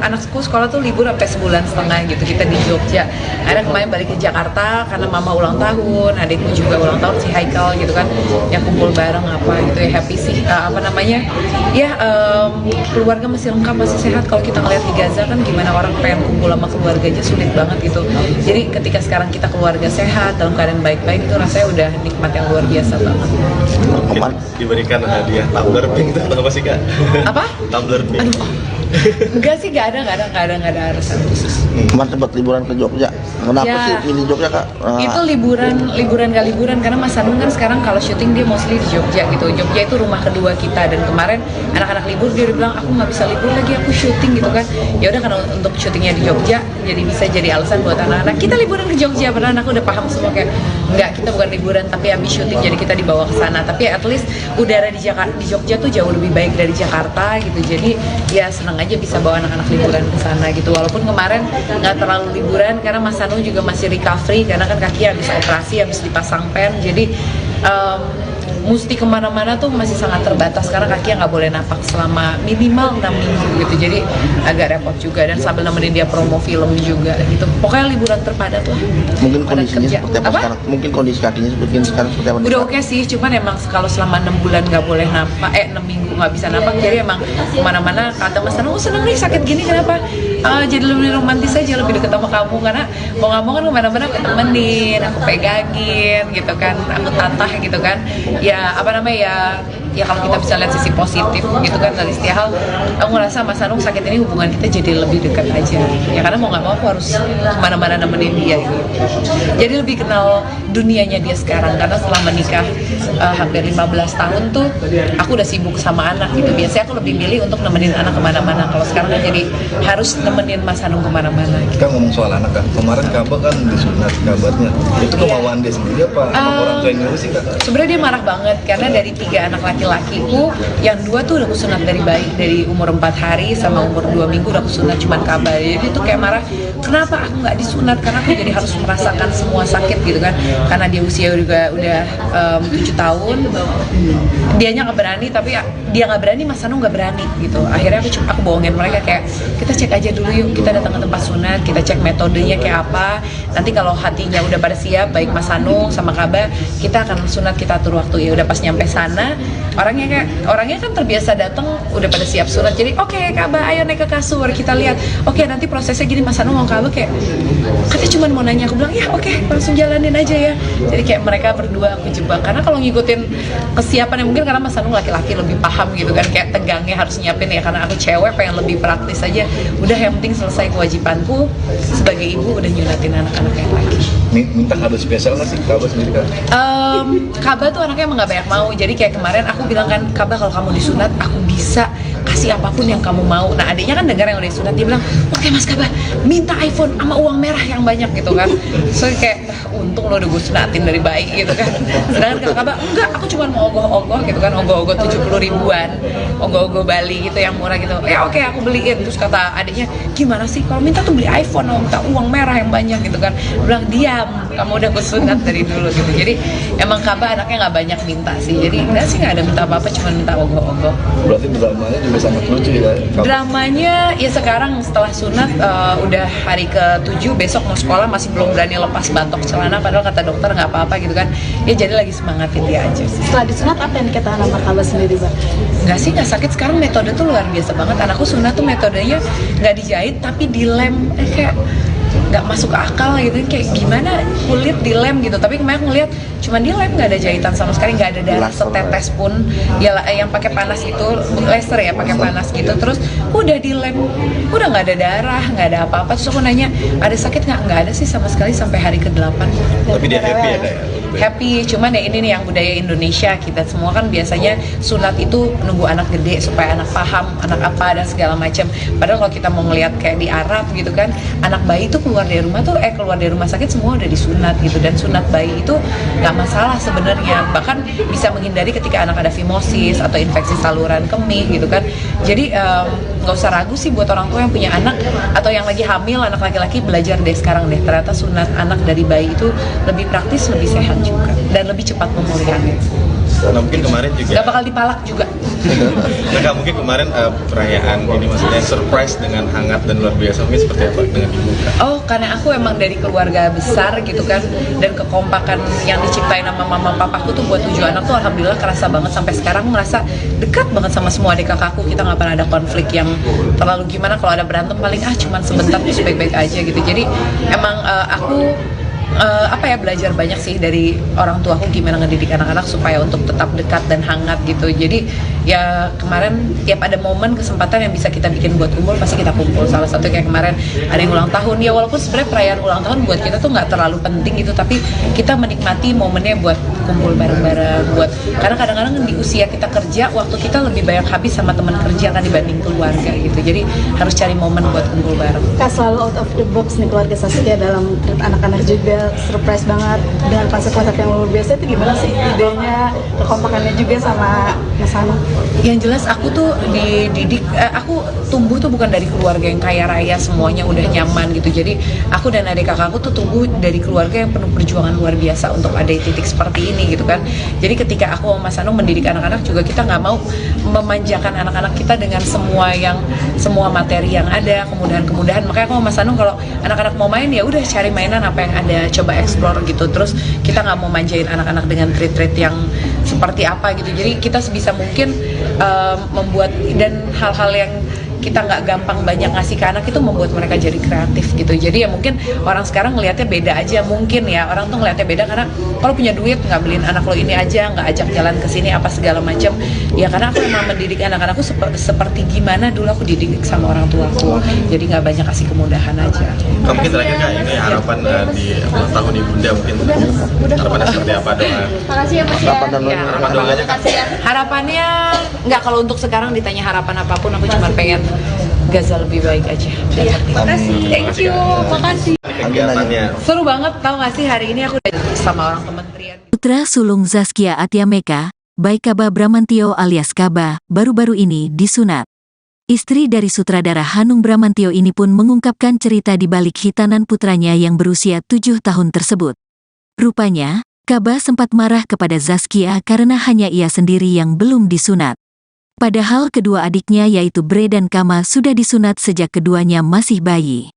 anakku sekolah tuh libur sampai sebulan setengah gitu, kita di Jogja. Akhirnya kemarin balik ke Jakarta karena mama ulang tahun, adikku juga ulang tahun si Haikal gitu kan, yang kumpul bareng apa gitu ya, happy sih, keluarga masih lengkap, masih sehat. Kalau kita ngeliat di Gaza kan gimana orang pengen kumpul sama keluarga aja sulit banget gitu. Jadi ketika sekarang kita keluarga sehat, dalam keadaan baik-baik itu rasanya udah nikmat yang luar biasa banget. Mungkin diberikan hadiah tumbler pink itu apa sih Kak? Apa? Tumbler pink. Aduh, enggak sih, nggak ada alasan khusus. Kemarin sempat liburan ke Jogja. Kenapa Ya. sih pilih Jogja Kak? Itu liburan gak liburan karena Mas Hanung kan sekarang kalau syuting dia mostly di Jogja gitu. Jogja itu rumah kedua kita, dan kemarin anak-anak libur dia udah bilang aku nggak bisa libur lagi, aku syuting gitu kan. Ya udah, karena untuk syutingnya di Jogja jadi bisa jadi alasan buat anak-anak kita liburan ke Jogja. Padahal anakku udah paham semua kayak enggak, kita bukan liburan tapi habis syuting jadi kita dibawa ke sana. Tapi at least udara di Jogja tuh jauh lebih baik dari Jakarta gitu. Jadi ya seneng aja bisa bawa anak-anak liburan ke sana gitu. Walaupun kemarin nggak terlalu liburan karena Mas Hanung juga masih recovery karena kan kaki habis operasi, habis dipasang pen, jadi mesti kemana-mana tuh masih sangat terbatas karena kakinya nggak boleh napak selama minimal 6 minggu gitu, jadi agak repot juga, dan sambil nemenin dia promo film juga gitu. Pokoknya liburan terpadat lah. Mungkin Padat kondisinya kerja. seperti apa sekarang? Mungkin kondisi kakinya sekarang seperti apa? Udah oke sih, cuman emang kalau selama 6 bulan nggak boleh napak, 6 minggu nggak bisa napak, jadi emang kemana-mana kata Mas Hanung, seneng nih sakit gini kenapa? Jadi lebih romantis aja, lebih deket sama kamu, karena mau nggak mau kan kemana-mana aku temenin, aku pegangin gitu kan, aku tatah gitu kan. Ya apa namanya ya kalau kita bisa lihat sisi positif gitu kan dari setiap hal, aku ngerasa Mas Hanung sakit ini hubungan kita jadi lebih dekat aja ya, karena mau nggak mau aku harus kemana-mana nemenin dia gitu. Jadi lebih kenal dunianya dia sekarang, karena setelah menikah hampir 15 tahun tuh aku udah sibuk sama anak gitu. Biasanya aku lebih milih untuk nemenin anak kemana-mana, kalau sekarang kan jadi harus nemenin Mas Hanung kemana-mana gitu. Kita ngomong soal anak Kak, kemarin Kaba kan disunat kabarnya, itu kemauan dia sendiri apa orang tua yang nyuruh sih Kak? Sebenarnya dia marah banget karena dari 3 anak laki-lakiku, yang 2 tuh udah aku sunat dari bayi, dari umur 4 hari sama umur 2 minggu udah aku sunat cuman Kaba. Jadi tuh kayak marah, kenapa aku nggak disunat, karena aku jadi harus merasakan semua sakit gitu kan. karena dia usia juga udah 7 tahun, dianya nggak berani, tapi dia nggak berani, Mas Anu nggak berani gitu. Akhirnya aku bohongin mereka kayak, kita cek aja dulu yuk, kita datang ke tempat sunat, kita cek metodenya kayak apa. Nanti kalau hatinya udah pada siap, baik Mas Anu sama Kaba, kita akan sunat, kita atur waktu. Ya udah pas nyampe sana, orangnya kan terbiasa datang udah pada siap sunat. Jadi oke, Kaba ayo naik ke kasur, kita lihat. Oke, nanti prosesnya gini, Mas Anu mau Kaba kayak, katanya cuma mau nanya. Aku bilang ya oke, langsung jalanin aja ya. Jadi kayak mereka berdua aku jebak, karena kalau ngikutin kesiapan mungkin karena Mas Anu laki-laki lebih paham gitu kan, kayak tegangnya harus nyiapin ya, karena aku cewek pengen lebih praktis aja. Udah yang penting selesai kewajibanku sebagai ibu, udah nyunatin anak-anak yang lagi. Minta kado spesial nggak sih Kaba sendiri kan? Kaba tuh anaknya emang gak banyak mau. Jadi kayak kemarin aku bilang kan, Kaba kalau kamu disunat aku bisa kasih apapun yang kamu mau. Nah adiknya kan dengar yang udah disunat, dia bilang oke Mas Kaba, minta iPhone sama uang merah yang banyak gitu kan. So kayak untung lo udah gue sunatin dari bayi gitu kan. Sedangkan kalau Kaba enggak, aku cuma mau ogoh-ogoh gitu kan, ogoh-ogoh 70 ribuan, ogoh-ogoh Bali gitu yang murah gitu. Ya oke, aku beliin. Terus kata adiknya, gimana sih kalau minta tuh beli iPhone, minta uang merah yang banyak gitu kan. Dia bilang diam, kamu udah gue sunat dari dulu gitu. Jadi emang Kaba anaknya nggak banyak minta sih. Jadi enggak sih, nggak ada minta apa-apa, cuma minta ogoh-ogoh. Berarti dramanya juga sangat lucu ya Kaba? Dramanya ya sekarang setelah sunat udah hari ke-7, besok mau sekolah masih belum berani lepas batok celana, padahal kata dokter nggak apa-apa gitu kan. Ya jadi lagi semangatin dia aja sih. Setelah disunat apa yang dikatakan sama Kaba sendiri, Bang? Nggak sih, nggak sakit. Sekarang metode tuh luar biasa banget. Anakku sunat tuh metodenya nggak dijahit tapi dilem, kayak nggak masuk akal gitu, kayak gimana kulit dilem gitu. Tapi kemarin ngeliat cuma dilem, nggak ada jahitan sama sekali, nggak ada darah setetes pun. Ya yang pakai panas itu laser ya, pakai panas gitu, terus udah dilem, udah nggak ada darah, nggak ada apa-apa. Terus aku nanya ada sakit nggak ada sih sama sekali sampai hari ke-8. Tapi dia happy ya kayak. Happy, cuman ya ini nih yang budaya Indonesia, kita semua kan biasanya sunat itu nunggu anak gede supaya anak paham, anak apa dan segala macam. Padahal kalau kita mau ngelihat kayak di Arab gitu kan, anak bayi itu keluar dari rumah sakit semua udah disunat gitu. Dan sunat bayi itu nggak masalah sebenarnya, bahkan bisa menghindari ketika anak ada fimosis atau infeksi saluran kemih gitu kan. Jadi nggak usah ragu sih buat orang tua yang punya anak atau yang lagi hamil anak laki-laki, belajar deh sekarang deh, ternyata sunat anak dari bayi itu lebih praktis, lebih sehat juga, dan lebih cepat pemulihannya. Nah mungkin kemarin juga Gak bakal dipalak juga. Nah, mungkin kemarin perayaan ini maksudnya surprise dengan hangat dan luar biasa, mungkin seperti apa dengan ibu Kak? Oh, karena aku emang dari keluarga besar gitu kan, dan kekompakan yang diciptain sama mama papaku tuh buat 7 anak tuh alhamdulillah kerasa banget. Sampai sekarang aku ngerasa dekat banget sama semua adik kakakku. Kita nggak pernah ada konflik yang terlalu gimana. Kalau ada berantem paling cuman sebentar terus baik-baik aja gitu. Jadi emang aku belajar banyak sih dari orang tuaku gimana ngedidik anak-anak supaya untuk tetap dekat dan hangat gitu. Jadi ya kemarin tiap ada momen kesempatan yang bisa kita bikin buat kumpul, pasti kita kumpul. Salah satu kayak kemarin ada yang ulang tahun, ya walaupun sebenarnya perayaan ulang tahun buat kita tuh nggak terlalu penting gitu, tapi kita menikmati momennya buat kumpul bareng-bareng. Karena kadang-kadang di usia kita kerja, waktu kita lebih banyak habis sama teman kerja kan dibanding keluarga gitu. Jadi harus cari momen buat kumpul bareng. Kak, selalu out of the box nih keluarga Saskia dalam anak-anak juga, surprise banget dengan konsep-konsep yang luar biasa. Itu gimana sih idenya, kekompakannya juga sama Mas Anu? Yang jelas aku tuh dididik, aku tumbuh tuh bukan dari keluarga yang kaya raya semuanya udah nyaman gitu. Jadi aku dan adik kakakku tuh tumbuh dari keluarga yang penuh perjuangan luar biasa untuk ada di titik seperti ini gitu kan. Jadi ketika aku sama Mas Anu mendidik anak-anak juga, kita nggak mau memanjakan anak-anak kita dengan semua materi yang ada, kemudahan-kemudahan. Makanya aku sama Mas Anu kalau anak-anak mau main ya udah cari mainan apa yang ada, coba explore gitu. Terus kita nggak mau manjain anak-anak dengan treat-treat yang seperti apa gitu. Jadi kita sebisa mungkin membuat, dan hal-hal yang kita nggak gampang banyak ngasih ke anak itu membuat mereka jadi kreatif gitu. Jadi ya mungkin orang sekarang ngelihatnya beda aja, mungkin ya orang tuh ngelihatnya beda karena kalau punya duit nggak beliin anak lo ini aja, nggak ajak jalan ke sini apa segala macam. Ya karena aku emang mendidik anak-anakku seperti gimana dulu aku dididik sama orang tuaku. Jadi nggak banyak kasih kemudahan aja. Mungkin terakhir Kak, ini harapan di ulang tahun Ibunda, mungkin harapannya seperti apa, doa? Makasih ya Mas ya. Harapan doanya Kak? Harapannya nggak, kalau untuk sekarang ditanya harapan apapun, aku cuma pengen Gaza lebih baik aja. Makasih. Thank you. Makasih. Kegiatannya Seru banget, tau gak sih hari ini aku udah sama orang kementerian. Putra sulung Zaskia Atiameka, baik Kaba Bramantio alias Kaba, baru-baru ini disunat. Istri dari sutradara Hanung Bramantio ini pun mengungkapkan cerita di balik hitanan putranya yang berusia 7 tahun tersebut. Rupanya, Kaba sempat marah kepada Zaskia karena hanya ia sendiri yang belum disunat. Padahal kedua adiknya yaitu Bre dan Kama sudah disunat sejak keduanya masih bayi.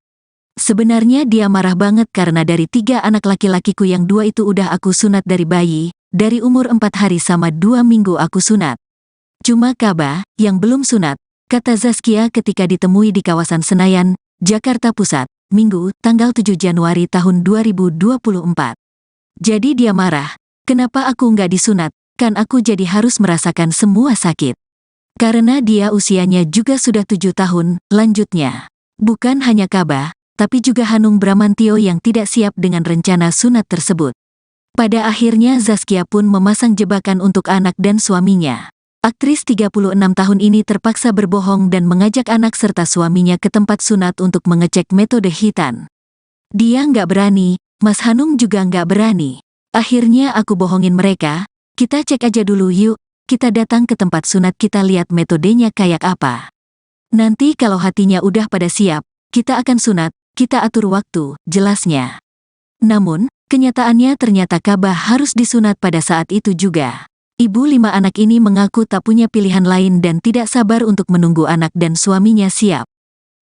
Sebenarnya dia marah banget karena dari 3 anak laki-lakiku yang 2 itu udah aku sunat dari bayi, dari umur 4 hari sama 2 minggu aku sunat. Cuma Kaba, yang belum sunat, kata Zaskia ketika ditemui di kawasan Senayan, Jakarta Pusat, Minggu, tanggal 7 Januari tahun 2024. Jadi dia marah, kenapa aku nggak disunat, kan aku jadi harus merasakan semua sakit. Karena dia usianya juga sudah 7 tahun, lanjutnya. Bukan hanya Kaba, tapi juga Hanung Bramantio yang tidak siap dengan rencana sunat tersebut. Pada akhirnya Zaskia pun memasang jebakan untuk anak dan suaminya. Aktris 36 tahun ini terpaksa berbohong dan mengajak anak serta suaminya ke tempat sunat untuk mengecek metode hitan. Dia nggak berani, Mas Hanung juga nggak berani. Akhirnya aku bohongin mereka, kita cek aja dulu yuk, kita datang ke tempat sunat kita lihat metodenya kayak apa. Nanti kalau hatinya udah pada siap, kita akan sunat, kita atur waktu, jelasnya. Namun, kenyataannya ternyata Kaba harus disunat pada saat itu juga. Ibu 5 anak ini mengaku tak punya pilihan lain dan tidak sabar untuk menunggu anak dan suaminya siap.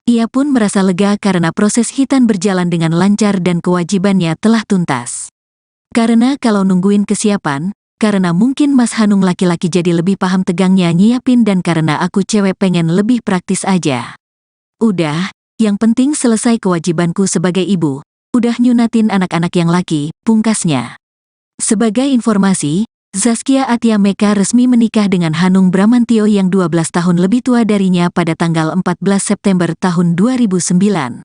Ia pun merasa lega karena proses hitan berjalan dengan lancar dan kewajibannya telah tuntas. Karena kalau nungguin kesiapan, karena mungkin Mas Hanung laki-laki jadi lebih paham tegangnya nyiapin dan karena aku cewek pengen lebih praktis aja. Udah, yang penting selesai kewajibanku sebagai ibu, udah nyunatin anak-anak yang laki, pungkasnya. Sebagai informasi, Zaskia Atia Meka resmi menikah dengan Hanung Bramantio yang 12 tahun lebih tua darinya pada tanggal 14 September tahun 2009.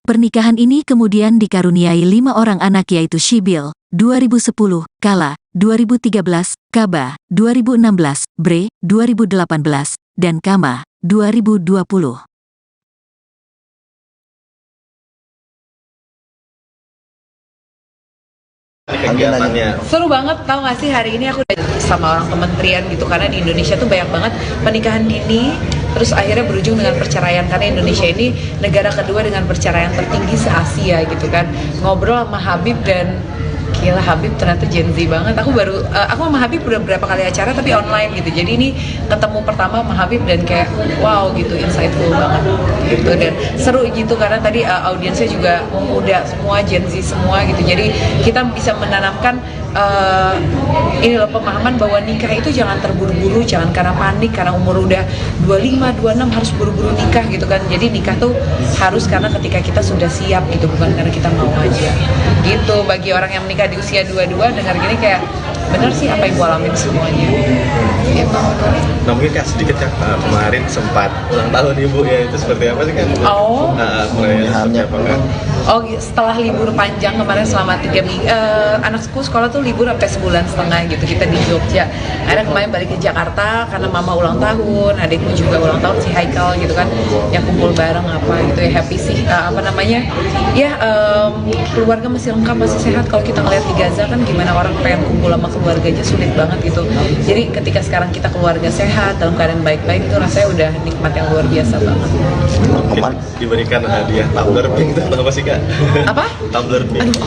Pernikahan ini kemudian dikaruniai 5 orang anak yaitu Shibil, 2010, Kala, 2013, Kaba, 2016, Bre, 2018, dan Kama, 2020. Kegiatannya Seru banget, tau gak sih hari ini aku sama orang kementerian gitu, karena di Indonesia tuh banyak banget pernikahan dini terus akhirnya berujung dengan perceraian, karena Indonesia ini negara kedua dengan perceraian tertinggi se-Asia gitu kan. Ngobrol sama Habib dan gila, Habib ternyata Gen Z banget. Aku sama Habib udah berapa kali acara tapi online gitu, jadi ini ketemu pertama sama Habib dan kayak wow gitu, insightful banget gitu dan seru gitu karena tadi audiensnya juga muda semua, Gen Z semua gitu, jadi kita bisa menanamkan ini loh pemahaman bahwa nikah itu jangan terburu-buru, jangan karena panik, karena umur udah 25, 26 harus buru-buru nikah gitu kan. Jadi nikah tuh harus karena ketika kita sudah siap gitu, bukan karena kita mau aja gitu. Bagi orang yang menikah di usia 22 dengar gini kayak bener sih apa ibu alamin semuanya gitu. Nah mungkin Kak sedikit Kak, kemarin sempat ulang tahun ibu ya, itu seperti apa sih Kak? Merayaannya apa Kak? Oh, setelah libur panjang kemarin selama 3 minggu, anakku sekolah tuh libur sampai sebulan setengah gitu, kita di Jogja. Akhirnya kemarin balik ke Jakarta karena mama ulang tahun, adikku juga ulang tahun si Haikal gitu kan, yang kumpul bareng apa gitu ya, happy sih, keluarga masih lengkap, masih sehat. Kalau kita ngeliat di Gaza kan gimana orang pengen kumpul sama keluarga aja sulit banget gitu. Jadi ketika sekarang kita keluarga sehat, dalam keadaan baik-baik itu rasanya udah nikmat yang luar biasa banget. Mungkin diberikan hadiah tumbler pink itu apa sih Kak? Apa? Tumbler pink. Aduh,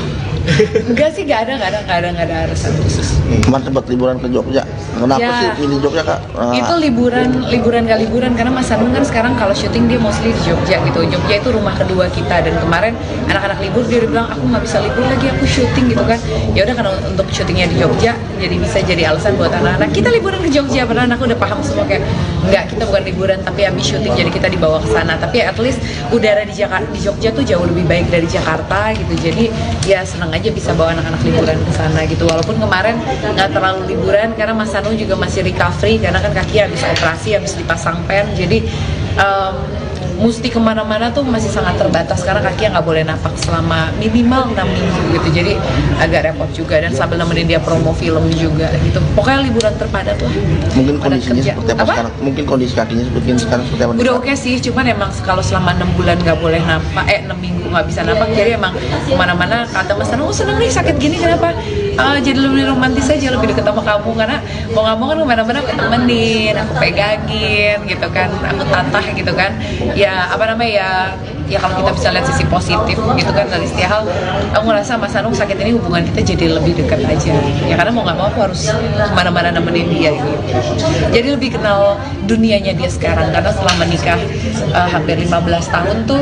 enggak sih, nggak ada alasan khusus. Kemarin sempat liburan ke Jogja. Kenapa Ya. sih pilih Jogja Kak? Itu liburan gak liburan karena Mas Hanung kan sekarang kalau syuting dia mostly di Jogja gitu. Jogja itu rumah kedua kita dan kemarin anak-anak libur dia udah bilang aku nggak bisa libur lagi, aku syuting gitu kan. Ya udah karena untuk syutingnya di Jogja jadi bisa jadi alasan buat anak-anak kita liburan ke Jogja, padahal anakku udah paham semua kayak enggak, kita bukan liburan tapi habis syuting jadi kita dibawa ke sana. Tapi at least udara di Jogja tuh jauh lebih baik dari Jakarta gitu. Jadi ya seneng aja bisa bawa anak-anak liburan ke sana gitu. Walaupun kemarin nggak terlalu liburan karena Mas Hanung juga masih recovery karena kan kaki habis operasi, habis dipasang pen, jadi mesti kemana-mana tuh masih sangat terbatas karena kakinya nggak boleh napak selama minimal 6 minggu gitu, jadi agak repot juga dan sambil nemenin dia promo film juga gitu. Pokoknya liburan terpadat lah. Mungkin Padat kondisinya kerja. seperti apa sekarang? Mungkin kondisi kakinya sekarang seperti apa? Udah oke sih, cuman emang kalau selama 6 bulan nggak boleh napak, 6 minggu nggak bisa napak, jadi emang kemana-mana kata Mas Hanung, seneng nih sakit gini kenapa? Jadi lebih romantis aja, lebih deket sama kamu karena mau nggak mau kan kemana-mana aku temenin, aku pegangin gitu kan, aku tatah gitu kan. Ya apa namanya ya ya kalau kita bisa lihat sisi positif gitu kan dari setiap hal, aku ngerasa Mas Anung sakit ini hubungan kita jadi lebih dekat aja ya, karena mau nggak mau aku harus kemana-mana nemenin dia gitu. Jadi lebih kenal dunianya dia sekarang, karena setelah menikah hampir 15 tahun tuh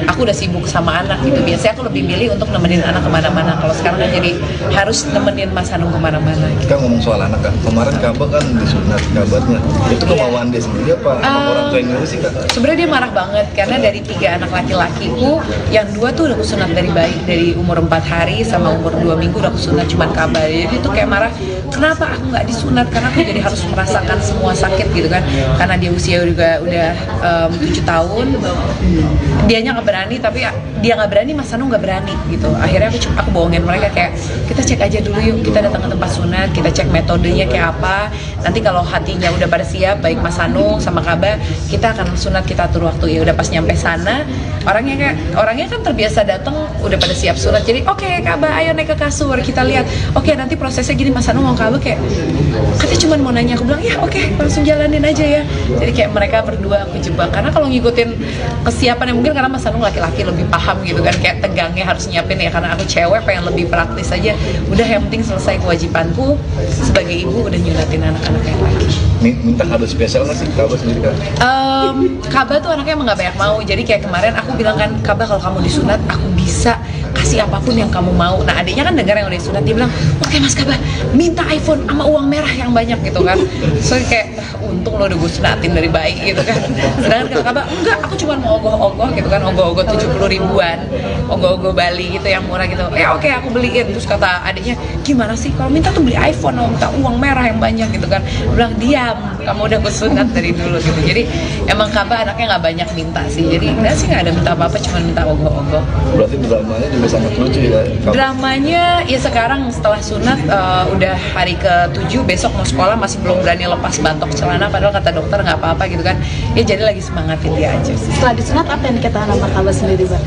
aku udah sibuk sama anak gitu. Biasanya aku lebih milih untuk nemenin anak kemana-mana, kalau sekarang kan jadi harus nemenin Mas Anung kemana-mana gitu. Kita ngomong soal anak kan, kemarin Kaba kan disunat kabarnya. Itu kemauan dia sendiri apa orang tua yang nyuruh sih Kak? Sebenarnya dia marah banget karena dari 3 anak laki-lakiku, yang 2 tuh udah kusunat dari bayi, dari umur 4 hari sama umur 2 minggu udah kusunat cuman Kaba. Jadi tuh kayak marah, kenapa aku nggak disunat, karena aku jadi harus merasakan semua sakit gitu kan, karena dia usia juga udah 7 tahun, dianya nggak berani, tapi dia nggak berani, Mas Anung nggak berani gitu. Akhirnya aku bohongin mereka kayak, kita cek aja dulu yuk, kita datang ke tempat sunat, kita cek metodenya kayak apa, nanti kalau hatinya udah pada siap, baik Mas Anung sama Kaba, kita akan sunat, kita atur waktu. Ya udah pas nyampe sana, orangnya kan terbiasa datang udah pada siap sunat, jadi oke, Kaba ayo naik ke kasur, kita lihat, oke, nanti prosesnya gini, Mas Anung mau Kaba kayak, katanya cuma mau nanya, aku bilang ya oke, langsung jalanin aja ya. Jadi kayak mereka berdua aku jebak, karena kalau ngikutin kesiapan ya mungkin karena Mas Anung laki-laki lebih paham gitu kan, kayak tegangnya harus nyiapin ya, karena aku cewek pengen lebih praktis aja, udah yang penting selesai kewajibanku sebagai ibu, udah nyunatin anak-anak yang lagi. Minta kado spesial nggak sih Kaba sendiri Kak? Kaba tuh anaknya emang gak banyak mau, jadi kayak kemarin aku bilang kan, Kaba kalau kamu disunat aku bisa kasih apapun yang kamu mau. Nah adiknya kan dengar yang udah disunat, dia bilang oke Mas Kaba, minta iPhone sama uang merah yang banyak gitu kan. So kayak untung lo udah gue sunatin dari bayi gitu kan. Sedangkan kalau Kaba enggak, aku cuma mau ogoh-ogoh gitu kan, ogoh-ogoh 70 ribuan, ogoh-ogoh Bali gitu yang murah gitu. Ya oke, aku beliin. Terus kata adiknya, gimana sih kalau minta tuh beli iPhone, minta uang merah yang banyak gitu kan. Dia bilang diam, kamu udah gue sunat dari dulu gitu. Jadi emang Kaba anaknya nggak banyak minta sih, jadi enggak sih, nggak ada minta apa-apa, cuma minta ogoh-ogoh. Berarti dramanya juga sangat lucu ya Kaba? Dramanya ya sekarang setelah sunat udah hari ke-7, besok mau sekolah masih belum berani lepas batok celana, padahal kata dokter nggak apa-apa gitu kan. Ya jadi lagi semangatin dia aja sih. Setelah disunat apa yang dikatakan sama Kaba sendiri, Mbak?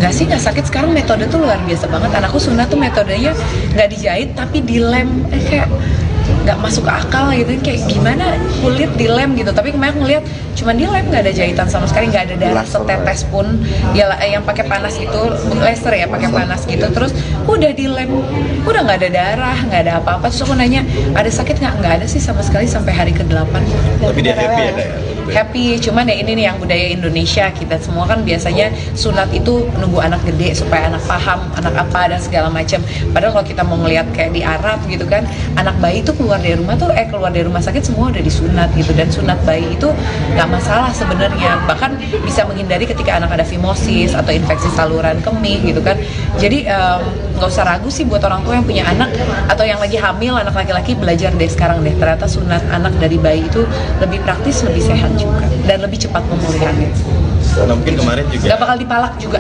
Nggak sih, nggak sakit. Sekarang metode tuh luar biasa banget. Anakku sunat tuh metodenya nggak dijahit tapi dilem, kayak nggak masuk akal gitu, kayak gimana kulit dilem gitu. Tapi kemarin ngeliat cuman dilem, nggak ada jahitan sama sekali, nggak ada darah setetes pun ya, yang pakai panas itu laser ya, pakai panas gitu, terus udah dilem, udah nggak ada darah, nggak ada apa-apa. Terus aku nanya ada sakit nggak ada sih sama sekali sampai hari ke-8. Tapi dia happy ya Kak? Happy, cuman ya ini nih yang budaya Indonesia, kita semua kan biasanya sunat itu nunggu anak gede supaya anak paham, anak apa dan segala macam. Padahal kalau kita mau ngelihat kayak di Arab gitu kan, anak bayi itu keluar dari rumah sakit semua udah disunat gitu, dan sunat bayi itu nggak masalah sebenarnya, bahkan bisa menghindari ketika anak ada fimosis atau infeksi saluran kemih gitu kan. Jadi nggak usah ragu sih buat orang tua yang punya anak atau yang lagi hamil anak laki-laki, belajar deh sekarang deh, ternyata sunat anak dari bayi itu lebih praktis, lebih sehat juga, dan lebih cepat pemulihannya. Nah mungkin kemarin juga Gak bakal dipalak juga.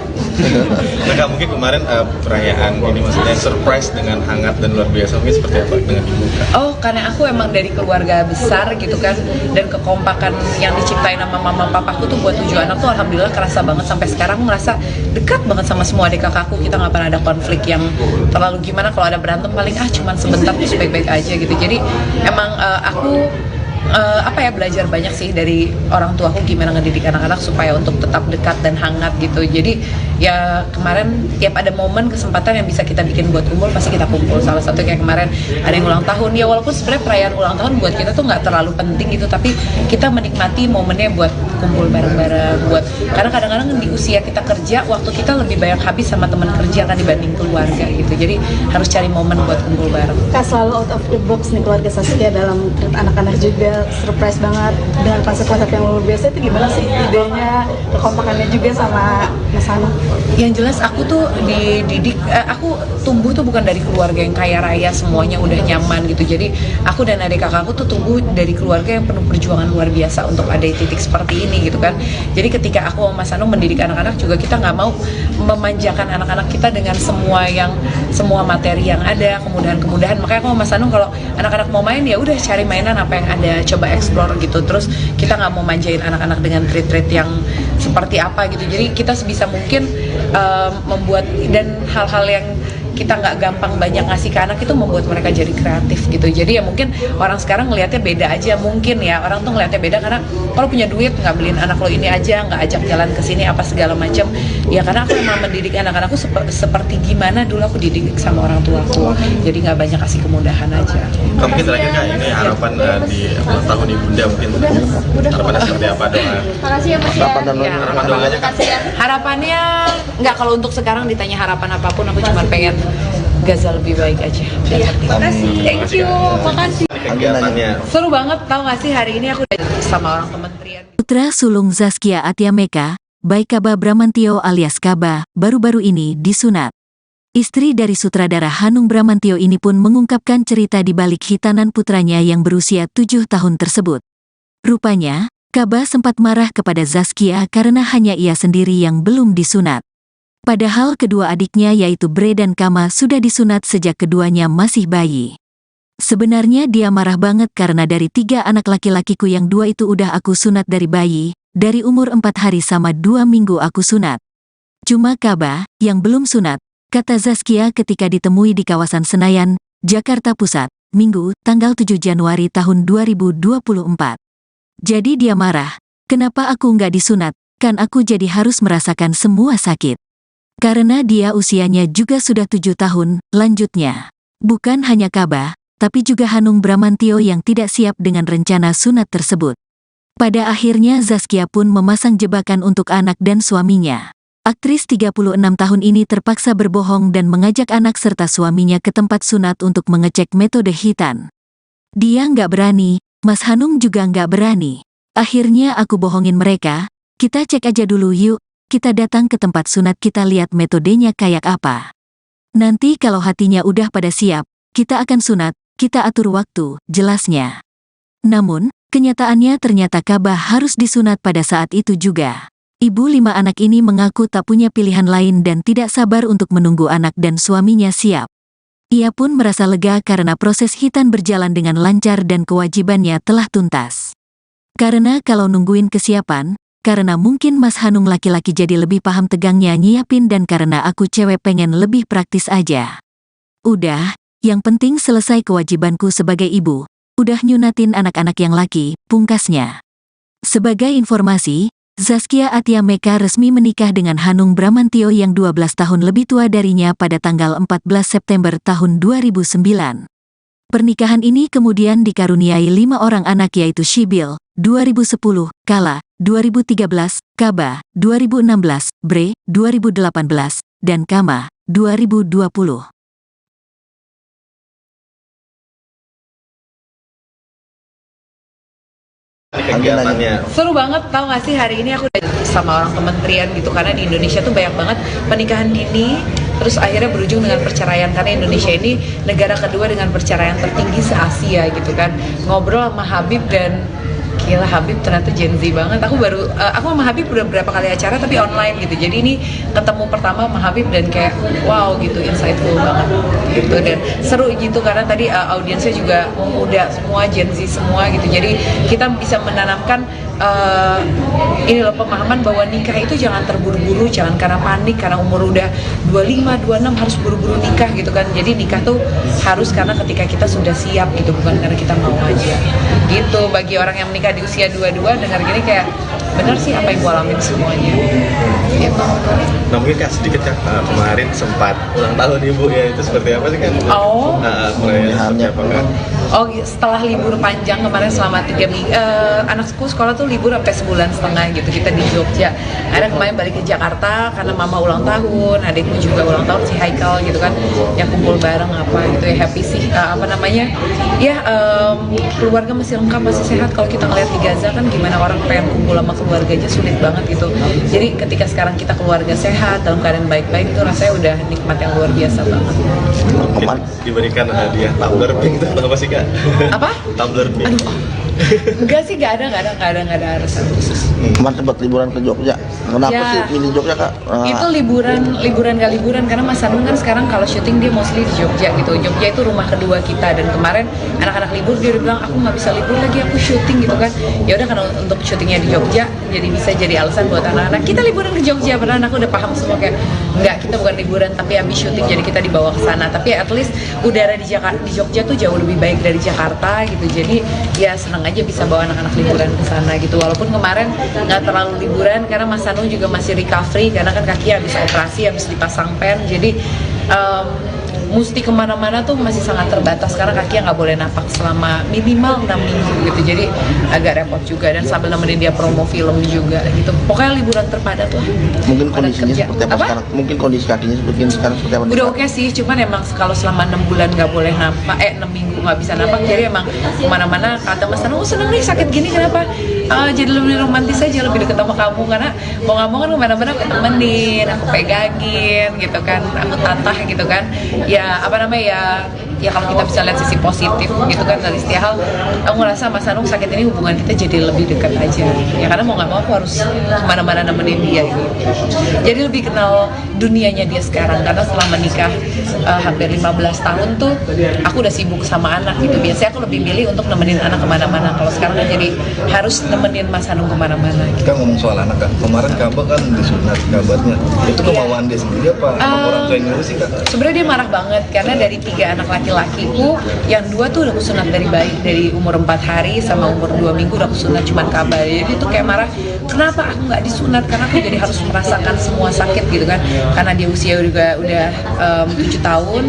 Nah, mungkin kemarin perayaan ini maksudnya surprise dengan hangat dan luar biasa, mungkin seperti apa dengan ibu Kak? Oh, karena aku emang dari keluarga besar gitu kan, dan kekompakan yang diciptain sama mama papaku tuh buat 7 anak tuh alhamdulillah kerasa banget. Sampai sekarang aku ngerasa dekat banget sama semua adik kakakku, kita nggak pernah ada konflik yang terlalu gimana. Kalau ada berantem paling cuman sebentar terus baik-baik aja gitu. Jadi emang aku belajar banyak sih dari orang tuaku gimana ngedidik anak-anak supaya untuk tetap dekat dan hangat gitu. Jadi ya kemarin tiap ada momen kesempatan yang bisa kita bikin buat kumpul, pasti kita kumpul. Salah satu kayak kemarin ada yang ulang tahun, ya walaupun sebenarnya perayaan ulang tahun buat kita tuh nggak terlalu penting gitu, tapi kita menikmati momennya buat kumpul bareng-bareng. Karena kadang-kadang di usia kita kerja, waktu kita lebih banyak habis sama teman kerja kan dibanding keluarga gitu. Jadi harus cari momen buat kumpul bareng. Kak, selalu out of the box nih keluarga Saskia dalam anak-anak juga, surprise banget dengan konsep-konsep yang luar biasa. Itu gimana sih idenya, kekompakannya juga sama Mas Anung? Yang jelas aku tuh dididik, aku tumbuh tuh bukan dari keluarga yang kaya raya semuanya udah nyaman gitu. Jadi aku dan adik kakakku tuh tumbuh dari keluarga yang penuh perjuangan luar biasa untuk ada di titik seperti ini gitu kan. Jadi ketika aku sama Mas Anung mendidik anak-anak juga, kita nggak mau memanjakan anak-anak kita dengan semua materi yang ada, kemudahan-kemudahan. Makanya aku sama Mas Anung kalau anak-anak mau main ya udah cari mainan apa yang ada, coba explore gitu. Terus kita nggak mau manjain anak-anak dengan treat-treat yang seperti apa gitu. Jadi kita sebisa mungkin membuat dan hal-hal yang kita nggak gampang banyak ngasih ke anak itu membuat mereka jadi kreatif gitu. Jadi ya mungkin orang sekarang ngelihatnya beda aja, mungkin ya orang tuh ngelihatnya beda karena kalau punya duit nggak beliin anak lo ini aja, nggak ajak jalan ke sini apa segala macam. Ya karena aku emang mendidik anak-anakku seperti gimana dulu aku dididik sama orang tuaku. Jadi nggak banyak kasih kemudahan aja. Kak, mungkin terakhir Kak, ini harapan di ulang tahun Ibunda mungkin harapannya seperti apa, doa? Makasih ya Mas ya. Harapan dan Ya. Harapan doanya Kak. Makasih ya. Harapannya nggak, kalau untuk sekarang ditanya harapan apapun aku cuma pengen Gaza lebih baik aja. Thank you. Makasih. Kegiatannya Seru banget, tau gak sih hari ini aku sama orang kementerian. Putra sulung Zaskia Atiameka, Baikaba Bramantio alias Kaba, baru-baru ini disunat. Istri dari sutradara Hanung Bramantio ini pun mengungkapkan cerita di balik hitanan putranya yang berusia 7 tahun tersebut. Rupanya, Kaba sempat marah kepada Zaskia karena hanya ia sendiri yang belum disunat. Padahal kedua adiknya yaitu Bre dan Kama sudah disunat sejak keduanya masih bayi. Sebenarnya dia marah banget karena dari 3 anak laki-lakiku yang 2 itu udah aku sunat dari bayi, dari umur 4 hari sama 2 minggu aku sunat. Cuma Kaba, yang belum sunat, kata Zaskia ketika ditemui di kawasan Senayan, Jakarta Pusat, Minggu, tanggal 7 Januari tahun 2024. Jadi dia marah, kenapa aku nggak disunat, kan aku jadi harus merasakan semua sakit. Karena dia usianya juga sudah 7 tahun, lanjutnya. Bukan hanya Kaba, tapi juga Hanung Bramantio yang tidak siap dengan rencana sunat tersebut. Pada akhirnya Zaskia pun memasang jebakan untuk anak dan suaminya. Aktris 36 tahun ini terpaksa berbohong dan mengajak anak serta suaminya ke tempat sunat untuk mengecek metode hitan. Dia nggak berani, Mas Hanung juga nggak berani. Akhirnya aku bohongin mereka, kita cek aja dulu yuk, kita datang ke tempat sunat kita lihat metodenya kayak apa. Nanti kalau hatinya udah pada siap, kita akan sunat, kita atur waktu, jelasnya. Namun, kenyataannya ternyata Kaba harus disunat pada saat itu juga. Ibu 5 anak ini mengaku tak punya pilihan lain dan tidak sabar untuk menunggu anak dan suaminya siap. Ia pun merasa lega karena proses hitan berjalan dengan lancar dan kewajibannya telah tuntas. Karena kalau nungguin kesiapan, karena mungkin Mas Hanung laki-laki jadi lebih paham tegangnya nyiapin dan karena aku cewek pengen lebih praktis aja. Udah, yang penting selesai kewajibanku sebagai ibu, udah nyunatin anak-anak yang laki, pungkasnya. Sebagai informasi, Zaskia Atiameka resmi menikah dengan Hanung Bramantio yang 12 tahun lebih tua darinya pada tanggal 14 September tahun 2009. Pernikahan ini kemudian dikaruniai 5 orang anak yaitu Shibil, 2010, Kala, 2013, Kaba, 2016, Bre, 2018, dan Kama, 2020. kegiatannya Seru banget, tau gak sih hari ini aku sama orang kementerian gitu karena di Indonesia tuh banyak banget pernikahan dini terus akhirnya berujung dengan perceraian karena Indonesia ini negara kedua dengan perceraian tertinggi se-Asia gitu kan. Ngobrol sama Habib dan gila, Habib ternyata Gen Z banget. Aku sama Habib udah berapa kali acara tapi online gitu. Jadi ini ketemu pertama sama Habib dan kayak wow gitu, insightful banget gitu dan seru gitu karena tadi audiensnya juga muda semua, Gen Z semua gitu. Jadi kita bisa menanamkan ini loh pemahaman bahwa nikah itu jangan terburu-buru, jangan karena panik karena umur udah 25, 26 harus buru-buru nikah gitu kan. Jadi nikah tuh harus karena ketika kita sudah siap gitu, bukan karena kita mau aja gitu. Bagi orang yang menikah di usia 22 dengar gini kayak bener sih apa yang gue alamin semuanya gitu. Nah mungkin Kak sedikit Kak, kemarin sempat ulang tahun ibu ya, itu seperti apa sih Kak? Pernikahannya apa Kak? Oh, setelah libur panjang kemarin selama 3 minggu, anakku sekolah tuh libur sampai sebulan setengah gitu, kita di Jogja. Akhirnya kemarin balik ke Jakarta karena mama ulang tahun, adikku juga ulang tahun si Haikal gitu kan, yang kumpul bareng apa gitu ya, happy sih, keluarga masih lengkap, masih sehat. Kalau kita ngeliat di Gaza kan gimana orang pengen kumpul sama keluarganya sulit banget gitu. Jadi ketika sekarang kita keluarga sehat, dalam keadaan baik-baik itu rasanya udah nikmat yang luar biasa banget. Mungkin diberikan hadiah tumbler pink itu apa sih Kak? Apa? Tumbler pink. Aduh, Enggak sih, nggak ada alasan khusus. Kemarin sempat liburan ke Jogja. Kenapa Ya. sih pilih Jogja, Kak? Itu liburan gak liburan karena Mas Hanung kan sekarang kalau syuting dia mostly di Jogja gitu. Jogja itu rumah kedua kita, dan kemarin anak-anak libur dia udah bilang aku nggak bisa libur lagi, aku syuting gitu kan. Ya udah, karena untuk syutingnya di Jogja jadi bisa jadi alasan buat anak-anak kita liburan ke Jogja. Padahal aku udah paham semua kayak enggak, kita bukan liburan tapi habis syuting jadi kita dibawa ke sana. Tapi at least udara di Jogja tuh jauh lebih baik dari Jakarta gitu. Jadi ya seneng aja bisa bawa anak-anak liburan ke sana gitu. Walaupun kemarin nggak terlalu liburan karena Mas Hanung juga masih recovery karena kan kaki habis operasi, habis dipasang pen. Jadi mesti kemana-mana tuh masih sangat terbatas karena kakinya nggak boleh napak selama minimal 6 minggu gitu. Jadi agak repot juga, dan sambil nemenin dia promo film juga gitu. Pokoknya liburan terpadat lah. Mungkin Padat kondisinya kerja. seperti apa sekarang? Mungkin kondisi kakinya sekarang seperti apa? Udah oke sih, cuman emang kalau selama 6 bulan nggak boleh napak, 6 minggu nggak bisa napak, jadi emang kemana-mana kata Mas Hanung, oh seneng nih sakit gini kenapa? Jadi lebih romantis aja, lebih deket sama kamu, karena mau nggak mau kan kemana-mana aku temenin, aku pegangin gitu kan, aku tatah gitu kan. Ya apa namanya ya kalau kita bisa lihat sisi positif gitu kan dari setiap hal, aku ngerasa Mas Hanung sakit ini hubungan kita jadi lebih dekat aja ya, karena mau nggak mau aku harus kemana-mana nemenin dia gitu. Jadi lebih kenal dunianya dia sekarang, karena setelah menikah hampir 15 tahun tuh aku udah sibuk sama anak gitu. Biasanya aku lebih milih untuk nemenin anak kemana-mana, kalau sekarang kan jadi harus nemenin Mas Hanung kemana-mana gitu. Kita ngomong soal anak kan, kemarin Kak kan disunat kabarnya. Itu kemauan dia sendiri apa emang orang tua yang nyuruh sih, Kak? Sebenarnya dia marah banget karena dari 3 anak laki-lakiku, yang 2 tuh udah kusunat dari bayi, dari umur 4 hari sama umur 2 minggu udah kusunat, cuman kabar. Jadi tuh kayak marah, kenapa aku nggak disunat, karena aku jadi harus merasakan semua sakit gitu kan, karena dia usia juga udah 7 tahun.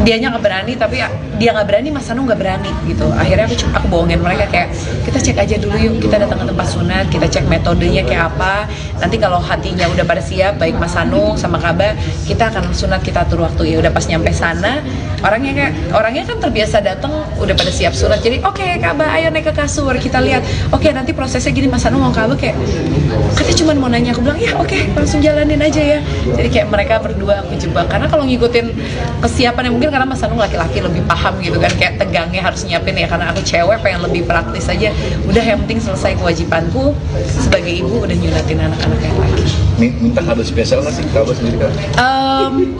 Dianya nggak berani, tapi dia nggak berani, Mas Hanung nggak berani gitu. Akhirnya aku bohongin mereka kayak, kita cek aja dulu yuk, kita datang ke tempat sunat, kita cek metodenya kayak apa, nanti kalau hatinya udah pada siap, baik Mas Hanung sama Kaba, kita akan sunat, kita atur waktu. Ya udah pas nyampe sana, orangnya kan terbiasa datang udah pada siap sunat, jadi oke, Kaba ayo naik ke kasur, kita lihat, oke nanti prosesnya gini. Mas Hanung mau Kaba kayak, katanya cuma mau nanya, aku bilang ya oke, langsung jalanin aja ya. Jadi kayak mereka berdua aku jebak, karena kalau ngikutin kesiapan yang mungkin karena Mas Hanung laki-laki lebih paham gitu kan, kayak tegangnya harus nyiapin ya, karena aku cewek pengen lebih praktis aja. Udah yang penting selesai kewajibanku sebagai ibu, udah nyunatin anak-anak yang laki. Minta kado spesial nggak sih Kak sendiri, Kak?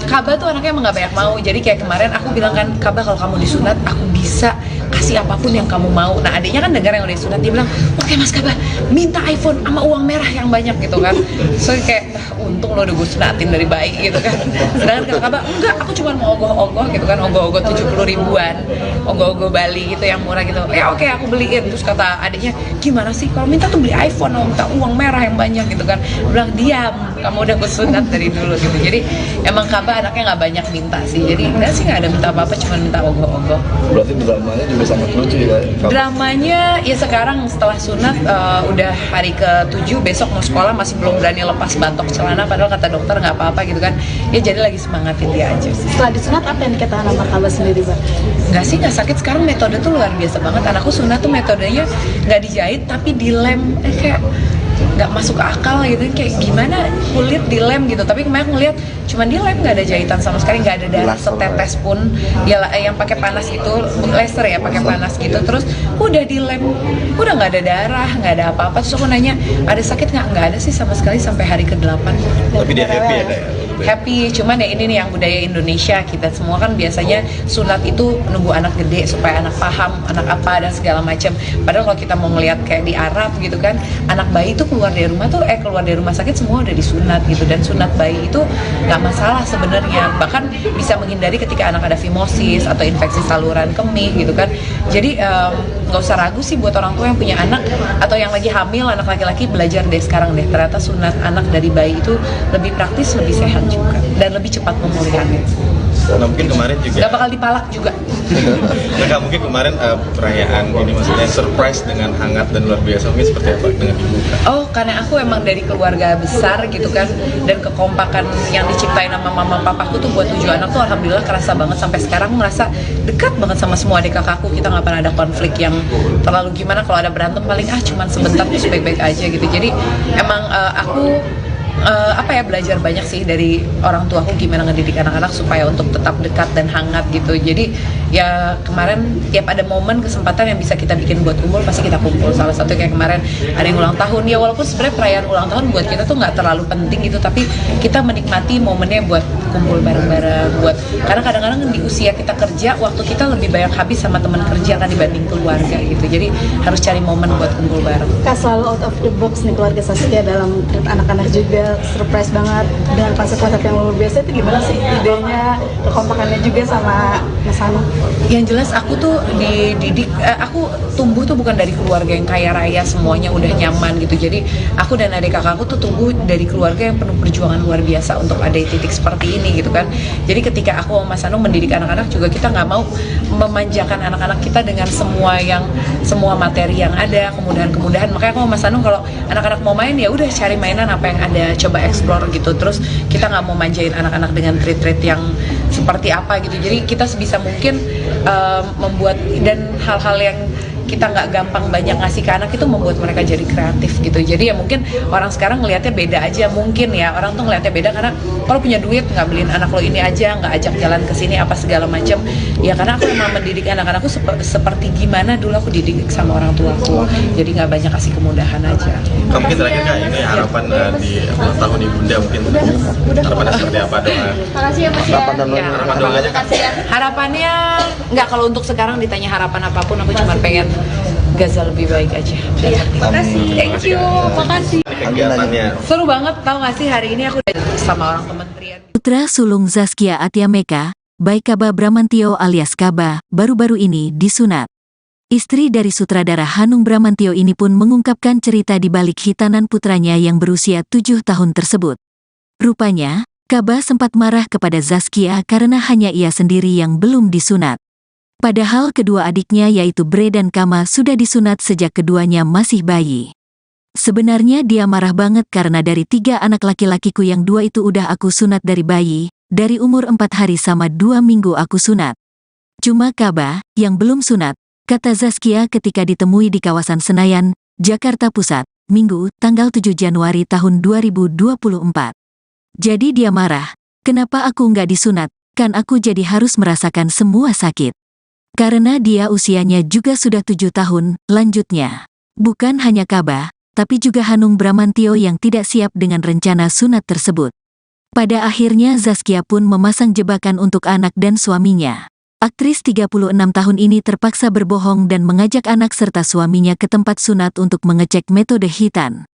Kaba tuh anaknya emang gak banyak mau, jadi kayak kemarin aku bilang kan, Kaba kalau kamu disunat aku bisa kasih apapun yang kamu mau. Nah adiknya kan dengar yang udah disunat, dia bilang oke Mas Kaba, minta iPhone sama uang merah yang banyak gitu kan. So kayak untung lo udah gue sunatin dari bayi gitu kan. Sedangkan kalau Kaba enggak, aku cuma mau ogoh-ogoh gitu kan, ogoh-ogoh 70 ribuan, ogoh-ogoh Bali gitu yang murah gitu. Ya oke, aku beliin. Terus kata adiknya, gimana sih kalau minta tuh beli iPhone, minta uang merah yang banyak gitu kan. Bilang diam, kamu udah gue sunat dari dulu gitu. Jadi emang Kaba anaknya nggak banyak minta sih, jadi enggak sih, nggak ada minta apa-apa, cuma minta ogoh-ogoh. Berarti dramanya juga sangat lucu ya, Kak? Dramanya ya sekarang setelah sunat udah hari ke-7, besok mau sekolah masih belum berani lepas batok celana, padahal kata dokter nggak apa-apa gitu kan. Ya jadi lagi semangatin dia aja sih. Setelah disunat apa yang dikatakan sama Kaba sendiri, Bang? Nggak sih, nggak sakit. Sekarang metode tuh luar biasa banget. Anakku sunat tuh metodenya nggak dijahit tapi dilem, kayak nggak masuk akal gitu, kayak gimana kulit dilem gitu. Tapi kemarin ngeliat cuman dilem, nggak ada jahitan sama sekali, nggak ada darah setetes pun. Ya yang pakai panas itu laser ya, pakai panas gitu, terus udah dilem, udah nggak ada darah, nggak ada apa-apa. Terus aku nanya ada sakit nggak ada sih sama sekali sampai hari ke-8. Tapi dia happy ya, Kak? Happy, cuman ya ini nih yang budaya Indonesia, kita semua kan biasanya sunat itu nunggu anak gede supaya anak paham anak apa dan segala macam. Padahal kalau kita mau ngelihat kayak di Arab gitu kan, anak bayi itu keluar dari rumah sakit semua udah disunat gitu, dan sunat bayi itu nggak masalah sebenarnya, bahkan bisa menghindari ketika anak ada fimosis atau infeksi saluran kemih gitu kan. Jadi nggak usah ragu sih buat orang tua yang punya anak atau yang lagi hamil anak laki-laki, belajar deh sekarang deh, ternyata sunat anak dari bayi itu lebih praktis, lebih sehat juga, dan lebih cepat pemulihannya. Nah mungkin kemarin juga Gak bakal dipalak juga. Nah Kak, mungkin kemarin perayaan ini maksudnya surprise dengan hangat dan luar biasa, mungkin seperti apa dengan ibu, Kak? Oh, karena aku emang dari keluarga besar gitu kan, dan kekompakan yang diciptain sama mama papaku tuh buat 7 anak tuh alhamdulillah kerasa banget. Sampai sekarang merasa dekat banget sama semua adik kakakku. Kita nggak pernah ada konflik yang terlalu gimana. Kalau ada berantem paling cuman sebentar terus baik-baik aja gitu. Jadi emang aku belajar banyak sih dari orang tuaku, gimana ngedidik anak-anak supaya untuk tetap dekat dan hangat gitu. Jadi ya kemarin tiap ada momen kesempatan yang bisa kita bikin buat kumpul pasti kita kumpul. Salah satu kayak kemarin ada yang ulang tahun, ya walaupun sebenarnya perayaan ulang tahun buat kita tuh nggak terlalu penting gitu, tapi kita menikmati momennya buat kumpul bareng-bareng, karena kadang-kadang di usia kita kerja waktu kita lebih banyak habis sama teman kerja kan dibanding keluarga gitu, jadi harus cari momen buat kumpul bareng. Kak, selalu out of the box nih keluarga Saskia dalam treat anak-anak juga, surprise banget dengan konsep-konsep yang luar biasa. Itu gimana sih idenya, kekompakannya juga sama Mas Hanung? Yang jelas aku tuh dididik, aku tumbuh tuh bukan dari keluarga yang kaya raya semuanya udah nyaman gitu, jadi aku dan adik kakakku tuh tumbuh dari keluarga yang penuh perjuangan luar biasa untuk ada di titik seperti ini gitu kan. Jadi ketika aku sama Mas Hanung mendidik anak-anak juga, kita nggak mau memanjakan anak-anak kita dengan semua materi yang ada, kemudahan-kemudahan. Makanya aku sama Mas Hanung kalau anak-anak mau main ya udah cari mainan apa yang ada, coba explore gitu. Terus kita nggak mau manjain anak-anak dengan treat-treat yang seperti apa gitu. Jadi kita sebisa mungkin membuat, dan hal-hal yang kita nggak gampang banyak ngasih ke anak itu membuat mereka jadi kreatif gitu. Jadi ya mungkin orang sekarang ngelihatnya beda aja, mungkin ya orang tuh ngelihatnya beda karena kalau punya duit nggak beliin anak lo ini aja, nggak ajak jalan ke sini apa segala macam. Ya karena aku memang mendidik anak-anakku seperti gimana dulu aku dididik sama orang tua aku. Jadi nggak banyak kasih kemudahan aja. Mungkin terakhir Kak, ini harapan di ulang tahun Ibunda, mungkin harapannya seperti apa, doa? Makasih ya Mas ya. Harapan dan Ya. Harapan doanya Kak. Makasih ya. Harapannya nggak, kalau untuk sekarang ditanya harapan apapun aku cuma pengen Gaza lebih baik aja. Makasih. Thank you. Makasih. Kegiatannya Seru banget, tau gak sih hari ini aku udah sama orang kementerian. Putra sulung Zaskia Atia Meka, Baikaba Bramantio alias Kaba, baru-baru ini disunat. Istri dari sutradara Hanung Bramantio ini pun mengungkapkan cerita di balik hitanan putranya yang berusia 7 tahun tersebut. Rupanya, Kaba sempat marah kepada Zaskia karena hanya ia sendiri yang belum disunat. Padahal kedua adiknya yaitu Bre dan Kama sudah disunat sejak keduanya masih bayi. Sebenarnya dia marah banget karena dari 3 anak laki-lakiku yang 2 itu udah aku sunat dari bayi, dari umur 4 hari sama 2 minggu aku sunat. Cuma Kaba, yang belum sunat, kata Zaskia ketika ditemui di kawasan Senayan, Jakarta Pusat, Minggu, tanggal 7 Januari tahun 2024. Jadi dia marah, kenapa aku nggak disunat, kan aku jadi harus merasakan semua sakit. Karena dia usianya juga sudah 7 tahun, lanjutnya. Bukan hanya Kaba, tapi juga Hanung Bramantio yang tidak siap dengan rencana sunat tersebut. Pada akhirnya Zaskia pun memasang jebakan untuk anak dan suaminya. Aktris 36 tahun ini terpaksa berbohong dan mengajak anak serta suaminya ke tempat sunat untuk mengecek metode hitan.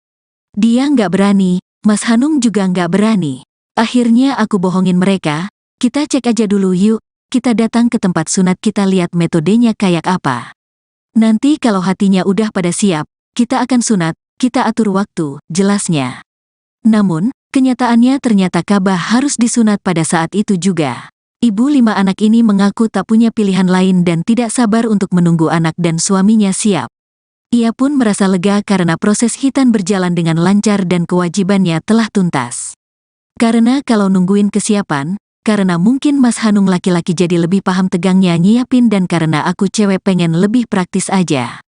Dia nggak berani, Mas Hanung juga nggak berani. Akhirnya aku bohongin mereka, kita cek aja dulu yuk. Kita datang ke tempat sunat, kita lihat metodenya kayak apa. Nanti kalau hatinya udah pada siap, kita akan sunat, kita atur waktu, jelasnya. Namun, kenyataannya ternyata Kaba harus disunat pada saat itu juga. Ibu 5 anak ini mengaku tak punya pilihan lain dan tidak sabar untuk menunggu anak dan suaminya siap. Ia pun merasa lega karena proses hitan berjalan dengan lancar dan kewajibannya telah tuntas. Karena kalau nungguin kesiapan, karena mungkin Mas Hanung laki-laki jadi lebih paham tegangnya nyiapin dan karena aku cewek pengen lebih praktis aja.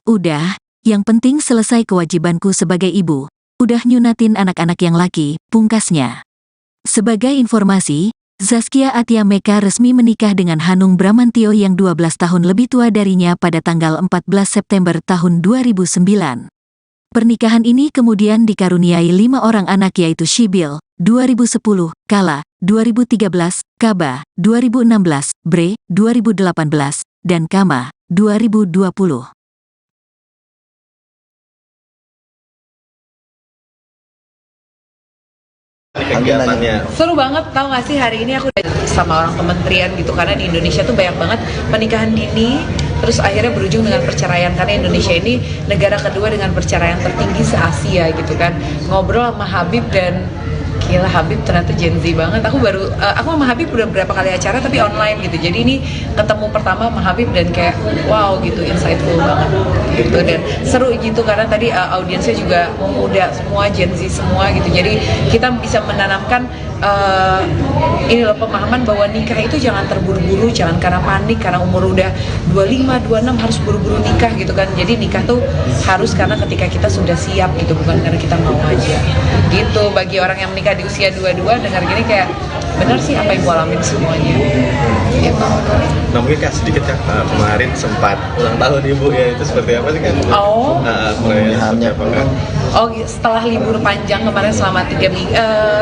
Udah, yang penting selesai kewajibanku sebagai ibu, udah nyunatin anak-anak yang laki, pungkasnya. Sebagai informasi, Zaskia Atia Meka resmi menikah dengan Hanung Bramantio yang 12 tahun lebih tua darinya pada tanggal 14 September tahun 2009. Pernikahan ini kemudian dikaruniai 5 orang anak yaitu Shibil, 2010, Kala, 2013, Kaba, 2016, Bre, 2018, dan Kama, 2020. kegiatannya Seru banget, tau gak sih hari ini aku udah sama orang kementerian gitu, karena di Indonesia tuh banyak banget pernikahan dini terus akhirnya berujung dengan perceraian, karena Indonesia ini negara kedua dengan perceraian tertinggi se-Asia gitu kan. Ngobrol sama Habib dan gila, Habib ternyata Gen Z banget. Aku sama Habib udah berapa kali acara tapi online gitu, jadi ini ketemu pertama sama Habib dan kayak wow gitu, insightful banget gitu, dan seru gitu karena tadi audiensnya juga muda semua, Gen Z semua gitu, jadi kita bisa menanamkan ini loh pemahaman bahwa nikah itu jangan terburu-buru, jangan karena panik, karena umur udah 25, 26 harus buru-buru nikah gitu kan. Jadi nikah tuh harus karena ketika kita sudah siap gitu, bukan karena kita mau aja gitu. Bagi orang yang menikah di usia 22 dengar gini kayak bener sih apa yang gue alamin semuanya. gitu. Nah mungkin Kak sedikit Kak, kemarin sempat ulang tahun Ibu ya, itu seperti apa sih Kak? Perayaan seperti apa Kak? Oh, setelah libur panjang kemarin selama 3 minggu,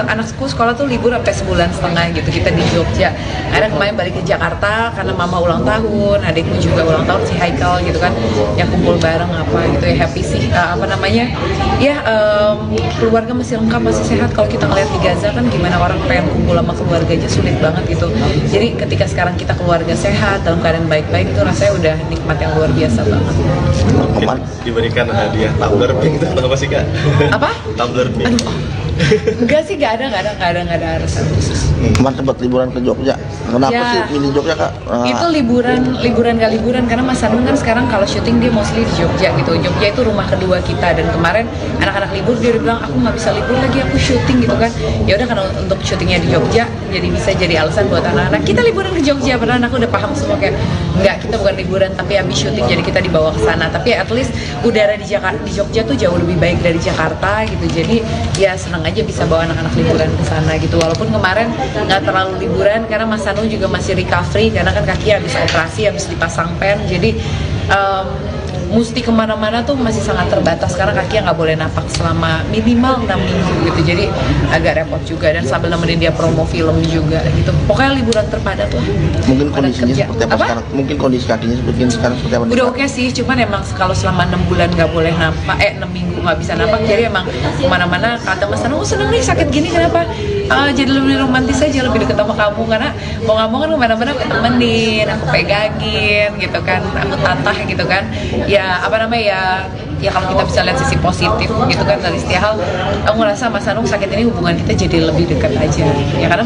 anakku sekolah tuh libur sampai sebulan setengah gitu, kita di Jogja. Akhirnya kemarin balik ke Jakarta karena mama ulang tahun, adikku juga ulang tahun, si Haikal gitu kan, yang kumpul bareng apa gitu ya, happy sih, keluarga masih lengkap, masih sehat. Kalau kita ngeliat di Gaza kan gimana orang pengen kumpul sama keluarga aja sulit banget gitu. Jadi ketika sekarang kita keluarga sehat, dalam keadaan baik-baik, itu rasanya udah nikmat yang luar biasa banget. Mungkin diberikan hadiah tumbler pink itu apa sih Kak? Apa? Tumbler pink. Aduh, enggak sih, nggak ada alasan khusus. Kemarin sempat liburan ke Jogja. Kenapa Ya. sih milih Jogja kak? Itu liburan gak liburan karena Mas Hanung kan sekarang kalau syuting dia mostly di Jogja gitu. Jogja itu rumah kedua kita, dan kemarin anak-anak libur dia udah bilang aku nggak bisa libur lagi, aku syuting gitu kan. Ya udah, karena untuk syutingnya di Jogja jadi bisa jadi alasan buat anak-anak kita liburan ke Jogja. Padahal aku udah paham semua kayak enggak, kita bukan liburan tapi habis syuting jadi kita dibawa ke sana. Tapi at least udara di Jogja tuh jauh lebih baik dari Jakarta gitu. Jadi ya senang aja bisa bawa anak-anak liburan ke sana gitu. Walaupun kemarin nggak terlalu liburan karena Mas Hanu juga masih recovery karena kan kaki habis operasi, habis dipasang pen. Jadi mesti kemana-mana tuh masih sangat terbatas karena kakinya nggak boleh napak selama minimal 6 minggu gitu. Jadi agak repot juga, dan sambil nemenin dia promo film juga gitu. Pokoknya liburan terpadat lah. Mungkin Padat kondisinya kerja. seperti apa, sekarang? Mungkin kondisi kakinya sekarang seperti apa? Udah oke sih, cuman emang kalau selama 6 bulan nggak boleh napak, 6 minggu nggak bisa napak, jadi emang kemana-mana kata Mas Anu, seneng nih sakit gini kenapa? Jadi lebih romantis aja, lebih deket sama kamu, karena mau nggak mau kan kemana-mana aku temenin, aku pegangin gitu kan, aku tatah gitu kan. Ya kalau kita bisa lihat sisi positif gitu kan dari setiap hal, aku ngerasa Mas Anung sakit ini hubungan kita jadi lebih dekat aja. Ya karena